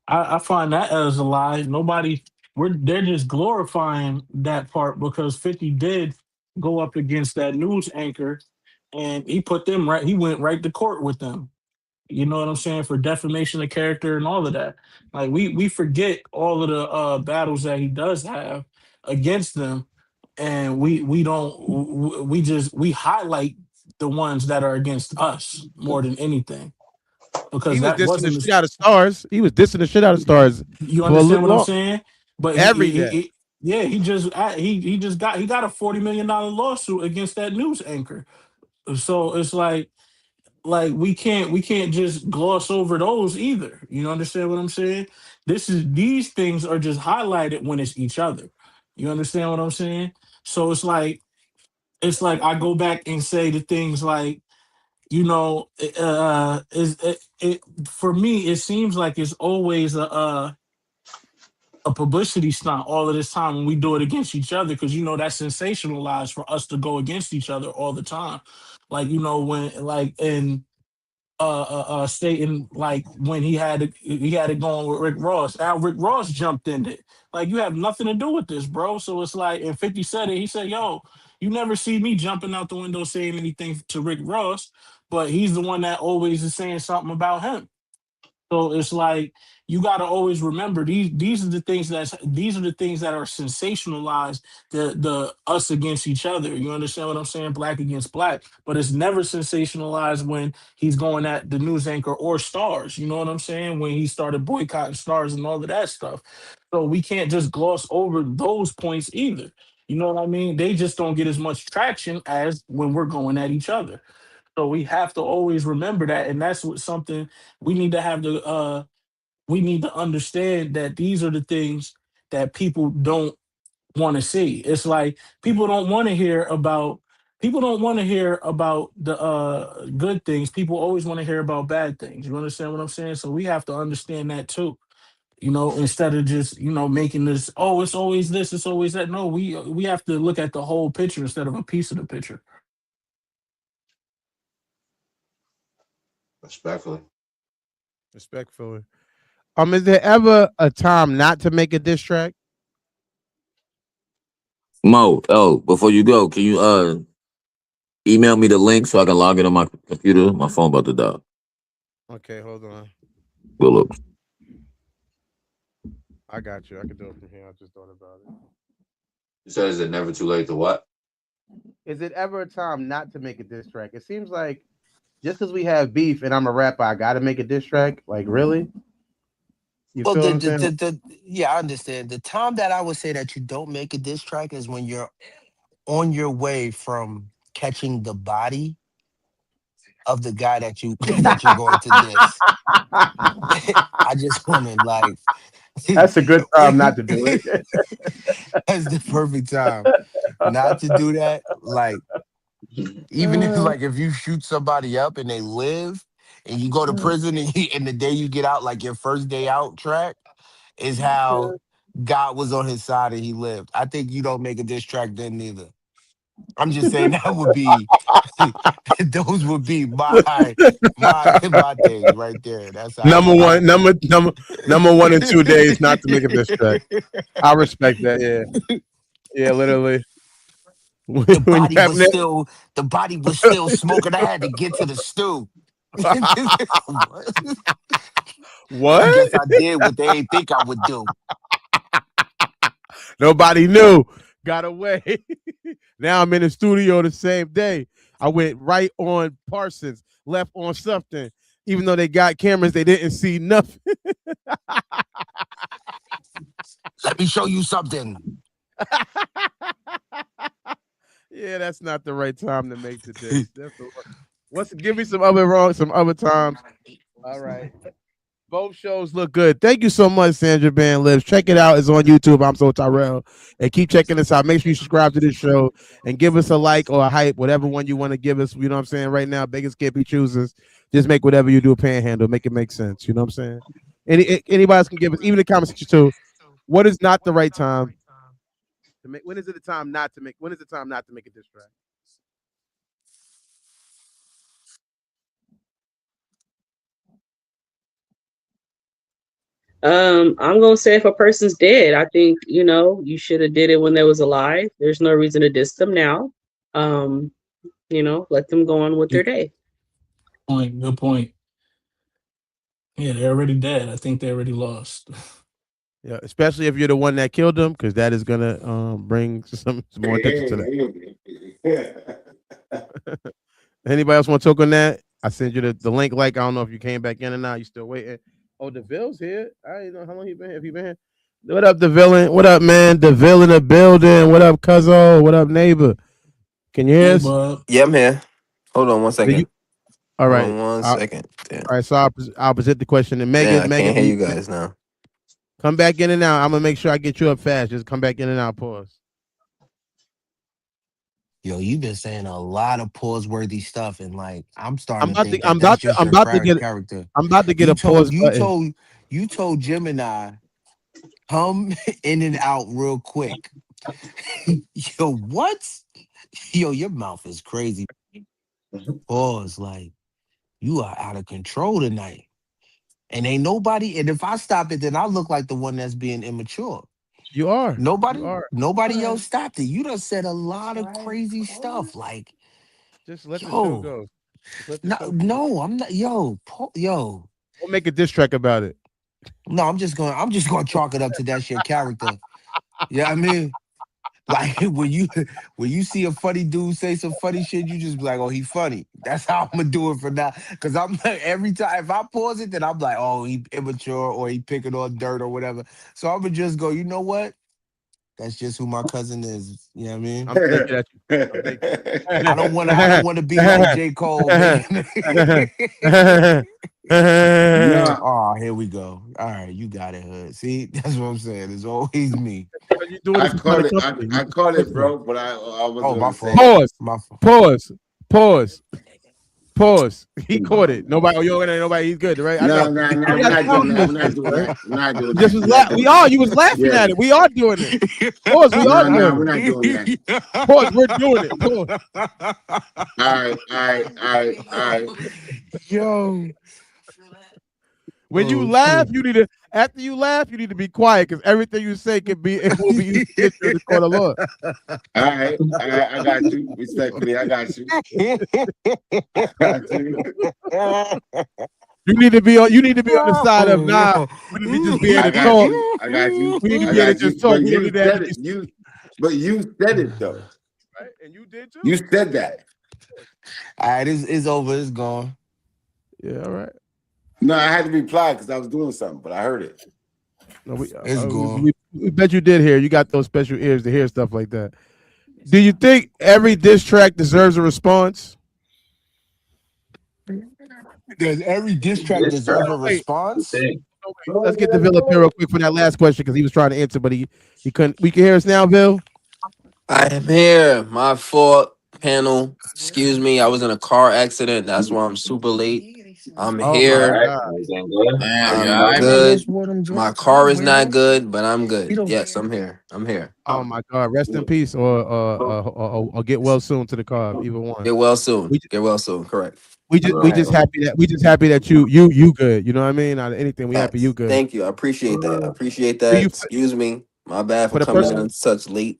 I find that as a lie. They're just glorifying that part because 50 did go up against that news anchor and he put them right, he went right to court with them. You know what I'm saying? For defamation of character and all of that. Like we forget all of the battles that he does have against them, and we don't we highlight the ones that are against us more than anything He because was that dissing the wasn't shit out of stars. He was dissing the shit out of stars you for a understand little what I'm long. saying? But Every day. yeah, he got a $40 million lawsuit against that news anchor. So it's like we can't just gloss over those either. You understand what I'm saying? These things are just highlighted when it's each other. You understand what I'm saying? So it's like I go back and say the things like, is for me it seems like it's always a publicity stunt all of this time when we do it against each other because that's sensationalized for us to go against each other all the time. Like when like in stating like when he had it going with Rick Ross. Now Rick Ross jumped in it. Like you have nothing to do with this, bro. So it's like, and 50 said it. He said, "Yo, you never see me jumping out the window saying anything to Rick Ross, but he's the one that always is saying something about him." So it's like you got to always remember these are the things that are sensationalized, the us against each other. You understand what I'm saying? Black against black, but it's never sensationalized when he's going at the news anchor or stars. You know what I'm saying? When he started boycotting stars and all of that stuff. So we can't just gloss over those points either. You know what I mean? They just don't get as much traction as when we're going at each other. So we have to always remember that, and that's what something we need to have to we need to understand that these are the things that people don't want to see. It's like people don't want to hear about the good things. People always want to hear about bad things. You understand what I'm saying? So we have to understand that too. Instead of just making this, oh, it's always this, it's always that. No, we have to look at the whole picture instead of a piece of the picture. Respectfully. Respectfully. Is there ever a time not to make a diss track? Mo, before you go, can you email me the link so I can log in on my computer? My phone about to die. Okay, hold on. Good look. I got you. I can do it from here. I just thought about it. You said, is it never too late to what? Is it ever a time not to make a diss track? It seems like just because we have beef and I'm a rapper, I got to make a diss track. Like, really? You Well, feel what I'm saying? yeah, I understand. The time that I would say that you don't make a diss track is when you're on your way from catching the body of the guy that that you're going to diss. I just want to like That's a good time not to do it. that's the perfect time not to do that. Like even if Uh, like if you shoot somebody up and they live and you go to prison, and the day you get out, like your first day out track, is how God was on his side and he lived. I think you don't make a diss track then neither. I'm just saying that would be those would be my things right there. That's how I Number feel. one, number 1 and 2 days not to make a diss track. I respect that. Yeah, literally. the When you body have was still the body was still smoking. I had to get to the stew. What? I what? guess I did what they ain't think I would do. Nobody knew. Got away. Now I'm in the studio the same day. I went right on Parsons, left on something. Even though they got cameras, they didn't see nothing. Let me show you something. Yeah, that's not the right time to make the diss. What's give me some other times. All right. Both shows look good. Thank you so much, Sandra Band Lives. Check it out. It's on YouTube. I'm So Tyrell. And keep checking us out. Make sure you subscribe to this show and give us a like or a hype, whatever one you want to give us. You know what I'm saying? Right now, beggars can't be choosers. Just make whatever you do a panhandle. Make it make sense. You know what I'm saying? Anybody else can give us, even the comment section too. What is not the right time to make? When is it the time not to make? When is the time not to make a diss track? I'm gonna say if a person's dead, I think you should have did it when they was alive. There's no reason to diss them now. Let them go on with their day. Good point. Yeah, they're already dead. I think they already lost. Yeah, especially if you're the one that killed them, because that is gonna bring some more attention to that. Anybody else want to talk on that? I sent you the link. Like, I don't know if you came back in or not. You still waiting? Oh, DeVille's here. I didn't know how long he been here. If he been here. What up, DeVille? What up, man? DeVille in the building. What up, Cuzzo? What up, neighbor? Can you hear us? Yeah, I'm here. Hold on one second. All Hold right. on one second. Damn. All right. So I'll present the question. And Megan, I can't hear you guys now. Come back in and out. I'm gonna make sure I get you up fast. Just come back in and out. Pause. Yo, you've been saying a lot of pause-worthy stuff, and like I'm starting I'm to think I'm that's about to, just I'm your about to get character. I'm about to get a pause button. You told Gemini, come in and out real quick. Yo, what? Yo, your mouth is crazy. Pause, like you are out of control tonight. And ain't nobody, and if I stop it, then I look like the one that's being immature. You are. Nobody else stopped it. You done said a lot of crazy stuff. Like, just let the show go. No, I'm not. Yo. We'll make a diss track about it. No, I'm just gonna chalk it up to that's your character. Yeah, I mean, like when you see a funny dude say some funny shit, you just be like, oh, he funny. That's how I'm gonna do it for now. Cause I'm like, every time if I pause it, then I'm like, oh, he immature or he picking on dirt or whatever. So I'm gonna just go, you know what? That's just who my cousin is. You know what I mean? I'm thinking at you. I don't wanna be like J. Cole. Oh, here we go. All right, you got it, Hood. See, that's what I'm saying. It's always me. You doing I caught it. I caught it, bro. But I was my say fault. Pause. He caught it. Nobody. Oh, you nobody. He's good, right? No, we're not doing that. We're not doing that. We're not doing that. We are. You was laughing at it. We are doing it. Pause. We are doing it. We're not doing that. Pause. We're doing it. Pause. All right. Yo. When you laugh, you need to. After you laugh, you need to be quiet because everything you say will be used against you in the court of law. All right. I got you. Respectfully, I got you. You need to be on the side of nah. We need to just be able to talk. I got you. We need to be able to just talk. But you said it though. Right? And you did too. You said that. All right, it's over. It's gone. Yeah, all right. No, I had to reply because I was doing something, but I heard it. No, it's gone. We bet you did hear. You got those special ears to hear stuff like that. Do you think every diss track deserves a response? Does every diss track deserve a response? Let's get the Bill up here real quick for that last question because he was trying to answer, but he couldn't. We can hear us now, Bill. I am here. My fault, panel. Excuse me. I was in a car accident. That's why I'm super late. I'm Oh my here. God. Everything good? Damn, you I'm alright, good. man? My car is not good, but I'm good. Yes, I'm here. I'm here. Oh my God. Rest in peace, or get well soon to the car. Either one. Get well soon. We Get well soon. Correct. we just happy that you good. You know what I mean? Out of anything, we happy you Facts. good. Thank you. I appreciate that. I appreciate Do that. you Excuse me. My bad for for the coming person? in such late.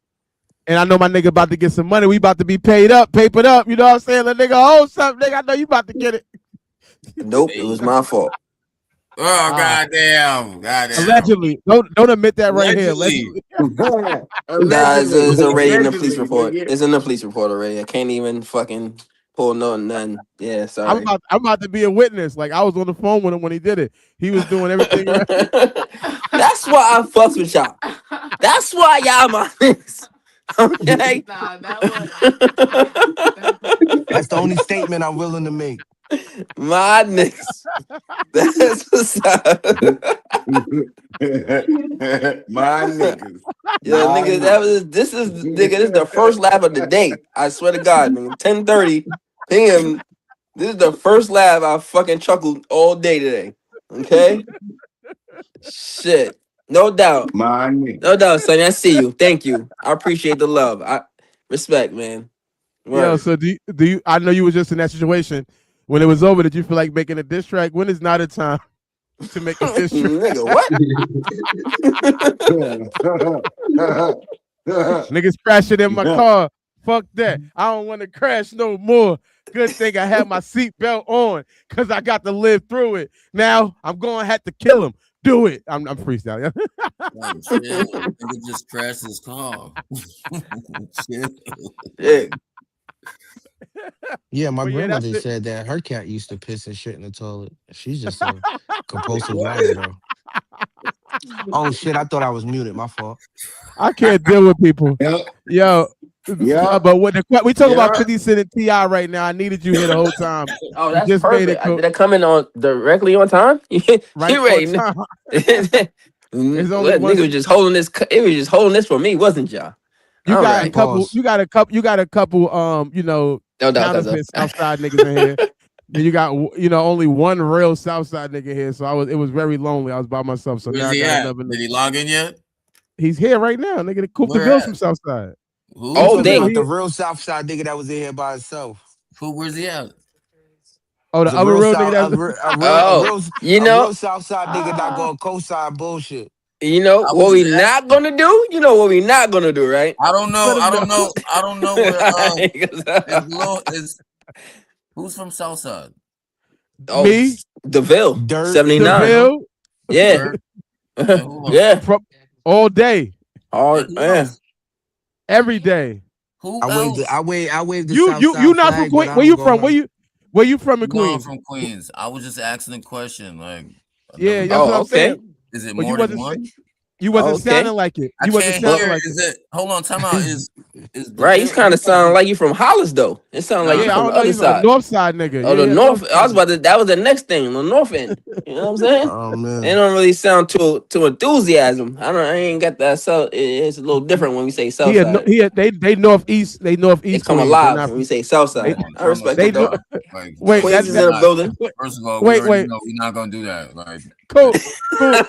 And I know my nigga about to get some money. We about to be papered up. You know what I'm saying? The nigga hold something, nigga. I know you about to get it. Nope, it was my fault. Oh, goddamn. Allegedly. Don't admit that right here. Allegedly. Nah, it's already in the police Allegedly, report. nigga. It's in the police report already. I can't even fucking pull none. Yeah, sorry. I'm about to be a witness. Like I was on the phone with him when he did it. He was doing everything right. That's why I fucks with y'all. That's why y'all my niggas. Okay. That's the only statement I'm willing to make. My niggas. That's what's up. My niggas. Yo, My nigga, niggas. this is the first laugh of the day. I swear to God, nigga. 10:30 p.m. This is the first laugh I fucking chuckled all day today. Okay? Shit. No doubt. My niggas. No doubt, Sonny. I see you. Thank you. I appreciate the love. I respect, man. Yo, Word. so do you I know you was just in that situation. When it was over, did you feel like making a diss track? When is not a time to make a diss track? Nigga, what? Niggas crashing in my car. Fuck that. I don't want to crash no more. Good thing I had my seatbelt on because I got to live through it. Now I'm going to have to kill him. Do it. I'm freestyling. Oh, shit. Nigga just crashed his car. Shit. Yeah. Yeah, my But yeah, that's grandmother it. said that her cat used to piss and shit in the toilet. She's just a compulsive liar, though. Oh shit! I thought I was muted. My fault. I can't deal with people. Yo, but when we talk about 50 Cent and T.I. right now, I needed you here the whole time. Oh, You that's just made it perfect. Did I come in on directly on time? right You on ready? time. There's only one. Nigga was just holding this. It was just holding this for me, wasn't y'all? You All got right. a couple. You got a couple. No doubt. Counterfeit Southside niggas in here. Then you got only one real Southside nigga here. So it was very lonely. I was by myself. So Where's now I he got at? another nigga. Did he log in yet? He's here right now. Nigga, the Coop Where DeVille's at? from Southside. Who? You Oh, talking dang. about the real Southside nigga that was in here by himself? Where's he at? Oh, the The other real real South, nigga. Oh, you a know, real Southside nigga not gonna co-sign bullshit. I what was we just not asking. gonna do? You know what we not gonna do, right? I don't know. Let him know. I don't know where is who's from Southside? Oh, Me, DeVille, Dirt and 79. DeVille, Yeah. Dirt. And who else? Yeah. all day, All And who yeah. else? every day. Who I waved else? I waved the You Southside not from flag, but Queens? I Where don't you go from? around. Where you from in No, I'm Queens? from Queens. I was just asking a question. Like, I Yeah, never that's what know. Oh, I'm okay. saying. Is it But more than one? you Oh, wasn't okay. sounding like it. I You wasn't can't sounding hear. like it. Is it? Hold on. Time out. Is Right. You DeVille? kind of sound like you from Hollis though. It sounds like Nah. you Yeah, I from the don't know. other You a side. North Side nigga. Oh, Yeah, the yeah, north. North I Side. was about to. That was the next thing. The north end. You know what I'm saying? Oh They man. don't really sound too enthusiasm. I ain't got that. So it's a little different when we say south side. They northeast. They They northeast come Queens. They alive not when we from. say south Hold They side. on. I Time out. respect they it know. though. Time out. Like, Wait, Queens is we in the not. building. First of all, we wait, already wait. know we're not gonna do that. Like, Cool. These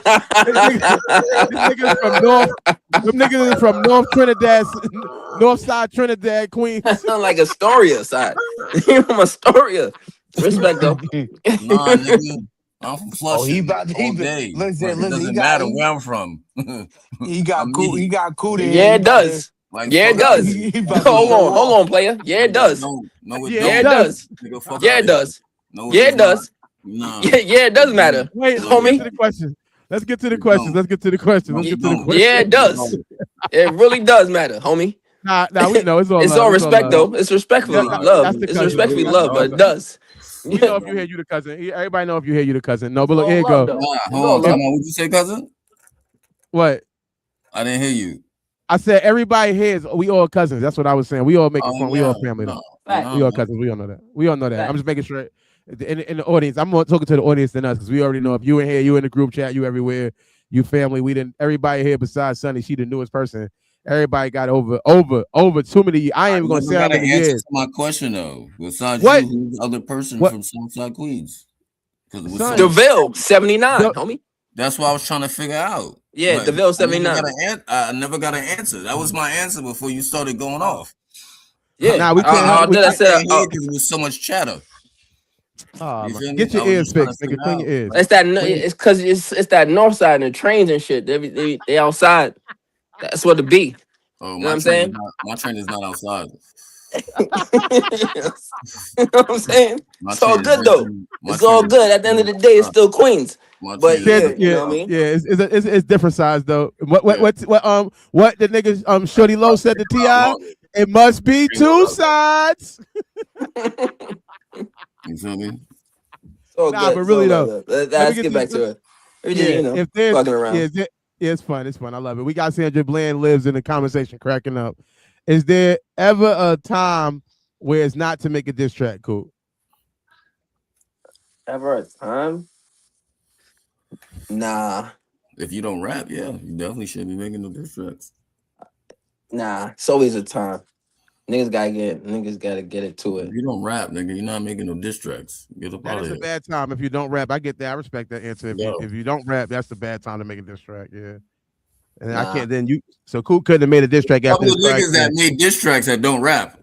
niggas from North. Them niggas is from North Trinidad, North Side Trinidad, I Queens. sound like Astoria side. You from Astoria. Respect though. nah, nigga. I'm from Oh, he Flushing about all day. Like, it listen, doesn't matter where I'm from. he got I'm cool, he me. got cootie in Yeah, here. He it about to does. Like, Yeah, it fuck out of does. here. he No, about it to don't. show Hold off. on, player. Yeah, it No, it does. don't. No, it Yeah, Yeah, it it don't. does. does. Nigga, fuck Yeah, out it of here. does. No, it Yeah, does it not. does. Nah, Yeah, it does it matter, don't. Wait, let's No, get it to homie. the don't. questions. Let's get to the It questions. don't. Let's get to the questions. No, Let's it get to the don't. questions. Yeah, it It does. don't. It really does matter, homie. Nah, we know it's all It's love. all It's all respect love. though. It's respectfully love. That's the It's cousin, though. respectfully That's the love, but it cousin. does. We know if you hear you the cousin. Everybody know if you hear you the cousin. No, It's but look, all here you love go. though. Nah, It's hold all on. Time love. out. What'd you say, cousin? What? I didn't hear you. I said everybody here is we all cousins. That's what I was saying. We all making Oh, fun. We yeah. all family though. No. Fact. We all No. cousins. We all know that. We all know that. I'm Fact. just making sure in the audience. I'm more talking to the audience than us because we already know if you in here, you in the group chat, you everywhere, you family. We didn't. Everybody here besides Sunny, she the newest person. Everybody got over too many. I ain't even gonna never say how got an many answer years. to my question, though. Besides What? you, who's the other person What? from Southside Queens? Son, DeVille 79, homie. That's what I was trying to figure out. Yeah, But DeVille I never 79. I never got an answer. That was my answer before you started going off. Yeah, nah, we can't. I did. I said, can't hear because there was so much chatter. You feel me? Get your I was ears just trying to fixed, nigga. figure Clean out. your ears. it's that. It's because it's that north side and the trains and shit. They outside. That's what it be. Oh, You know what I'm saying? My train is not outside. You know what I'm saying? My It's all train is good though. It's all good. At the end of the day, it's still Queens. But yeah, you know what I mean? Yeah, it's different size though. What the niggas Shorty Low said to T.I.? It must be two sides. You feel me? So Nah, good. but really so though, let's get back to it. We just, you know, if there's fucking around. yeah, it's fun. It's fun. I love it. We got Sandra Bland lives in the conversation, cracking up. Is there ever a time where it's not to make a diss track? Cool. Ever a time? Nah. If you don't rap, yeah, you definitely shouldn't be making no diss tracks. Nah, it's always a time. Niggas gotta get it to it. If you don't rap, nigga, you're not making no diss tracks. Get up out That of is here. a bad time if you don't rap. I get that. I respect that answer. If you don't rap, that's the bad time to make a diss track. Yeah. And I can't. Then you. So Cool couldn't have made a diss track after Couple this of niggas that made diss tracks that don't rap.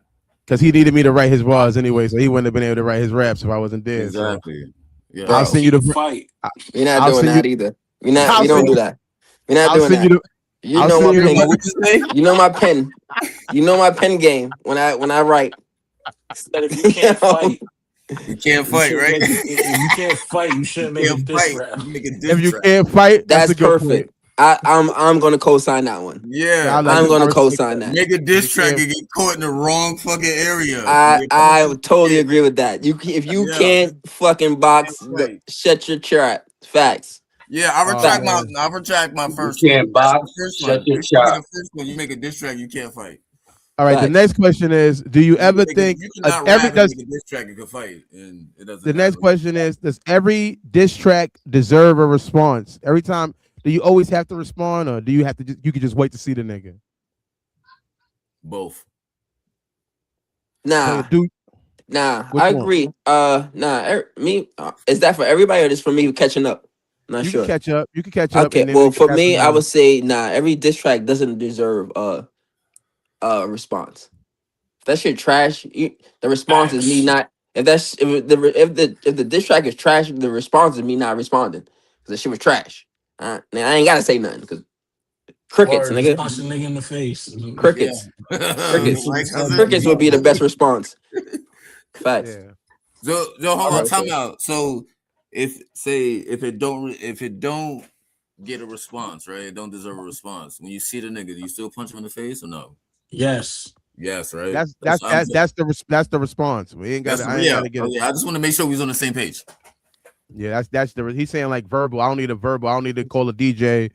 because he needed me to write his bars anyway, so he wouldn't have been able to write his raps if I wasn't there. Exactly. So. Yeah. I'll send you the fight. We're not doing that either. We don't do that. We're not I'll doing send that. you know my pen. You know my pen. You know my pen game when I write. But if you can't fight, you can't fight, right? If you can't fight, you shouldn't make a diss rap. If you can't fight, that's a good perfect. point. I'm gonna co-sign that one. Yeah, I'm gonna co-sign that. Make a diss track and get caught in the wrong fucking area. I would totally agree with that. If you can't fucking box, shut your trap. Facts. Yeah, I retract my first You can't one. box, First shut one. your If you trap. make a first one, you make a diss track, you can't fight. All right. The next question is: do you ever think you cannot every rap and make a diss track and can fight? And it doesn't. The next question is: does every diss track deserve a response? Every time, do you always have to respond, or do you have to? You can just wait to see the nigga. Both. Nah. Which I one? agree. Is that for everybody or just for me catching up? I'm not You sure. can catch up. You can catch up. Okay. And then Well, we can for pass me, it I on. would say every diss track doesn't deserve a response. If that shit trash, the response is me not. If the diss track is trash, the response is me not responding because the shit was trash. Now I ain't gotta say nothing because crickets, Or just nigga. punch the nigga in the face. Crickets. Crickets. Like, Crickets would be the best response. Facts. Yeah. So hold on, Okay. time out. So if it don't get a response, right? It don't deserve a response. When you see the nigga, do you still punch him in the face or no? Yes. Yes, right. That's the response. We ain't got. I ain't got to get it. I just want to make sure we're on the same page. Yeah, that's the. He's saying like verbal. I don't need a verbal. I don't need to call a DJ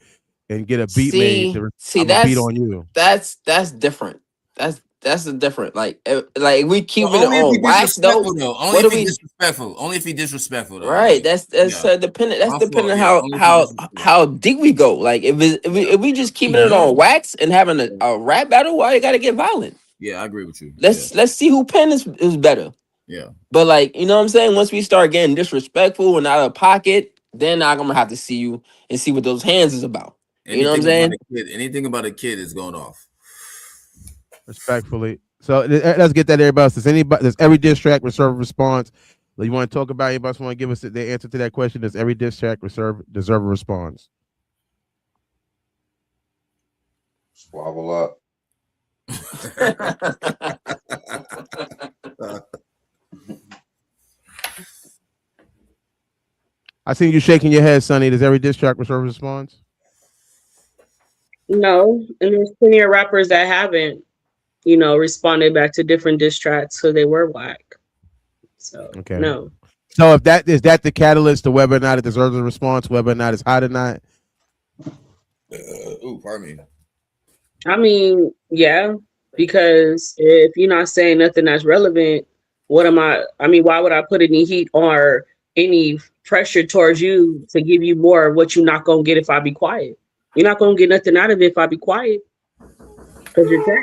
and get a beat made. See, that's beat on you. That's different. That's a different. Like we keeping it only if on he wax though. disrespectful, Only if he disrespectful. Only if he disrespectful though. Right. That's dependent. That's dependent how deep we go. Like if we just keeping it on wax and having a rap battle, why you gotta get violent? Yeah, I agree with you. Let's see who pen is better. Yeah. But like, you know what I'm saying? Once we start getting disrespectful and out of pocket, then I'm gonna have to see you and see what those hands is about. You know what I'm saying? Anything about a kid is going off. Respectfully. So let's get that everybody else. Does every diss track reserve a response? You want to talk about? Anybody else want to give us the answer to that question? Does every diss track deserve a response? Squabble up. I seen you shaking your head, Sonny. Does every diss track reserve a response? No, and there's plenty of rappers that haven't, responded back to different diss tracks because they were whack. So okay, no. So if that is the catalyst to whether or not it deserves a response, whether or not it's hot or not. Pardon me. I mean, yeah, because if you're not saying nothing that's relevant, why would I put any heat or any pressure towards you to give you more of what you're not gonna get if I be quiet? You're not gonna get nothing out of it if I be quiet. Because you're trash.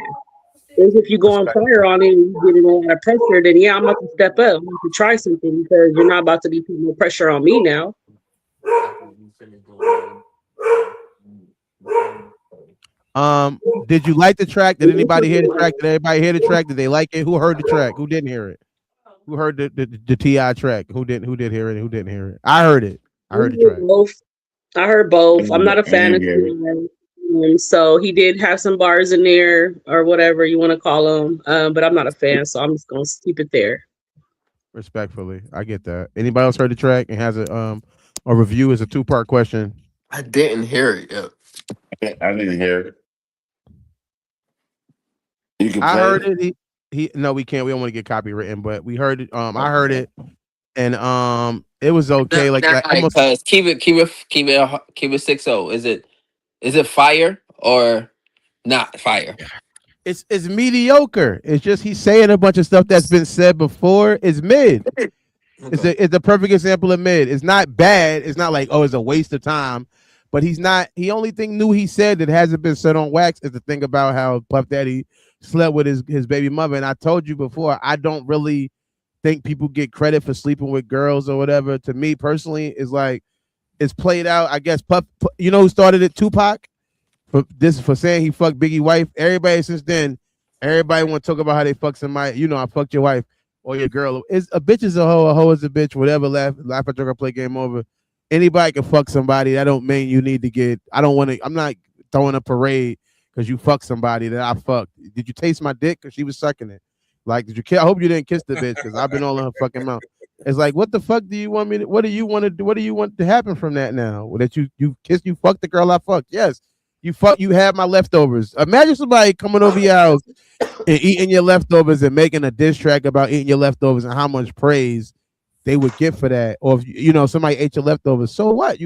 is if you go on Respect. fire on it and you get in a lot of pressure, then yeah, I'm about to step up. I'm about to try something because you're not about to be putting no pressure on me now. Did you like the track? Did anybody hear the track? Did everybody hear the track? Did they like it? Who heard the track? Who didn't hear it? Who heard the Ti track? Who didn't? Who did hear it? Who didn't hear it? I heard it. I heard the track. Both. I heard both. I'm not a I fan didn't of hear it. T.I. So he did have some bars in there or whatever you want to call them, but I'm not a fan, so I'm just gonna keep it there. Respectfully, I get that. Anybody else heard the track and has a review? Is a 2-part question. I didn't hear it yet. I didn't hear it. You can I play heard it. it. He no, we can't. We don't want to get copywritten, but we heard it. I heard it, and it was okay. Like almost. Cause keep it 6-0. Is it fire or not fire? It's mediocre. It's just he's saying a bunch of stuff that's been said before. It's mid. It's a perfect example of mid. It's not bad. It's not like, oh, it's a waste of time. But he's not. The only thing new he said that hasn't been said on wax is the thing about how Puff Daddy slept with his baby mother. And I told you before, I don't really think people get credit for sleeping with girls or whatever. To me personally, is like it's played out. I guess Puff. You know who started it? Tupac. For saying he fucked Biggie wife. Everybody since then, everybody want to talk about how they fuck somebody. You know, I fucked your wife or your girl. Is a bitch is a hoe is a bitch. Whatever. Laugh at joke. Play game over. Anybody can fuck somebody. That don't mean you need to get. I don't want to. I'm not throwing a parade because you fucked somebody that I fucked. Did you taste my dick? Because she was sucking it. Like, did you kiss? I hope you didn't kiss the bitch because I've been all in her fucking mouth. It's like, what the fuck do you want me to? What do you want to do? What do you want to happen from that now? That you kissed, you fucked the girl I fucked. Yes. You have my leftovers. Imagine somebody coming over your house and eating your leftovers and making a diss track about eating your leftovers and how much praise they would get for that. Or if somebody ate your leftovers. So what?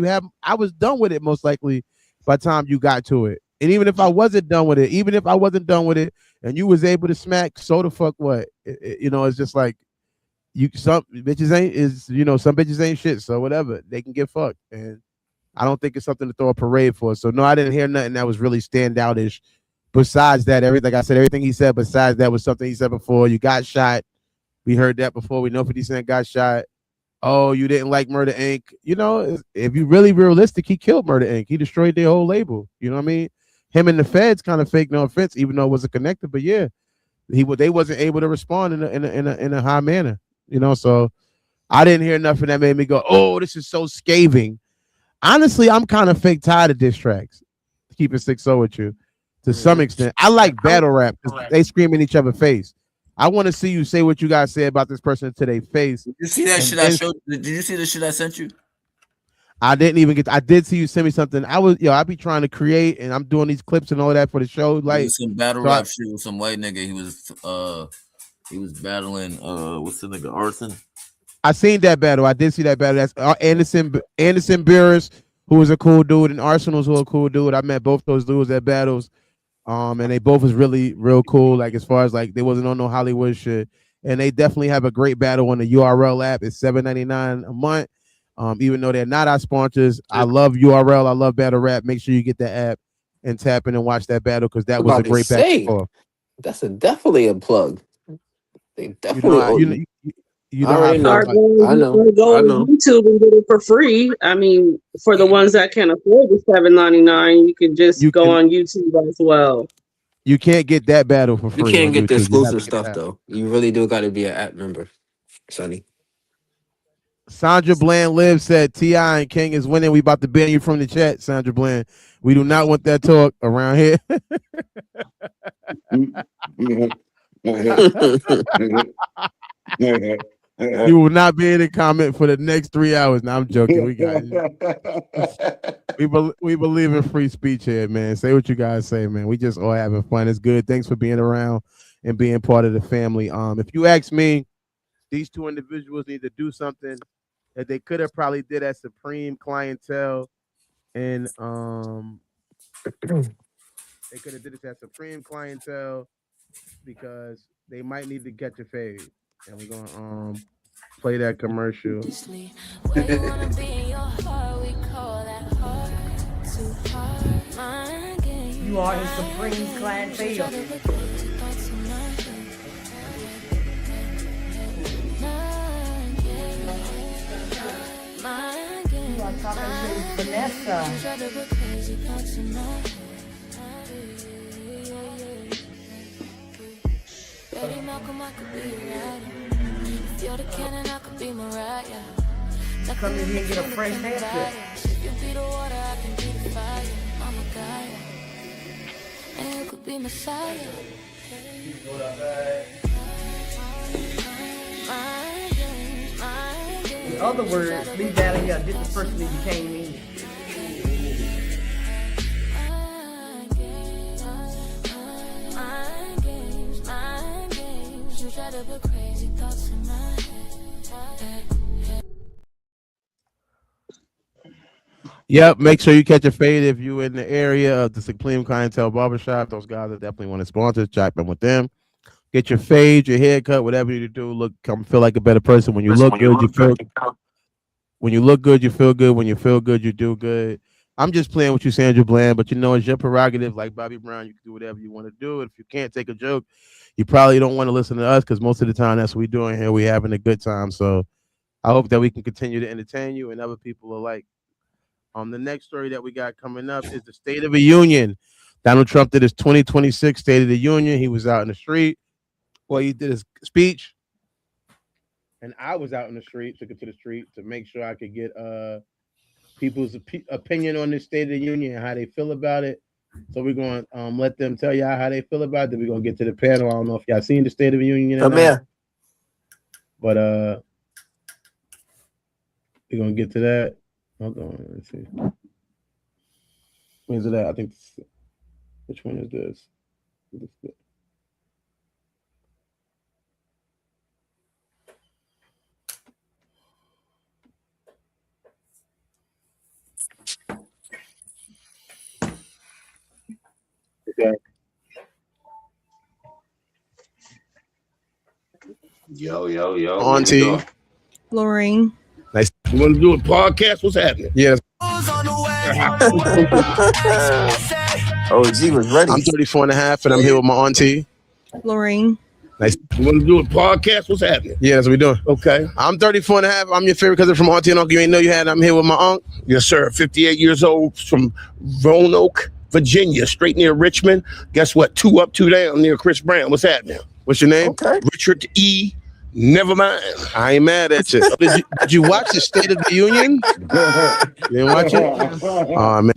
I was done with it most likely by the time you got to it. And even if I wasn't done with it, and you was able to smack, so the fuck what? It's just like some bitches ain't shit. So whatever. They can get fucked. And I don't think it's something to throw a parade for. So no, I didn't hear nothing that was really standoutish. Besides that, everything he said besides that was something he said before. You got shot. We heard that before. We know 50 Cent got shot. Oh, you didn't like Murder Inc. If you really realistic, he killed Murder Inc. He destroyed their whole label. You know what I mean? Him and the feds kind of fake, no offense, even though it wasn't connected. But yeah, they wasn't able to respond in a high manner. So I didn't hear nothing that made me go, oh, this is so scathing. Honestly, I'm kind of fake tired of diss tracks. Keep it 6-0 with you to some extent. I like battle rap because they scream in each other's face. I want to see you say what you guys say about this person to their face. Did you see that shit I showed? Did you see the shit I sent you? I didn't even get. I did see you send me something. I be trying to create, and I'm doing these clips and all that for the show. Like some battle rap shit with some white nigga. He was battling. What's the nigga? Arson. I seen that battle. I did see that battle. That's Anderson Burris, who was a cool dude, and Arsenal's who a cool dude. I met both those dudes at battles, and they both was really real cool. Like as far as like they wasn't on no Hollywood shit, and they definitely have a great battle on the URL app. It's $7.99 a month. Even though they're not our sponsors, I love URL. I love battle rap. Make sure you get that app and tap in and watch that battle because that was a great back and forth. That's definitely a plug. They definitely. You know I know. Go on YouTube and get it for free. I mean, for the ones that can't afford the $7.99, you can just go on YouTube as well. You can't get that battle for free. You can't get the exclusive stuff though. You really do got to be an app member, Sonny. Sandra Bland Live said T.I. and King is winning. We about to ban you from the chat, Sandra Bland. We do not want that talk around here. You will not be able to comment for the next 3 hours. Now I'm joking. We got you. We believe in free speech here, man. Say what you guys say, man. We just all having fun. It's good. Thanks for being around and being part of the family. If you ask me, these two individuals need to do something that they could have probably did at Supreme Clientele, and they could have did it at Supreme Clientele because they might need to catch a fade. And we're gonna play that commercial. You are his supreme clientele. I thought her name was Vanessa. Baby Malcolm, I could be your rider. If you're the cannon, I could be Mariah. Come in here and get a fresh haircut. If you be the water, I can be the fire. I'm a guy, and you could be Messiah. In other words, leave that in here. This is the person that you came in. You try to put crazy thoughts in my head. Yep, make sure you catch a fade if you're in the area of the Supreme Clientele Barbershop. Those guys are definitely want to sponsor. Jack in with them. Get your fade, your haircut, whatever you do. Come feel like a better person. When you look good, you feel. When you look good, you feel good. When you feel good, you do good. I'm just playing with you, Sandra Bland, but it's your prerogative. Like Bobby Brown, you can do whatever you want to do. If you can't take a joke, you probably don't want to listen to us because most of the time that's what we're doing here. We're having a good time. So I hope that we can continue to entertain you and other people alike. The next story that we got coming up is the State of the Union. Donald Trump did his 2026 State of the Union. He was out in the street. Well, he did his speech. And I was out in the street, took it to the street to make sure I could get people's opinion on the State of the Union and how they feel about it. So we're going to let them tell y'all how they feel about it. Then we're going to get to the panel. I don't know if y'all seen the State of the Union or Come not. here. But we're going to get to that. Hold on. Let's see. When's it at? I think which one is this? Okay. Yo. Auntie. Lorraine. Nice. You want to do a podcast? What's happening? Yeah. Oh, G was ready. I'm 34 and a half, and I'm here with my auntie. Lorraine. Nice. You want to do a podcast? What's happening? Yeah, that's what we're doing. Okay. I'm 34 and a half. I'm your favorite cousin from Auntie and Uncle. You ain't know you had. I'm here with my uncle. Yes, sir. 58 years old from Roanoke, Virginia, straight near Richmond. Guess what? 2 up, 2 down near Chris Brown. What's happening? What's your name? Okay. Richard E. Never mind. I ain't mad at you. Did you watch the State of the Union? You didn't watch it? Oh, man.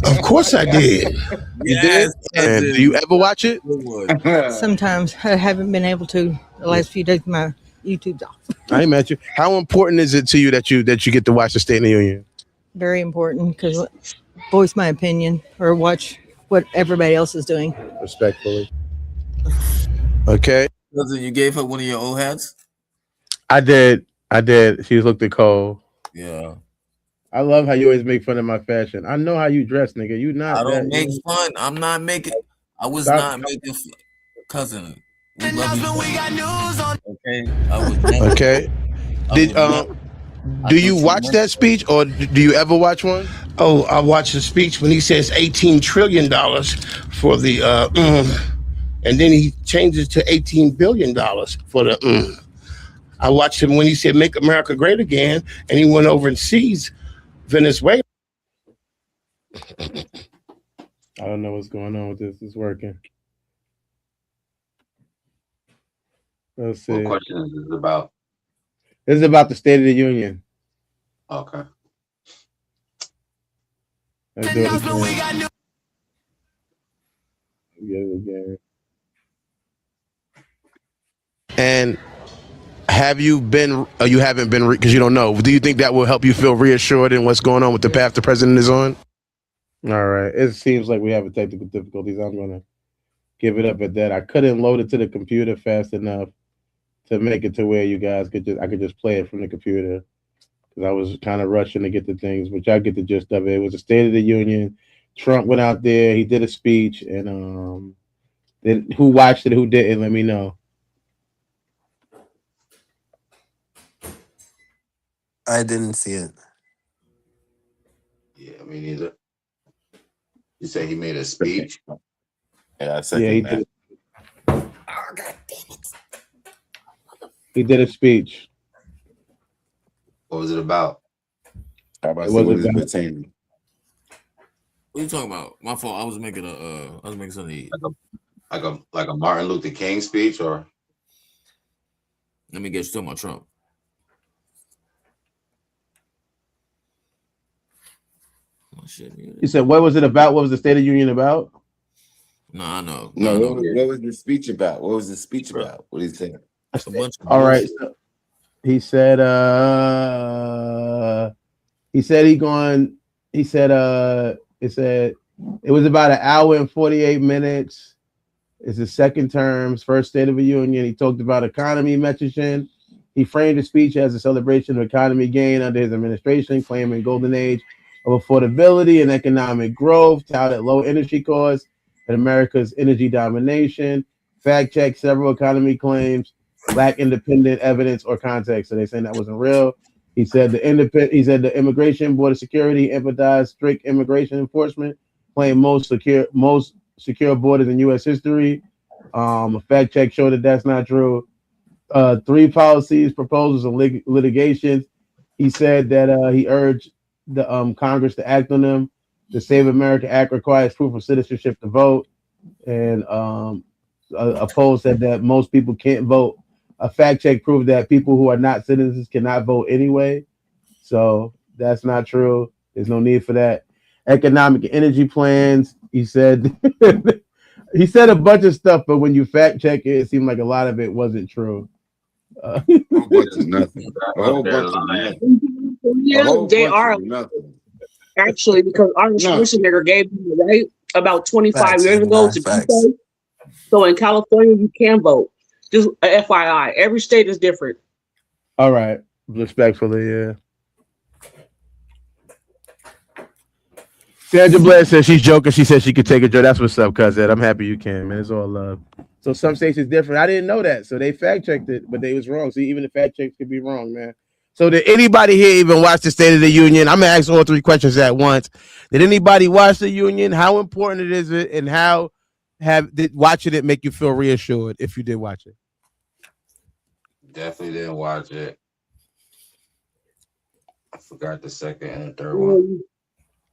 Of course I did. You did? And do you ever watch it? Sometimes I haven't been able to the last few days. My YouTube's off. I ain't mad at you. How important is it to you that you get to watch the State of the Union? Very important because voice my opinion or watch what everybody else is doing. Respectfully. Okay. You gave her one of your old hats? I did. She looked at Cole. Yeah. I love how you always make fun of my fashion. I know how you dress, nigga. You not. I don't make fun. I'm not making. I was not making cousin. We love you. Okay. I was never. Okay. Do you watch that speech or do you ever watch one? Oh, I watched the speech when he says $18 trillion for the and then he changes to $18 billion for the I watched him when he said make America great again, and he went over and seized Venezuela. I don't know what's going on with this. It's working. Let's see. What question is this about? This is about the State of the Union. Okay. Let's do it again. And have you been, or you haven't been, because you don't know, do you think that will help you feel reassured in what's going on with the path the president is on? All right. It seems like we have technical difficulties. I'm going to give it up at that. I couldn't load it to the computer fast enough to make it to where you guys I could just play it from the computer because I was kind of rushing to get the things, but y'all get the gist of it. It was a State of the Union. Trump went out there. He did a speech, and who watched it, who didn't, let me know. I didn't see it. Yeah, me neither. You say he made a speech? Yeah, I second that. Did. Oh, God damn it. He did a speech. What was it about? How about It say was what is about pertaining? What are you talking about? My fault. I was making something to eat. Like a Martin Luther King speech, or Let me get still my Trump. Oh, shit, You said what was it about? What was the State of the Union about? No, I know. No, what was the speech about? What was the speech about? What did he say? A bunch of All right. bullshit. So he said he said it was about an hour and 48 minutes. It's his second term, first State of the Union. He talked about economy messaging. He framed the speech as a celebration of economy gain under his administration, claiming golden age of affordability and economic growth, touted low energy costs and America's energy domination. Fact checked several economy claims, lack independent evidence or context. So they're saying that wasn't real. He said the immigration border security emphasized strict immigration enforcement, claimed most secure borders in U.S. history. A fact check showed that that's not true. 3 policies, proposals, and litigations. He said that he urged the Congress to act on them. The Save America Act requires proof of citizenship to vote, and a poll said that most people can't vote. A fact check proved that people who are not citizens cannot vote anyway. So that's not true. There's no need for that. Economic and energy plans. He said he said a bunch of stuff, but when you fact check it, it seemed like a lot of it wasn't true. A whole bunch of nothing. A whole bunch of nothing. A whole They bunch are of nothing. actually because Arnold No. Schwarzenegger gave them the right about 25 Facts, years ago nah, to do facts. so. So in California, you can vote. Just a FYI, every state is different. All right, respectfully, yeah. Sandra Blair says she's joking. She said she could take a joke. That's what's up, cousin. I'm happy you can, man. It's all love. So some states is different. I didn't know that. So they fact checked it, but they was wrong. See, even the fact checks could be wrong, man. So did anybody here even watch the State of the Union? I'm gonna ask all 3 questions at once. Did anybody watch the Union? How important is it, and how did watching it make you feel reassured if you did watch it? definitely didn't watch it. I forgot the second and the third one.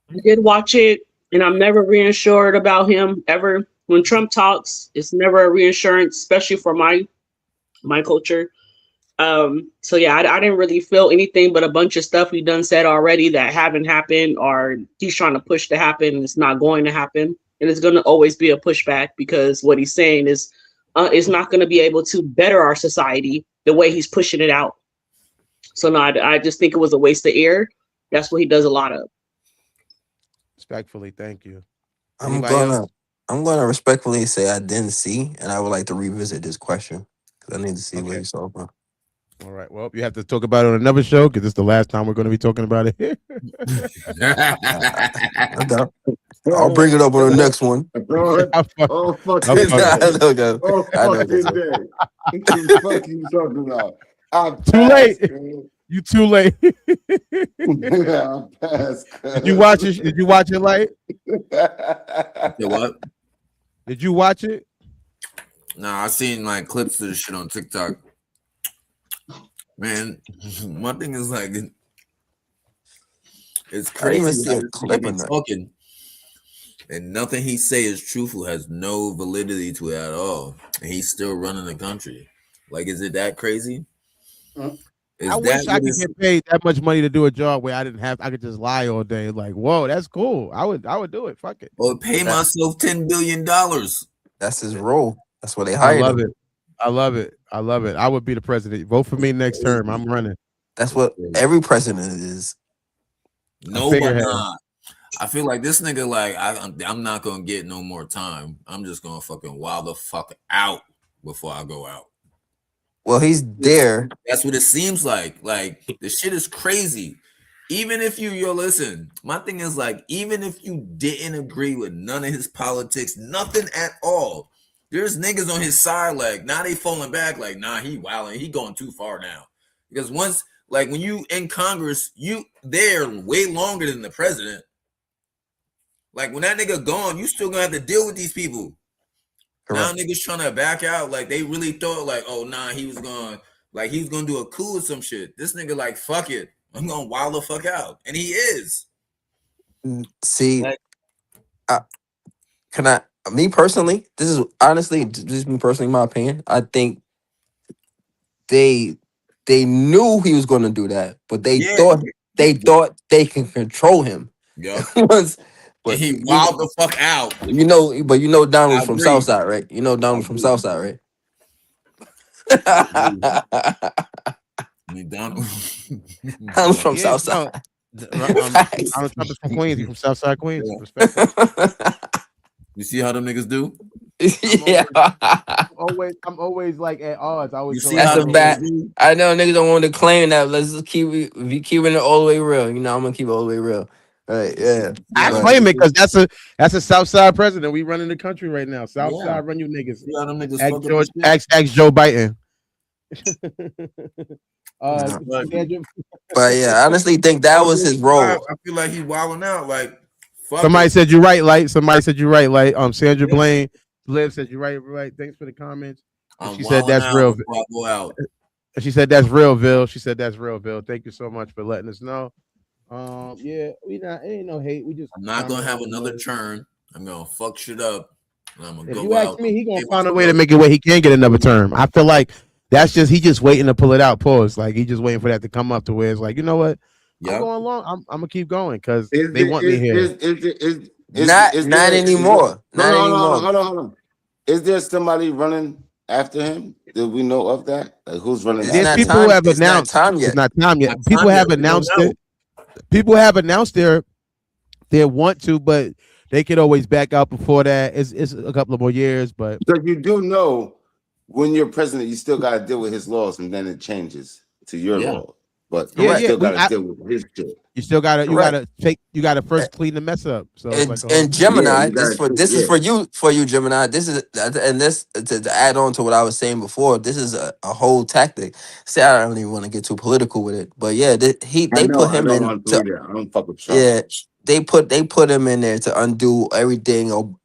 I did watch it, and I'm never reassured about him ever. When Trump talks, it's never a reassurance, especially for my culture. So yeah, I didn't really feel anything but a bunch of stuff we done said already that haven't happened, or he's trying to push to happen, and it's not going to happen, and it's going to always be a pushback because what he's saying is not going to be able to better our society the way he's pushing it out. So no, I just think it was a waste of air. That's what he does a lot of. Respectfully, thank you. I'm Anybody else? gonna respectfully say I didn't see, and I would like to revisit this question because I need to see what Okay. he saw. Bro. All right. Well, you have to talk about it on another show because it's the last time we're going to be talking about it here. No doubt. I'll bring it up on the next one. Oh, fucking I day. know, guys. Oh, I know, fucking guys. day. What the fuck you talking about? I'm Too late. You too late. I'm past. Did you watch it? Did you watch it, Light? What? Did you watch it? Nah, I seen like clips of this shit on TikTok. Man, my thing is like it's I didn't even crazy see how a this clip nigga in be that. talking, and nothing he say is truthful, has no validity to it at all, and he's still running the country. Like, is it that crazy? Is I that wish I what could it's? get paid that much money to do a job where I could just lie all day. Like, whoa, that's cool. I would do it. Fuck it. Or pay myself $10 billion. That's his role. That's what they I hired love him. it. I love it. I love it. I would be the president. Vote for me next term. I'm running. That's what every president is. No, but figurehead. nah. I feel like this nigga, like, I'm not gonna get no more time. I'm just gonna fucking wild the fuck out before I go out. Well, he's there. That's what it seems like. Like, the shit is crazy. Even if listen, my thing is like, even if you didn't agree with none of his politics, nothing at all, there's niggas on his side, like, now they falling back, like, nah, he wilding, he going too far now. Because once, like, when you in Congress, you there way longer than the president. Like, when that nigga gone, you still gonna have to deal with these people. Correct. Now niggas trying to back out, like, they really thought, like, oh, nah, he was gonna do a coup or some shit. This nigga, like, fuck it. I'm gonna wild the fuck out, and he is. See, Like, can I? Me personally, this is honestly just me personally, my opinion. I think they knew he was going to do that, but they yeah, thought they can control him. yup. Once, And but he wild the fuck out. but I Donald from agree. Southside, right? You know I Donald from agree. Southside, I agree. right? I mean, Donald. I'm from Yeah, Southside. no. Facts. Donald Trump is from Queens. He's from Southside Queens. Yeah. Respectfully. You see how them niggas do? I'm Yeah. I'm always like at odds. I always You feel see like That's how a them niggas bad. do? I know niggas don't want to claim that. Let's just keeping it all the way real. You know, I'm gonna keep it all the way real. Right? Yeah. See I how them But claim it niggas do? because that's a Southside president. We running the country right now. Yeah. Southside run you niggas. See how them niggas Ask fuck up the George. shit? Ask Joe Biden. no. But, Sandra, But yeah, I honestly think that all was jokes his aside, role. I feel like he wilding out. Like, fuck somebody it. said you're right, light. Somebody said you're right, light. Sandra Yeah. Blaine, Liv said you're right, right. Thanks for the comments. And I'm she said wilding that's out real. before I go out. And she said that's real, Bill. She said that's real, Bill. Thank you so much for letting us know. Yeah, we not. It ain't no hate. We just I'm not gonna comment have on the another news. turn. I'm gonna fuck shit up. And I'm gonna If go you ask out. me, he gonna Hey, find a what's way to up? make it where he can get another term. I feel like he just waiting to pull it out. Pause. Like he just waiting for that to come up to where it's like, you know what? I'm Yep. going long. I'm gonna keep going because Is they the want me here. is Not there anymore. Not anymore. hold on. Is there somebody running after him? Do we know of that? Like who's running It's There's not after people him? who time. have It's not announced. time It's yet. not time yet. Not People time have yet. We don't announced know. it. People have announced their want to, but they could always back out before that. It's a couple of more years, but Because you do know when you're president, you still got to deal with his laws, and then it changes to your Yeah. law. But you yeah, Correct. yeah. still got to deal with his shit. You still gotta Correct. you gotta first clean the mess up. So it's like a whole And thing. Yeah, Gemini, you got to. this is Yeah, for you, Gemini. This is and this to add on to what I was saying before. This is a whole tactic. See, I don't even want to get too political with it, but yeah, I they know. put I him don't in want to to either. I don't fuck with Trump. yeah they put him in there to undo everything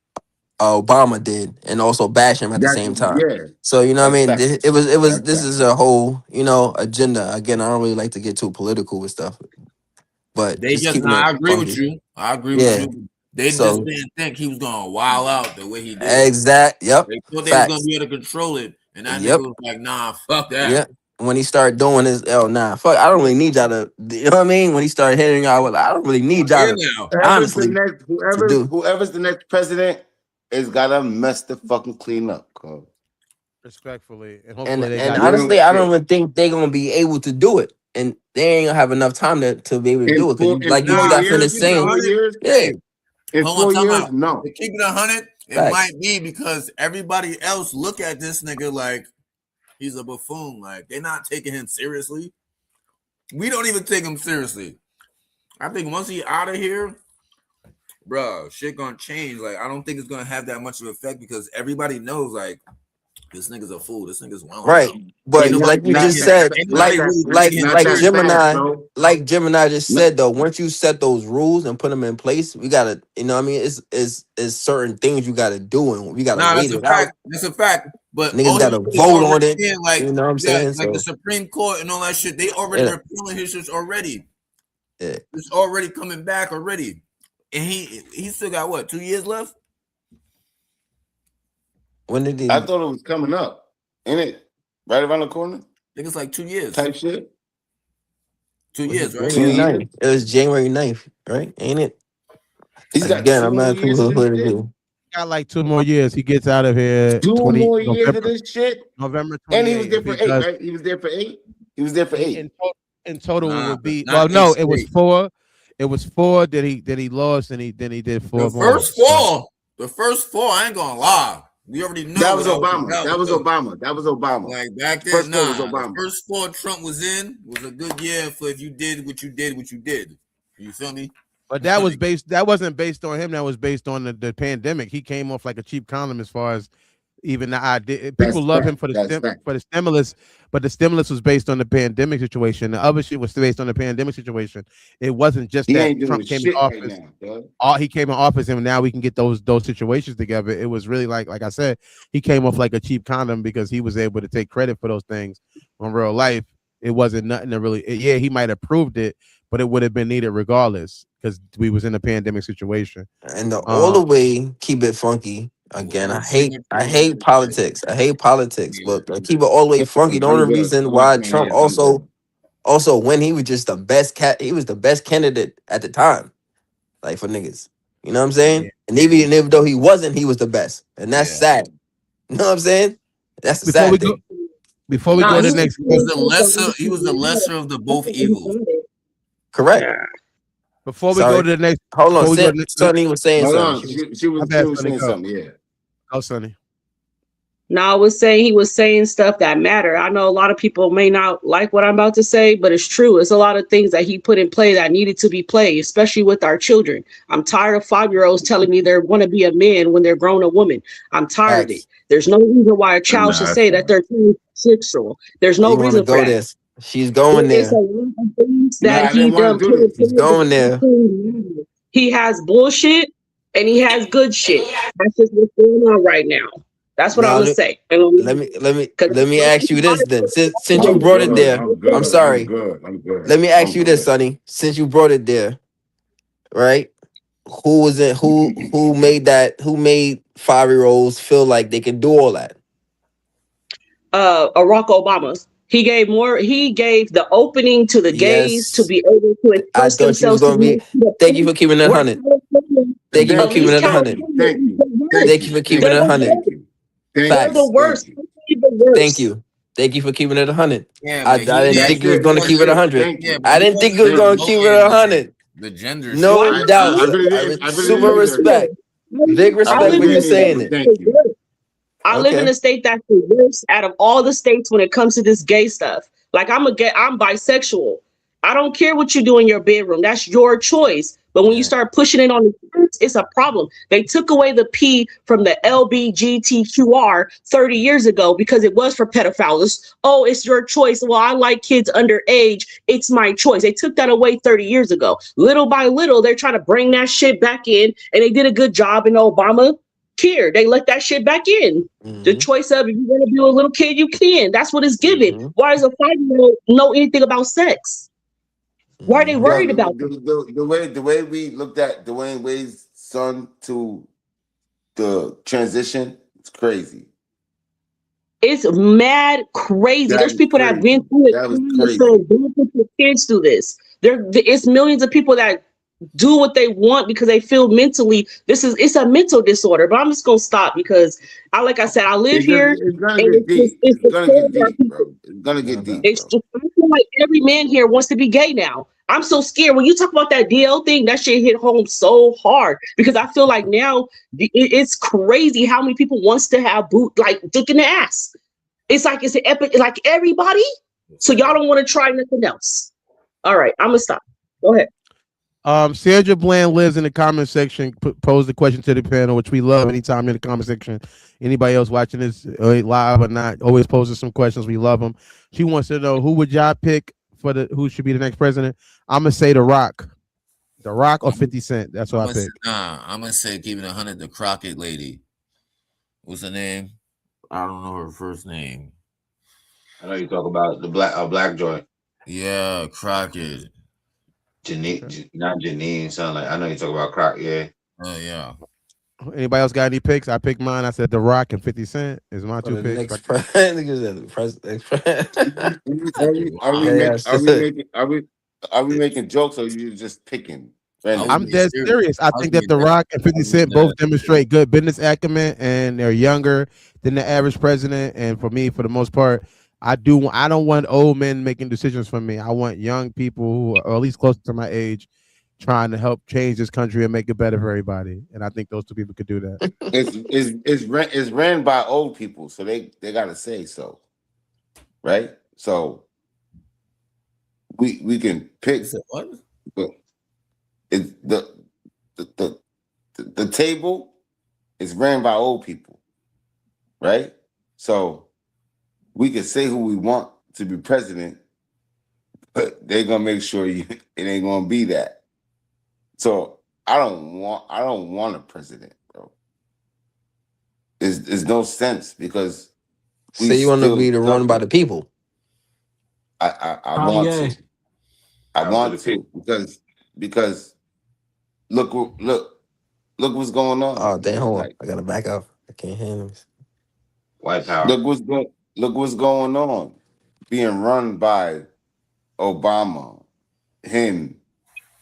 Obama did and also bash him at the That's same time. yeah. So you know what That's I mean. fact. It was That's this fact. is a whole agenda. Again, I don't really like to get too political with stuff, but They just just keeping nah, it I agree with funky. you. I agree with Yeah. you. They just So didn't think he was gonna wild out the way he did. Yep. They thought they was gonna Facts. be able to control it, and that nigga Yep. was like, "Nah, fuck that." Yep. When he started doing his, oh nah, fuck, I don't really need y'all to, you know what I mean? When he started hitting y'all, well, I don't really need I'm y'all here to, now. Whoever's the honestly, next, to do. whoever's the next president is gotta mess the fucking clean up. Cause Respectfully, and And hopefully they and got that. real honestly, I don't shit. even think they're gonna be able to do it, and they ain't gonna have enough time to be able to do it because In you just Nah, got to years, finished keep it in a saying, 4 hundred. years, yeah, Hey, in hold on, 4 time years, out. no. To keep it 100, it facts. might be because everybody else look at this nigga like he's a buffoon. Like they're not taking him seriously. We don't even take him seriously. I think once he out of here, bro, shit gonna change. Like I don't think it's gonna have that much of an effect because everybody knows like this nigga's a fool. This nigga's wilding Right. out. But Ain't nobody like you just taking. said, Ain't nobody really taking him Not like that seriously. fast, Gemini, bro. just Not, said though, once you set those rules and put them in place, we gotta, you know what I mean? It's certain things you gotta do and we gotta Nah, wait that's a it out. fact. That's a fact. But Niggas all he gotta did is vote on already it. saying like You know what I'm yeah, saying? like the So Supreme Court and all that shit. They already yeah, repealing his shit already. yeah. It's already coming back already. And he still got what 2 years left? When did I he thought it was coming up. Ain't it right around the corner? I think it's like 2 years. Type shit. 2 years, right? Two January Yeah. 9th? years. It was January 9th, right? Ain't it? He's got Again, 2 I'm more not too years of this shit. political. Got like 2 more years. He gets out of here 2 20 more years of November this shit. November And he was 28th. there If for he 8, does right? He was there for 8. He was there for 8. in total it Nah, would be not eight no, it was straight. 4. It was 4 that he lost and he did 4 The more. first four, I ain't gonna lie. We already That know was what I was Obama. about That with was them. Obama. That was Obama. Like back then, First 4 was nah. The Obama. first four Trump was in was a good year for if you did what you did. You feel me? But that wasn't based on him. That was based on the pandemic. He came off like a cheap condom as far as even the idea. That's People love him fact. That's fact. for the stimulus, but the stimulus was based on the pandemic situation. The other shit was based on the pandemic situation. It wasn't just He that ain't doing Trump came in shit right office. now, dog. He came in office and now we can get those situations together. It was really like I said, he came off like a cheap condom because he was able to take credit for those things on real life. it wasn't nothing to really. Yeah, he might have proved it, but it would have been needed regardless because we was in a pandemic situation. And all the way keep it funky. Again, I hate politics. I hate politics, but keep it all the way funky. The only reason why Trump also when he was just the best he was the best candidate at the time, like for niggas. You know what I'm saying? And even though he wasn't, he was the best, and that's sad. You know what I'm saying? That's the sad thing. Before we go to the next, he was the lesser of the both evils. Correct. Before we go to the next, hold on. Sonny was saying something. She was saying something. Yeah. Oh, Sonny. No, I was saying he was saying stuff that matter. I know a lot of people may not like what I'm about to say, but it's true. It's a lot of things that he put in play that needed to be played, especially with our children. I'm tired of 5-year-olds telling me they want to be a man when they're grown a woman. I'm tired of it. There's no reason why a child should say that they're sexual. There's no reason for that. She's going there. There's a lot of things that he done. He's going there. He has bullshit and he has good shit. That's just what's going on right now. That's what I'm gonna say. Let me ask you this then. Since you brought it there, I'm sorry. I'm good. Let me ask you this, Sonny. Since you brought it there, right? Who was it? Who made 5-year-olds feel like they can do all that? Barack Obama. He gave the opening to the gays to be able to express themselves. Thank you for keeping it 100. Thank you for keeping it 100. Thank you for keeping it 100. They're the worst. Thank you. Thank you for keeping it 100. Yeah, I didn't think you was going to keep it 100. I didn't think you was going to keep it 100. The gender. No doubt. Super respect. Big respect when you're saying it. Thank you. I live in a state that's the worst out of all the states when it comes to this gay stuff. Like I'm bisexual. I don't care what you do in your bedroom. That's your choice. But when you start pushing it on the kids, it's a problem. They took away the P from the LBGTQR 30 years ago because it was for pedophiles. Oh, it's your choice. Well, I like kids underage. It's my choice. They took that away 30 years ago. Little by little, they're trying to bring that shit back in. And they did a good job in Obama care. They let that shit back in. The choice of if you want to be a little kid, you can. That's what it's given. Why does a 5-year-old know anything about sex? Why are they worried about the way we looked at Dwayne Wade's son to the transition? It's crazy. It's mad crazy. There's people that have been through it. That was crazy. Kids do this. It's millions of people that do what they want because they feel mentally. It's a mental disorder. But I'm just gonna stop because like I said, I live here. It's gonna get deep. It's gonna get deep, bro. It's gonna get deep. I feel like every man here wants to be gay now. I'm so scared. When you talk about that DL thing, that shit hit home so hard because I feel like now it's crazy how many people wants to have dick in the ass. It's like it's an epic, like everybody. So y'all don't want to try nothing else. All right, I'm gonna stop. Go ahead. Sandra Bland lives in the comment section. Pose the question to the panel, which we love anytime in the comment section. Anybody else watching this live or not, always posting some questions. We love them. She wants to know who would y'all pick for who should be the next president. I'm gonna say The Rock, or 50 Cent. That's what I pick. I'm gonna say keeping 100. The Crockett lady. What's her name? I don't know her first name. I know you talk about the black joint. Yeah, Crockett. Not Janine. Sound like I know you talk about Crockett. Yeah. Oh yeah. Anybody else got any picks? I picked mine. I said The Rock and 50 Cent is my two picks. Are we making jokes or are you just picking? I'm dead serious. I think that The Rock and 50 Cent both demonstrate good business acumen, and they're younger than the average president. And for me, for the most part, I don't want old men making decisions for me. I want young people who are at least close to my age trying to help change this country and make it better for everybody. And I think those two people could do that. It's ran by old people, so they gotta say so. Right? So we can pick what? But it's the table is ran by old people, right? So we can say who we want to be president, but they're gonna make sure it ain't gonna be that. So I don't want a president, bro. There's no sense because you want to be the run by the people. I want Kanye. to. I want to because look what's going on. Oh damn, hold on. Like I gotta back up. I can't handle this. White power. look what's going on. Being run by Obama, him,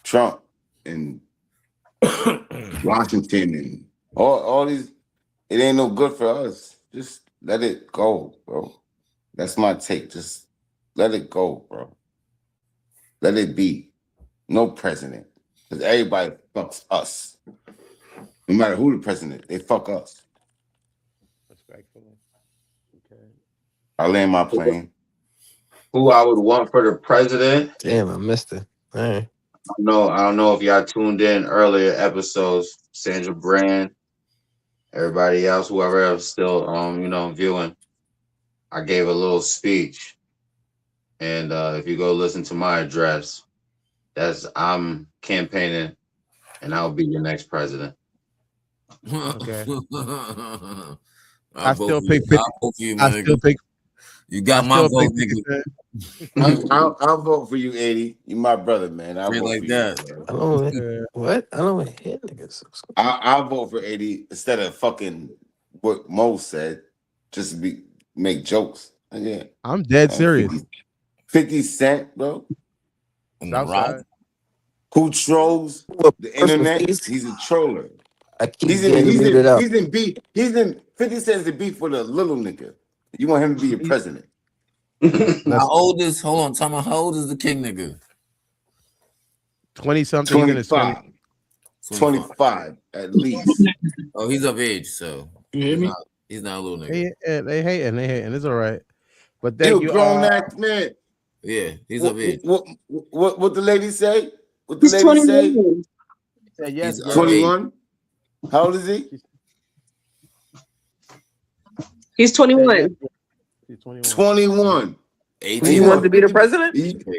Trump, and Washington, and all these. It ain't no good for us. Just let it go, bro. That's my take. Just let it go, bro. Let it be. No president. Because everybody fucks us. No matter who the president, they fuck us. Respectfully. Okay. I land my plane. Who I would want for the president? Damn, I missed it. All right. I don't know if y'all tuned in earlier episodes. Sandra Brand, everybody else, whoever else still viewing. I gave a little speech. And if you go listen to my address, I'm campaigning and I'll be your next president. Okay. I'll vote for you. I'll vote for you, my nigga. You got my vote, nigga. I'll vote for you, 80. You my brother, man. I'll vote like for that. you. I don't what? I don't hit niggas. I'll vote for 80 instead of fucking what Mo said. Just make jokes. Yeah. I'm dead serious. 50 Cent, bro. Southside. Who trolls the internet? He's a troller. I keep He's in beef. He's in 50 Cent's the beef with a little nigga. You want him to be your president. How old is how old is the king nigga? 20-something. 25. 25 at least. Oh, he's of age, so you hear me? He's not a little nigga. They hating. It's all right. But thank you. You grown ass man. Yeah, he's of age. What the lady say? What the He's lady say? 21. Said yes, 21. How old is he? He's 21. He's 21. 21. 18. You want to be the president?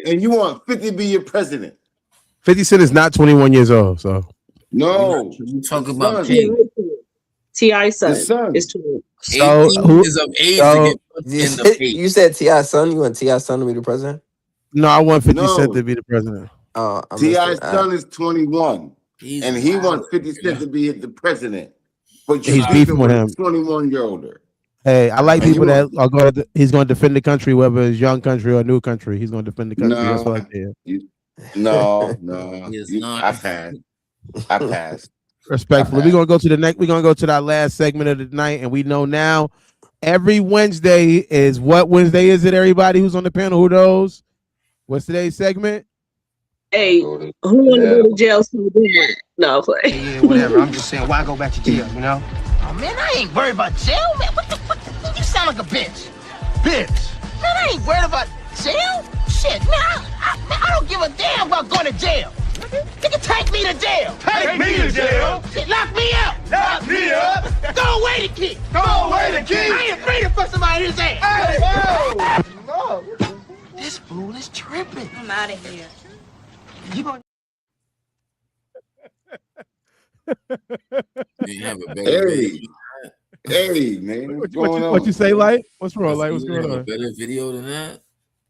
And you want 50 to be your president? 50 Cent is not 21 years old, so. No. You talk about T.I.'s son is 21. So who is of age to get put in the face? You said T.I.'s son? You want T.I.'s son to be the president? No, I want 50 Cent to be the president. Oh, T.I.'s son is 21. And he wants 50 Cent to be the president. But you're beefing with him. 21-year-older. Hey, I like people that are going to. He's going to defend the country, whether it's young country or new country. He's going to defend the country. That's what I hear. No. I passed. Respectfully, we're gonna go to the next. We're gonna go to that last segment of the night, and we know now. Every Wednesday is what Wednesday is it? Everybody who's on the panel, who knows? What's today's segment? Hey, who want to go to jail? So no, play. Yeah, whatever. I'm just saying, why go back to jail? You know? Oh man, I ain't worried about jail, man. What the fuck? You sound like a bitch. Bitch. Man, I ain't worried about jail. Shit, man. I don't give a damn about going to jail. Nigga, take me to jail. Take me to jail. Shit, lock me up. Lock me up. Throw away the key. Throw away the key. I ain't afraid to put somebody in his ass. Hey, no. This fool is tripping. I'm out of here. You gonna Hey, man. What you say, Light? What's wrong, Light? What's going A on? better video than that?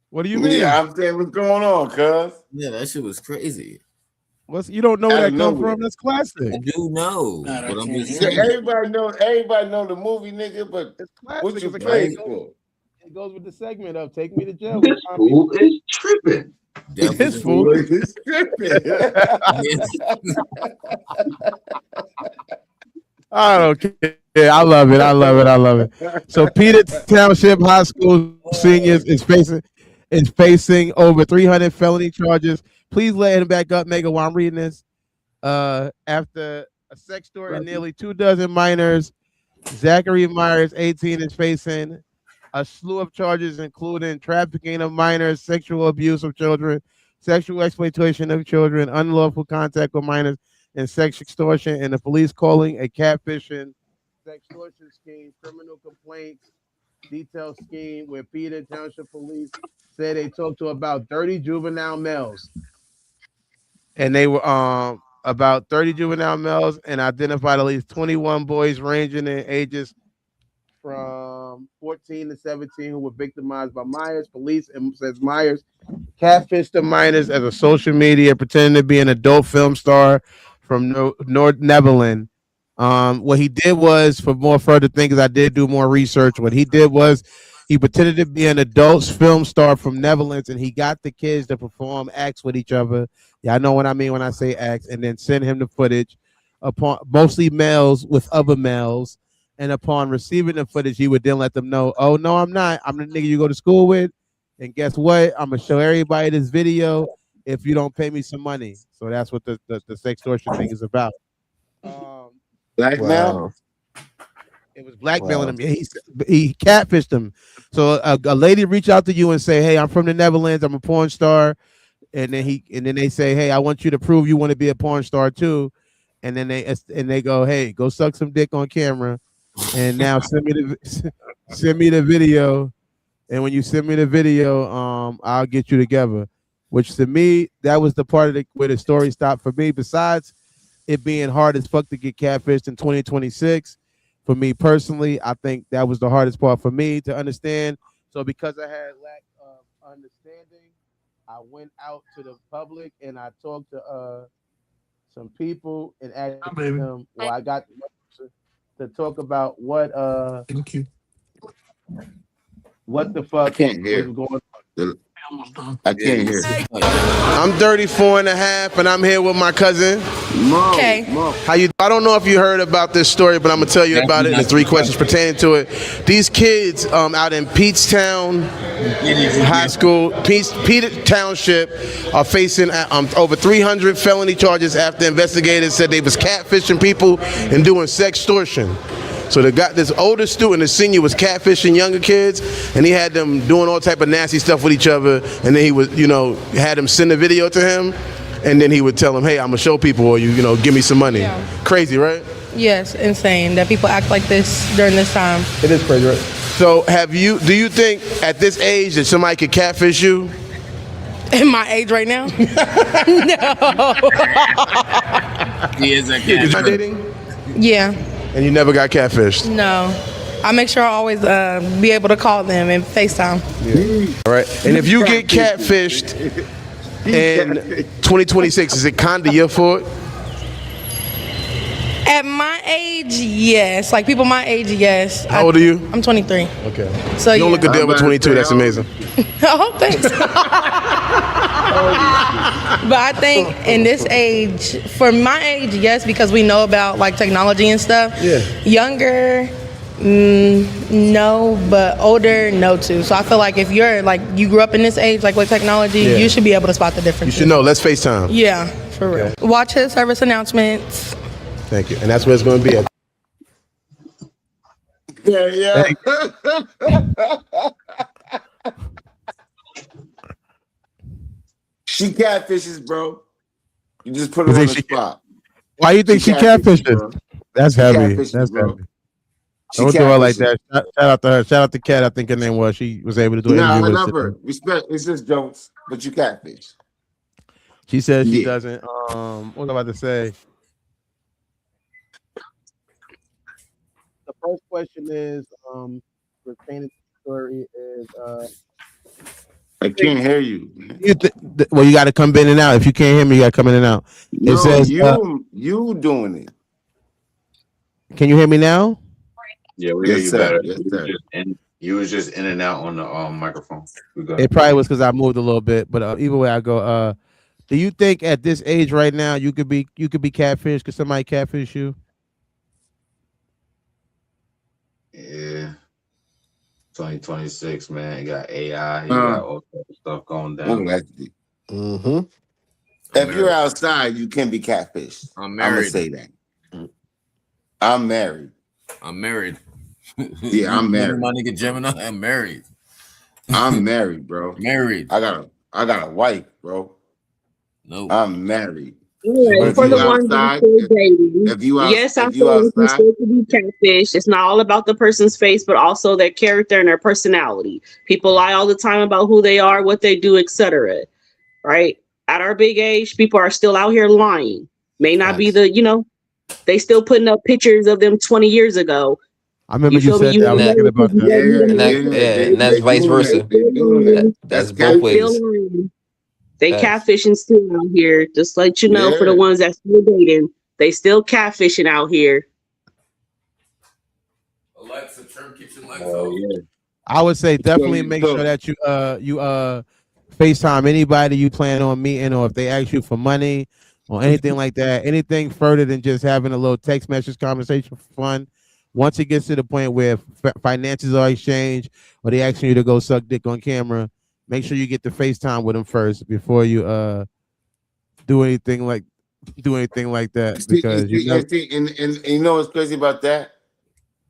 What do you mean? Yeah, I'm saying what's going on, cuz? Yeah, that shit was crazy. You don't know where that come from? That's classic. I do know. But I'm just saying. Everybody know the movie, nigga, but what you playing for? It goes with the segment of Take Me to Jail. This fool is tripping. This fool is tripping. I don't care. I love it. So Peter Township High School seniors is facing over 300 felony charges. Please let him back up, Mega, while I'm reading this. After a sex store and nearly 24 minors, Zachary Myers, 18, is facing a slew of charges, including trafficking of minors, sexual abuse of children, sexual exploitation of children, unlawful contact with minors, and sex extortion, and the police calling a catfishing, extortion scheme, criminal complaints, detailed scheme where Peter Township Police said they talked to about 30 juvenile males. And they were about 30 juvenile males and identified at least 21 boys ranging in ages from 14 to 17 who were victimized by Myers. Police and says Myers catfished the minors as a social media, pretending to be an adult film star from North Netherlands. What he did was, for more further things, I did do more research. What he did was he pretended to be an adult film star from Netherlands, and he got the kids to perform acts with each other. Yeah, I know what I mean when I say acts, and then send him the footage upon mostly males with other males. And upon receiving the footage, he would then let them know, "Oh no, I'm not. I'm the nigga you go to school with. And guess what? I'm gonna show everybody this video if you don't pay me some money." So that's what the sextortion thing is about. Blackmail? Wow. It was blackmailing him. He catfished him. So a lady reach out to you and say, "Hey, I'm from the Netherlands. I'm a porn star," and then they say, "Hey, I want you to prove you want to be a porn star too," and then they go, "Hey, go suck some dick on camera, and now send me the video." And when you send me the video, I'll get you together. Which to me, that was the part of where the story stopped for me. Besides it being hard as fuck to get catfished in 2026, for me personally, I think that was the hardest part for me to understand. So because I had lack of understanding, I went out to the public and I talked to some people and asked them. Well, I got to talk about what Thank you. What the fuck I can't hear. was going on? I can't hear. I'm 34 and a half, and I'm here with my cousin. Okay. How you? I don't know if you heard about this story, but I'm gonna tell you about it. And the 3 questions pertaining to it. These kids out in Peachtown High School, Peach Township, are facing over 300 felony charges after investigators said they was catfishing people and doing sextortion. So this older student, the senior, was catfishing younger kids, and he had them doing all type of nasty stuff with each other. And then he was, had them send a video to him, and then he would tell them, "Hey, I'm gonna show people, or give me some money." Yeah. Crazy, right? Yes, insane that people act like this during this time. It is crazy, right? So, do you think at this age that somebody could catfish you? In my age right now? No. He is a Is you dating? Yeah. And you never got catfished? No. I make sure I always be able to call them and FaceTime. Yeah. All right. And if you get catfished in 2026, is it kind of your fault? At my age, yes. Like people my age, yes. How old are you? I'm 23. Okay. So you don't look a deal with 22. That's amazing. Oh, thanks. But I think in this age, for my age, yes, because we know about like technology and stuff. Yeah. Younger, no, but older, no too. So I feel like if you're like you grew up in this age, like with technology, you should be able to spot the difference. You should know. Let's FaceTime. Yeah, for real. Watch his service announcements. Thank you. And that's where it's going to be at. Yeah. She catfishes, bro. You just put her on the spot. Why do you think she catfishes? That's heavy. That's heavy. Don't do her like that. Shout out to her. Shout out to Kat. I think her name was. She was able to do it. Nah, I love her. Respect. It's just jokes, but you catfish. She says she doesn't. What was I about to say? The first question is pertaining to the story is I can't hear you. Well, you got to come in and out. If you can't hear me, you got to come in and out. No, it says you doing it. Can you hear me now? Yeah, we hear you better. You was just in and out on the microphone. It probably was because I moved a little bit, but either way I go. Do you think at this age right now you could be catfish? Could somebody catfish you? Yeah. 2026, man. You got AI, you got all type of stuff going down. Mm-hmm. If you're outside, you can be catfished. I'm married. I'm gonna say that. I'm married. I'm married. Yeah, I'm married. My nigga Gemini, I'm married. I'm married, bro. Married. I got a wife, bro. No. I'm married. Right. For the ones that are still dating, yes, I feel like you still could be catfish. It's not all about the person's face, but also their character and their personality. People lie all the time about who they are, what they do, etc. Right? At our big age, people are still out here lying. May not be they still putting up pictures of them 20 years ago, I remember You you feel me? said You that. I don't was know thinking because about you that. don't meet them And in that and that's person. vice versa. That's That's both They still ways. catfish. lying. They Facts. catfishing still out here. Just let you know for the Yeah. ones that still dating, they still catfishing out here. Alexa, turn kitchen lights Oh off. yeah. I would say So definitely you make sure so that you FaceTime anybody you plan on meeting, or if they ask you for money or anything like that, anything further than just having a little text message conversation for fun. Once it gets to the point where finances are exchanged or they asking you to go suck dick on camera, make sure you get the FaceTime with them first before you do anything like that, because you never. and you know what's crazy about that?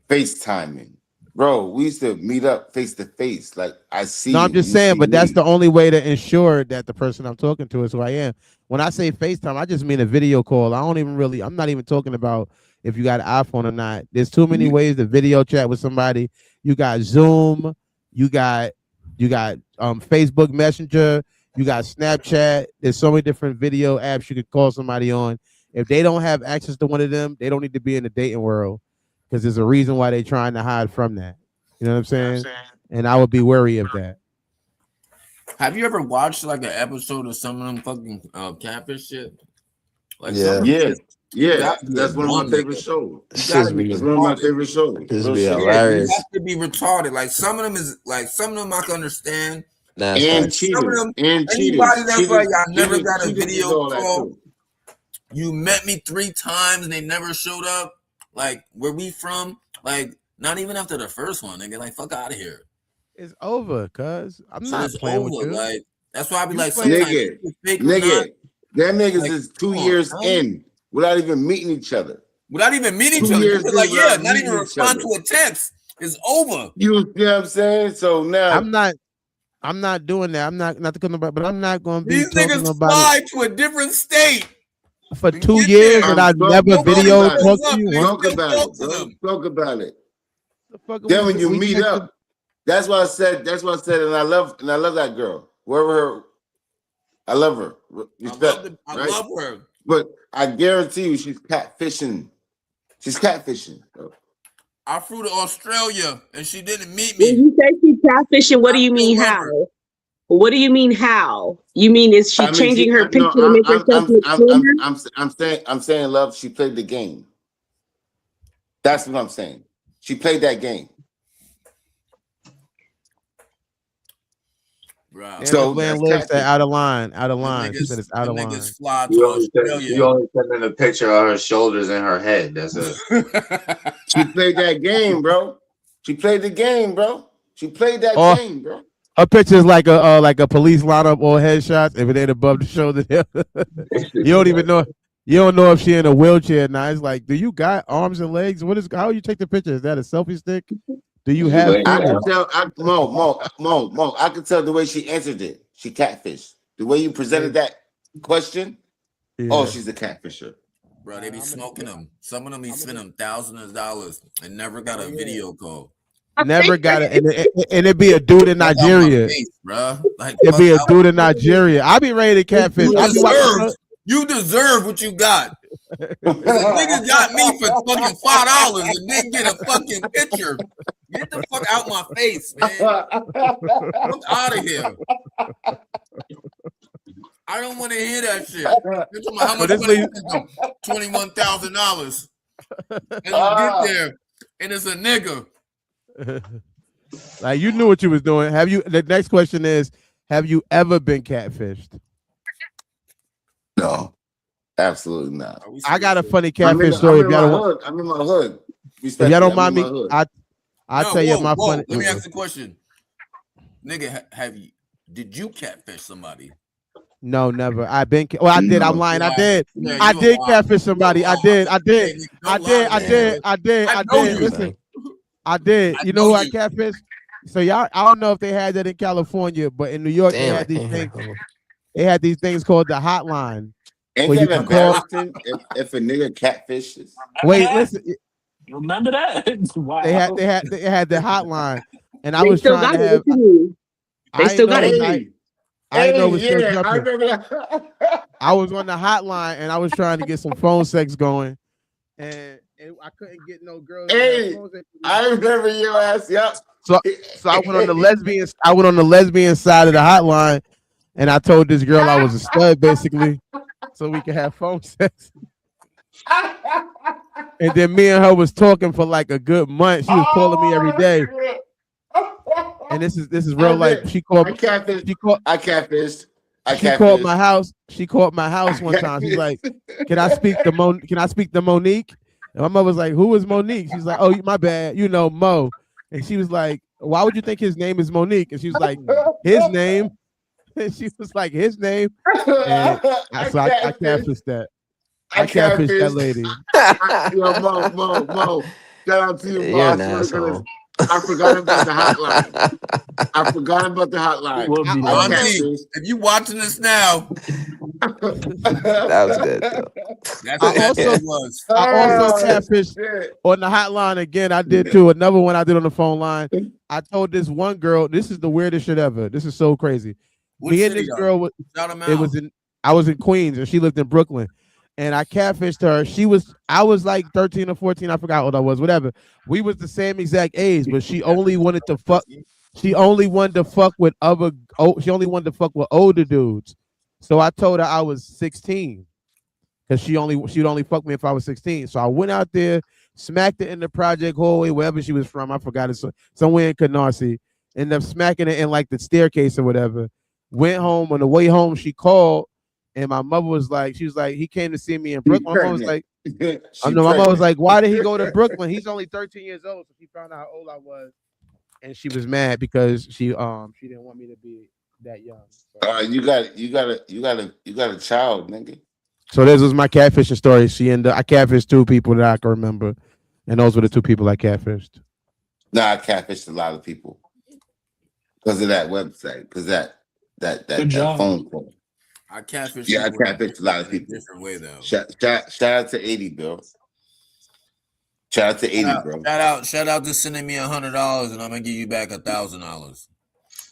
FaceTiming. Bro, we used to meet up face to face. Like I see No, I'm you, just you saying, see but that's me. the only way to ensure that the person I'm talking to is who I am. When I say FaceTime, I just mean a video call. I'm not even talking about if you got an iPhone or not. There's too many You, ways to video chat with somebody. You got Zoom, you got Facebook Messenger, you got Snapchat. There's so many different video apps you could call somebody on. If they don't have access to one of them, they don't need to be in the dating world, because there's a reason why they're trying to hide from that. You know what I'm saying? And I would be wary of that. Have you ever watched like an episode of some of them fucking catfish shit? Like some Yeah. of them yeah, shit, you yeah. got to be a That's one of my dumb favorite nigga. shows. You gotta be That's Shit's one of my retarded. favorite shows. be Real shit. Yeah, you hilarious. have to be retarded. Like some of them is like some of them I can understand. Nah, it's And facts. Some of cheaters. them, And anybody cheaters. that's like, Cheaters. I never Cheaters. got a Cheaters is video all that call. too. You met me 3 times and they never showed up. Like where we from? Like not even after the first one. They get like fuck out of here. It's over, cuz I'm Shit not is playing with over. you. Like that's why I be You like play sometimes Nigga. it's fake or not. Nigga. Them niggas Like is 2 come on, years man. in without even meeting each other. Without even meeting each 2 other. You years be in like, yeah, without not meeting even each respond other. to a text. It's over. You know what I'm saying? So now I'm not doing that. I'm not to come about, but I'm not gonna be These talking niggas about it fly to a different state for and 2 get years and there. I've never talk Nobody video about it. shows talked to up you and they once. Talk still about talk it, to bro. them. Talk about it. The fuck are Then when you we meet texted? up, that's why I said, and I love that girl. Wherever her, I love her. Respect, I right? love her. But I guarantee you she's catfishing. She's catfishing, bro. I flew to Australia and she didn't meet When me. you say she catfishing, what I do you still mean love how? her. What do you mean how? You mean is she I mean, changing her no, picture to make herself look slimmer? I'm saying, love. She played the game. That's what I'm saying. She played that game. Bro. And Miss So Land that's Live said catfish. out of line. Out of The line. She said niggas, it's out the of line. niggas fly You to only Australia. send in a picture of her shoulders and her head. That's it. She played that game, bro. She played the game, bro. She played that Or game, bro. her picture is like a police lineup or headshots. If it ain't above the shoulder, you don't even know. You don't know if she in a wheelchair now. It's like, do you got arms and legs? How you take the picture? Is that a selfie stick? Do you have I can fingers? tell. Mo. I can tell the way she answered it. She catfish. The way you presented that question. Oh, Yeah. she's a catfisher. Bro, they be smoking them. Some of them be spending thousands of dollars and never got a video call. Never got it, and it'd be a dude in Fuck out my Nigeria. face, bro. Like It'd fuck be a out. dude in Nigeria. I be ready to catfish. I be watching. You deserve what you got. Niggas got me for fucking $5 and then get a fucking picture. Get the fuck out my face, man. Fuck out of here. I don't want to hear that shit. You're talking about how much money you spent them? $21,000. And you get there and it's a nigga. Like, you knew what you was doing. Have you? The next question is: have you ever been catfished? No, absolutely not. I got a funny catfish story. I'm in my hood. If y'all don't mind me, I'll tell you my funny. Let me ask the question, nigga. Did you catfish somebody? No, never. I've been. Well, I did. I'm lying. I did. Yeah, I you did a catfish somebody. I did. I did. I did. I did. I did. I know did. you. Listen, I did. You know who I catfished? So y'all, I don't know if they had that in California, but in New York they had these things. They had these things called the hotline. Ain't where that you can call. embarrassing if a nigga catfishes? Wait, listen. Remember that? Wow. They had the hotline, and I They was still trying got to it. have. What you mean? They still got it. I know it was still yeah, I jumping. remember that. I was on the hotline and I was trying to get some phone sex going, and and I couldn't get no girls. Hey, I remember your ass. Yep. So I went on the lesbian. I went on the lesbian side of the hotline, and I told this girl I was a stud, basically, so we could have phone sex. And then me and her was talking for like a good month. She was calling me every day. And this is real life. She called. I catfished. She called my house. She called my house one time. She's like, "Can I speak to Monique?" And my mother was like, "Who is Monique?" She's like, "Oh, my bad. You know Mo." And she was like, "Why would you think his name is Monique?" And she was like, "His name." And she was like, "His name." And I catfished that. I catfished that lady. Yo, Mo. Shout out to you, You're boss. an asshole. I forgot about the hotline. I forgot about the hotline. Auntie, if you watching this now, That was good though. that's what that was. I also catfished on the hotline again. I did too. Another one I did on the phone line. I told this one girl, this is the weirdest shit ever. This is so crazy. Me and this girl, I was in Queens and she lived in Brooklyn. And I catfished her. I was like 13 or 14. I forgot what I was, whatever. We was the same exact age, but she only wanted to fuck. She only wanted to fuck with she only wanted to fuck with older dudes. So I told her I was 16. Because she'd only fuck me if I was 16. So I went out there, smacked it in the project hallway, wherever she was from. I forgot it. Somewhere in Canarsie. Ended up smacking it in like the staircase or whatever. Went home. On the way home, she called. And my mother was like, he came to see me in Brooklyn. My mom was like, my mother was like, why did he go to Brooklyn? He's only 13 years old. So she found out how old I was. And she was mad because she didn't want me to be that young. So. You got a child, nigga. So this was my catfishing story. I catfished 2 people that I can remember. And those were the 2 people I catfished. Nah, I catfished a lot of people. Because of that website. Because that phone call. I catfished. Yeah, I catfished a lot of people. Different way though. Shout out to 80, Bill. Shout out to 80, bro. Shout out to sending me $100 and I'm gonna give you back $1,000.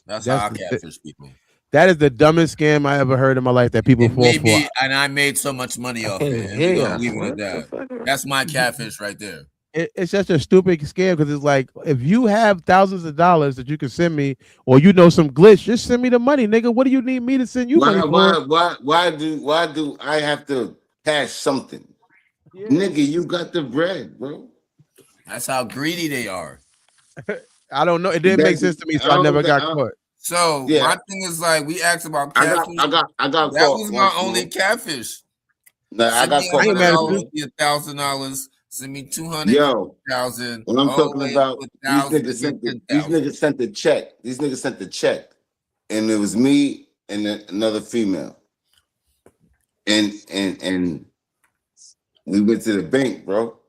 That's how I catfish people. That is the dumbest scam I ever heard in my life that people fall for. And I made so much money off it. And we're gonna leave it at that. That's my catfish right there. It's such a stupid scam because it's like, if you have thousands of dollars that you can send me, or some glitch, just send me the money, nigga. What do you need me to send you money for? Why do I have to cash something? Yeah. Nigga, you got the bread, bro. That's how greedy they are. I don't know. It didn't make sense to me, so I never got caught. So my thing is like, we asked about catfish. I got that caught. That was my only catfish. No, I got caught. $1,000. Send me 200. Yo, 1,000. What I'm talking about, these niggas sent the check. These niggas sent the check, and it was me and another female, and we went to the bank, bro,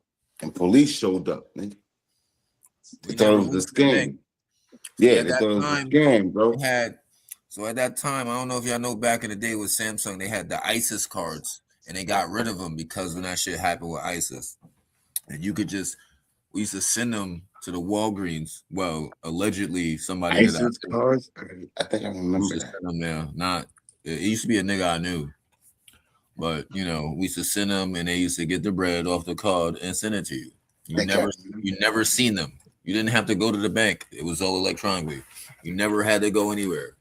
and police showed up. Nigga. They thought it was a scam. Yeah, they thought it was a scam, bro. So at that time, I don't know if y'all know, back in the day with Samsung, they had the ISIS cards, and they got rid of them because when that shit happened with ISIS. And we used to send them to the Walgreens. Well, allegedly somebody ISIS cards. I think I remember that. Them there. It used to be a nigga I knew, but we used to send them, and they used to get the bread off the card and send it to you. You never seen them. You didn't have to go to the bank. It was all electronically. You never had to go anywhere.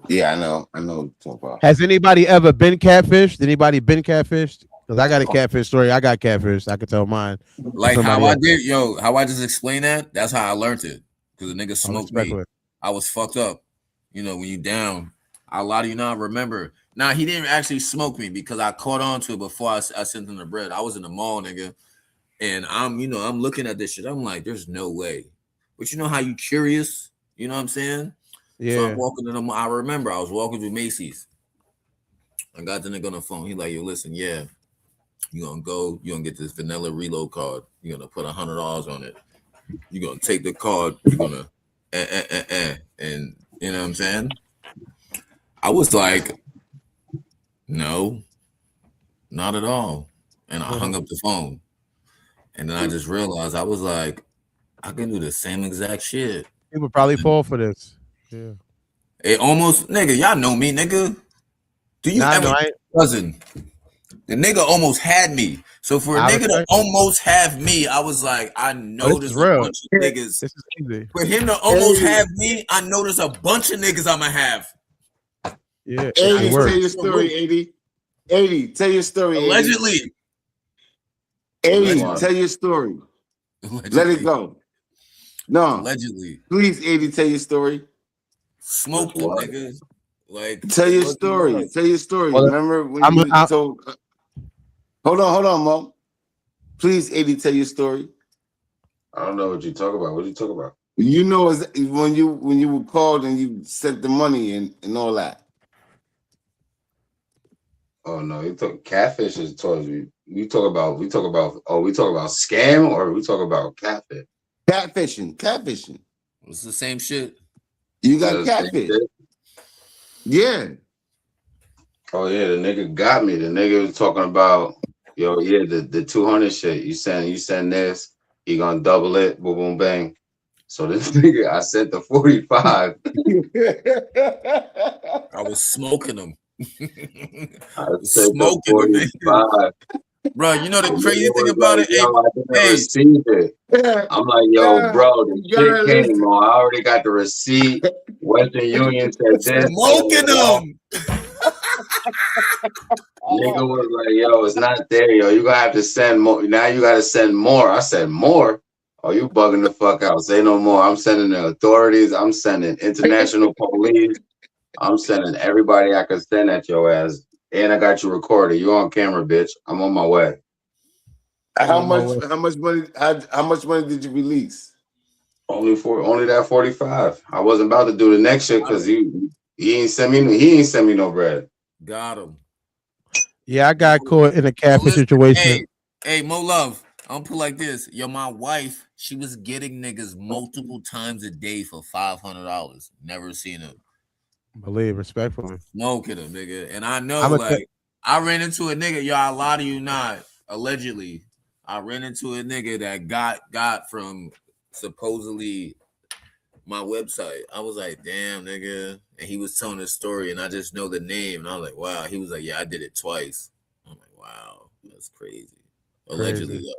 Yeah, I know. Has anybody ever been catfished? Anybody been catfished? Because I got a catfish story. I got catfished. I could tell mine. Like how I did, how I just explained that. That's how I learned it. Because the nigga smoked me. I was fucked up. When you down, a lot of you now remember. Now he didn't actually smoke me because I caught on to it before I sent him the bread. I was in the mall, nigga, and I'm looking at this shit. I'm like, there's no way. But you know how you curious? You know what I'm saying? Yeah. So I'm walking to the mall. I remember I was walking through Macy's. I got the nigga on the phone. He like, yo, listen, yeah. You're gonna get this vanilla reload card. You're gonna put $100 on it. You're gonna take the card, you're gonna and you know what I'm saying? I was like, no, not at all. And I hung up the phone. And then I just realized, I was like, I can do the same exact shit. People probably fall for this. Yeah. It almost, nigga, y'all know me, nigga. Do you ever cousin? The nigga almost had me. So for a I nigga to respect. almost have me, I was like, I Oh, this noticed is a real. bunch of niggas. This is easy. For him to almost have me, I noticed a bunch of niggas I'ma have. Yeah, 80, it tell works. your story, 80. 80, tell your story, 80. Allegedly. 80, tell your story. Allegedly. Let it go. No. Allegedly. Please, 80, tell your story. Smoke them, nigga. Like, Tell your look, story. look. Tell your story. Well, Remember when you told... Hold on, Mom. Please, 80, tell your story. I don't know what you talk about. What are you talking about? You know, when you were called and you sent the money and all that. Oh no, you talk catfish is towards you. We talk about scam or we talk about catfish. Catfishing. It's the same shit. You got catfish. Yeah. Oh yeah, the nigga got me. The nigga was talking about, yo, yeah, the 200 shit. You send this, he gonna double it, boom, boom, bang. So this nigga, I sent the 45. I was smoking them. I sent the 45. Bro, you know the And crazy nigga thing was about like, it? yo, I didn't receive it. I'm like, yo, bro, the shit came on. I already got the receipt. Western Union said this. Smoking them. Nigga was like, yo, it's not there, yo. You gonna have to send more. Now you gotta send more. I said, more? Oh, you bugging the fuck out. Say no more. I'm sending the authorities. I'm sending international police. I'm sending everybody I could send at your ass. And I got you recorded. You on camera, bitch. I'm on my way. How much money did you release? Only that 45. I wasn't about to do the next shit because he ain't send me no bread. Got him. Yeah, I got caught in a catfish situation. Hey, Mo Love. I'm put like this. Yo, my wife, she was getting niggas multiple times a day for $500. Never seen her. Believe respectfully. Smoking them, nigga. And I know, I ran into a nigga, yo, I lie to you not, allegedly. I ran into a nigga that got from supposedly my website. I was like, damn, nigga. And he was telling his story, and I just know the name. And I was like, wow. He was like, yeah, I did it twice. I'm like, wow, that's crazy. Allegedly, Crazy.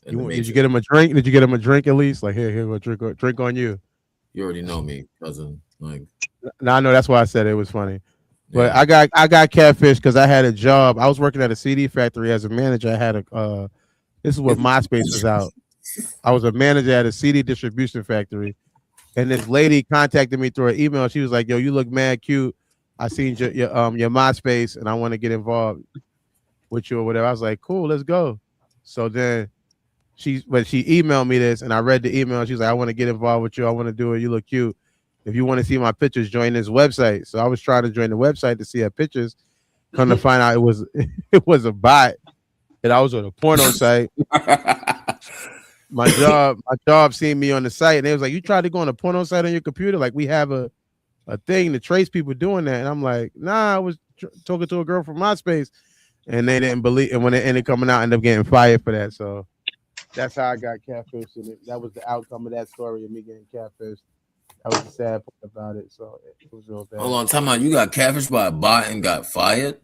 though. Did you get him a drink? Did you get him a drink at least? Like, here, go drink on you. You already know me, cousin. Like, no, I know that's why I said it was funny. But yeah. I got catfish because I had a job. I was working at a CD factory as a manager. I had a this is what MySpace was out. I was a manager at a CD distribution factory, and this lady contacted me through an email. She was like, "Yo, you look mad cute. I seen your MySpace, and I want to get involved with you or whatever." I was like, "Cool, let's go." So then she emailed me this, and I read the email. She's like, "I want to get involved with you. I want to do it. You look cute. If you want to see my pictures, join this website." So I was trying to join the website to see her pictures. Come to find out it was a bot, and I was on a porno site. My job seen me on the site, and they was like, "You tried to go on a porno site on your computer? Like, we have a thing to trace people doing that." And I'm like, "Nah, I was talking to a girl from MySpace," and they didn't believe. And when it ended coming out, I ended up getting fired for that. So that's how I got catfished, and that was the outcome of that story of me getting catfished. That was the sad part about it. So it was real bad. Hold on, time out. You got catfished by a bot and got fired?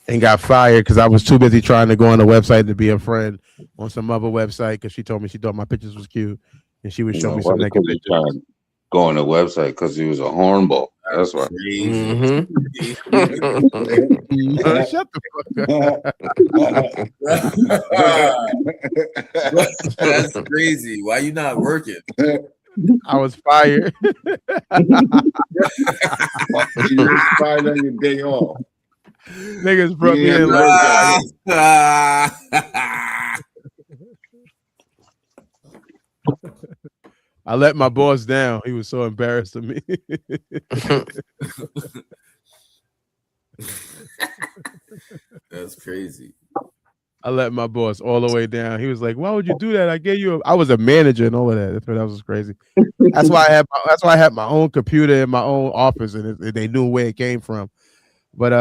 And got fired because I was too busy trying to go on the website to be a friend on some other website because she told me she thought my pictures was cute and she would show me some naked pictures. Go on the website because he was a hornball. That's why. Shut the fuck up. That's crazy. Why you not working? I was fired. You was fired on your day off. Niggas brought me in I let my boss down. He was so embarrassed of me. That's crazy. I let my boss all the way down. He was like, "Why would you do that? I gave you I was a manager and all of that." That was crazy. That's why I had my own computer in my own office, and they knew where it came from. But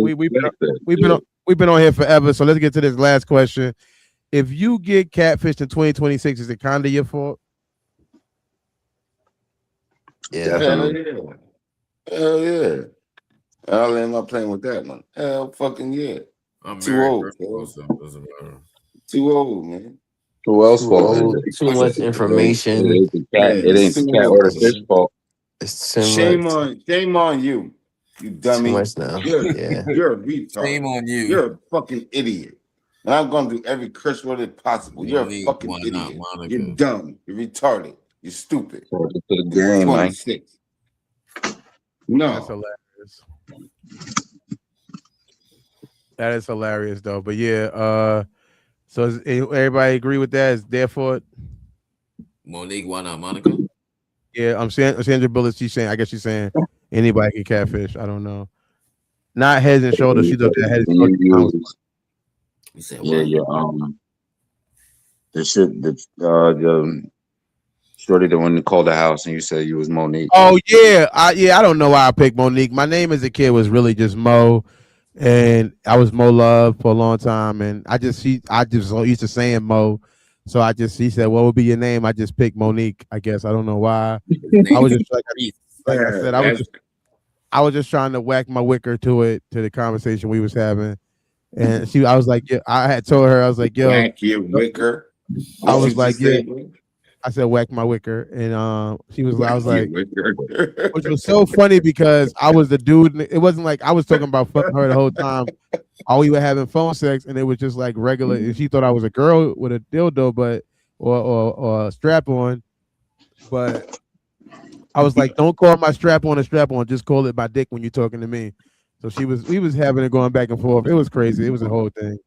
we've been on here forever. So let's get to this last question. If you get catfished in 2026, is it kind of your fault? Yeah. Hell yeah. Hell, I'm not playing with that one. Hell fucking yeah. I'm Too married, old, first of all, bro. so it doesn't matter. Too old, man. Who else Too fault is old, it? too much It information. ain't the cat. Yeah, It it's ain't the too cat old, or the fish man. fault. It's too Shame much. on you, you Too dummy. much now. You're Yeah. you're a Shame retard. on you. You're a fucking idiot. And I'm gonna do every curse word possible. You're a Monique, fucking why not idiot. You're Monica? dumb. You're retarded. You're stupid. To the You're game, man. 26. That's No. hilarious. That is hilarious, though. But yeah, so everybody agree with that? Is therefore, Monique, why not Monica? yeah. I'm saying Sandra Bullock. She's saying, I guess she's saying anybody can catfish. I don't know. Not heads and shoulders. She looked at head and shoulders. You said Yeah, what? yeah. The shit, the shorty the one that called the house and you said you was Monique. Oh yeah, I don't know why I picked Monique. My name as a kid was really just Mo, and I was Mo Love for a long time. And I just used to saying Mo, so she said, "What would be your name?" I just picked Monique. I guess I don't know why. I was just like I said, I was just trying to whack my wicker to the conversation we was having, and I was like, yeah, I had told her, I was like, yo, Whack your wicker. I What was you like, just yeah. say, bro? I said whack my wicker, and I was Whack your like, wicker. which was so funny because I was the dude. It wasn't like I was talking about fucking her the whole time. All we were having phone sex, and it was just like regular. And she thought I was a girl with a dildo, but or a strap on. But I was like, don't call my strap on a strap on. Just call it my dick when you're talking to me. So we was having it going back and forth. It was crazy. It was a whole thing.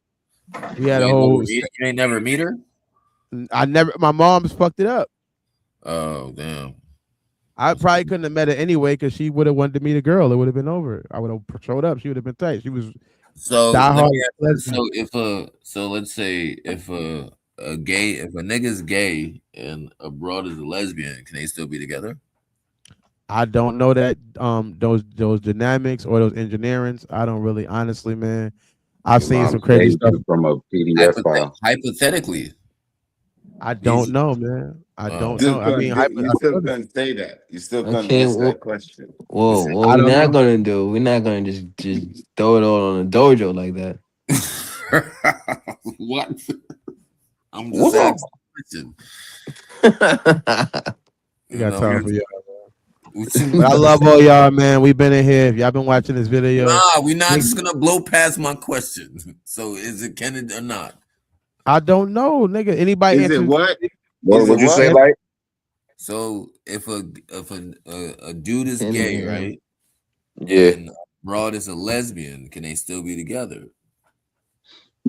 We had a whole. You ain't never meet her? My mom's fucked it up. Oh damn! I probably couldn't have met her anyway because she would have wanted to meet a girl. It would have been over. I would have showed up. She would have been tight. She was diehard. So let's say if a nigga's gay and a broad is a lesbian, can they still be together? I don't know that those dynamics or those engineerings. I don't really, honestly, man. I've seen some crazy stuff from a PDF file. Hypothetically, I don't know, man. I don't know. I mean, you still couldn't say that. You still couldn't Okay. answer that question. Whoa, what I we're don't not know. gonna do? We're not gonna just throw it all on a dojo like that. What? I'm just asking a question. We got time for y'all. But I love all y'all, man. We've been in here. If y'all been watching this video, Nah, we're not just gonna blow past my question. So can it or not? I don't know, nigga. Anybody Is it answer? what? What would you say, like? So if a dude is gay, right? Yeah. And a broad is a lesbian, can they still be together?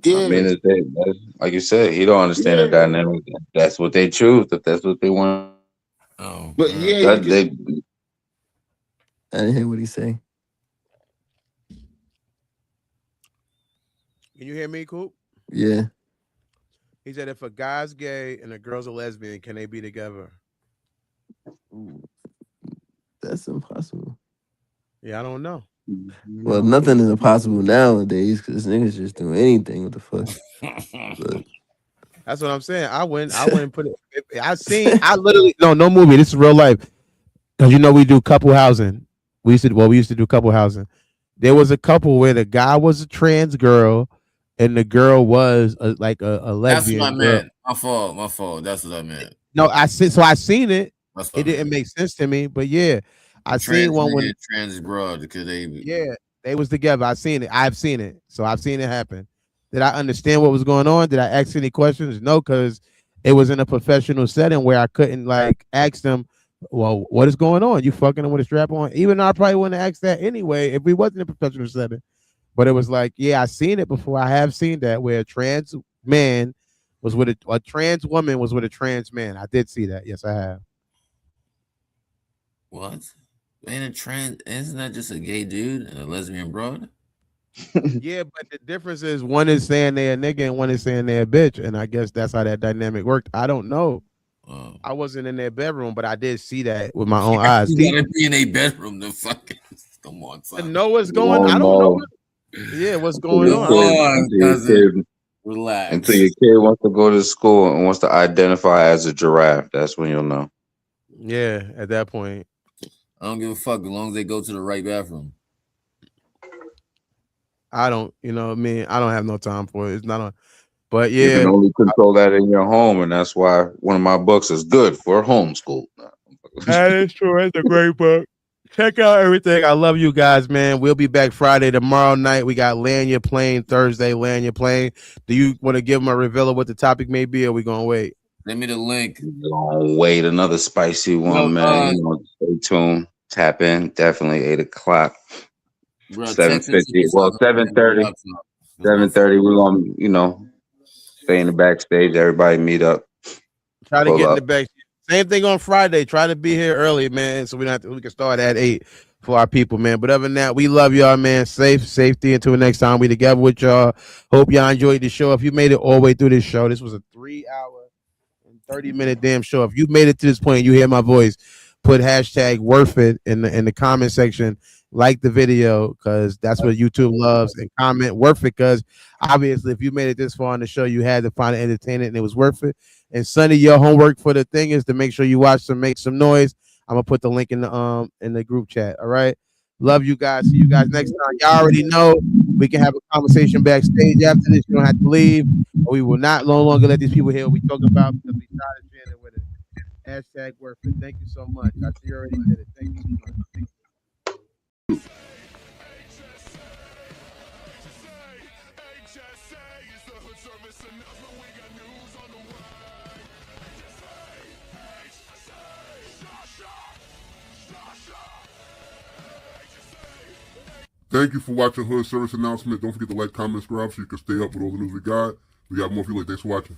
Yeah. I mean, like you said, he don't understand the dynamic. That's what they choose. If that's what they want. Oh, but yeah, I didn't hear what he say. Can you hear me, Coop? Yeah. He said if a guy's gay and a girl's a lesbian, can they be together? That's impossible. Yeah, I don't know. Well, nothing is impossible nowadays because niggas just do anything. What the fuck? But That's what I'm saying. I went and put it. I literally no movie. This is real life. Because we do couple housing. We used to do couple housing. There was a couple where the guy was a trans girl and the girl was a lesbian. That's what I girl. meant. My fault. That's what I meant. No, I seen it. That's what It didn't make sense to me, but yeah, I seen one when trans broad because they was together. I seen it. I've seen it. So I've seen it happen. Did I understand what was going on? Did I ask any questions? No, because it was in a professional setting where I couldn't ask them, well, what is going on? You fucking them with a strap on? Even though I probably wouldn't ask that anyway if we wasn't in a professional setting. But it was like, yeah, I seen it before. I have seen that where a trans man was with a trans woman was with a trans man. I did see that. Yes, I have. What? Isn't that just a gay dude and a lesbian broad? Yeah, but the difference is one is saying they're a nigga and one is saying they're a bitch. And I guess that's how that dynamic worked. I don't know. I wasn't in their bedroom, but I did see that with my own eyes. You gotta be in a bedroom to fucking come on, son. To know what's going on. I don't know. Yeah, what's going on? Relax. Until your kid wants to go to school and wants to identify as a giraffe, that's when you'll know. Yeah, at that point. I don't give a fuck as long as they go to the right bathroom. I don't, you know what I mean? I don't have no time for it. It's not on. But You yeah, can only control that in your home, and that's why one of my books is good for homeschool. that is true. It's a great book. Check out everything. I love you guys, man. We'll be back Friday. Tomorrow night, we got Land Your Plane. Thursday, Land Your Plane. Do you want to give them a reveal of what the topic may be, or are we going to wait? Send me the link. Gonna wait another spicy one, man. You know, stay tuned. Tap in. Definitely 8 o'clock. Bro, 7:50. Well, 7:30. 7:30. We're gonna, you know, stay in the backstage. Everybody meet up. Try to Pull get in up. the back. Same thing on Friday. Try to be here early, man, so we can start at 8 for our people, man. But other than that, we love y'all, man. Safety until next time. We together with y'all. Hope y'all enjoyed the show. If you made it all the way through this show, this was a 3-hour and 30-minute damn show. If you made it to this point and you hear my voice, put hashtag worth it in the comment section. Like the video because that's what YouTube loves, and comment worth it because obviously if you made it this far on the show, you had to find it entertaining and it was worth it. And Sonny, your homework for the thing is to make sure you watch make some noise. I'm gonna put the link in the group chat. All right. Love you guys. See you guys next time. Y'all already know we can have a conversation backstage after this. You don't have to leave. We will not no longer let these people hear what we talk about because we started sharing it with it. Hashtag worth it. Thank you so much. I see you already did it. Thank you so much. Thank you for watching Hood Service Announcement. Don't forget to like, comment, subscribe so you can stay up with all the news we got. We got more for you later. Thanks for watching.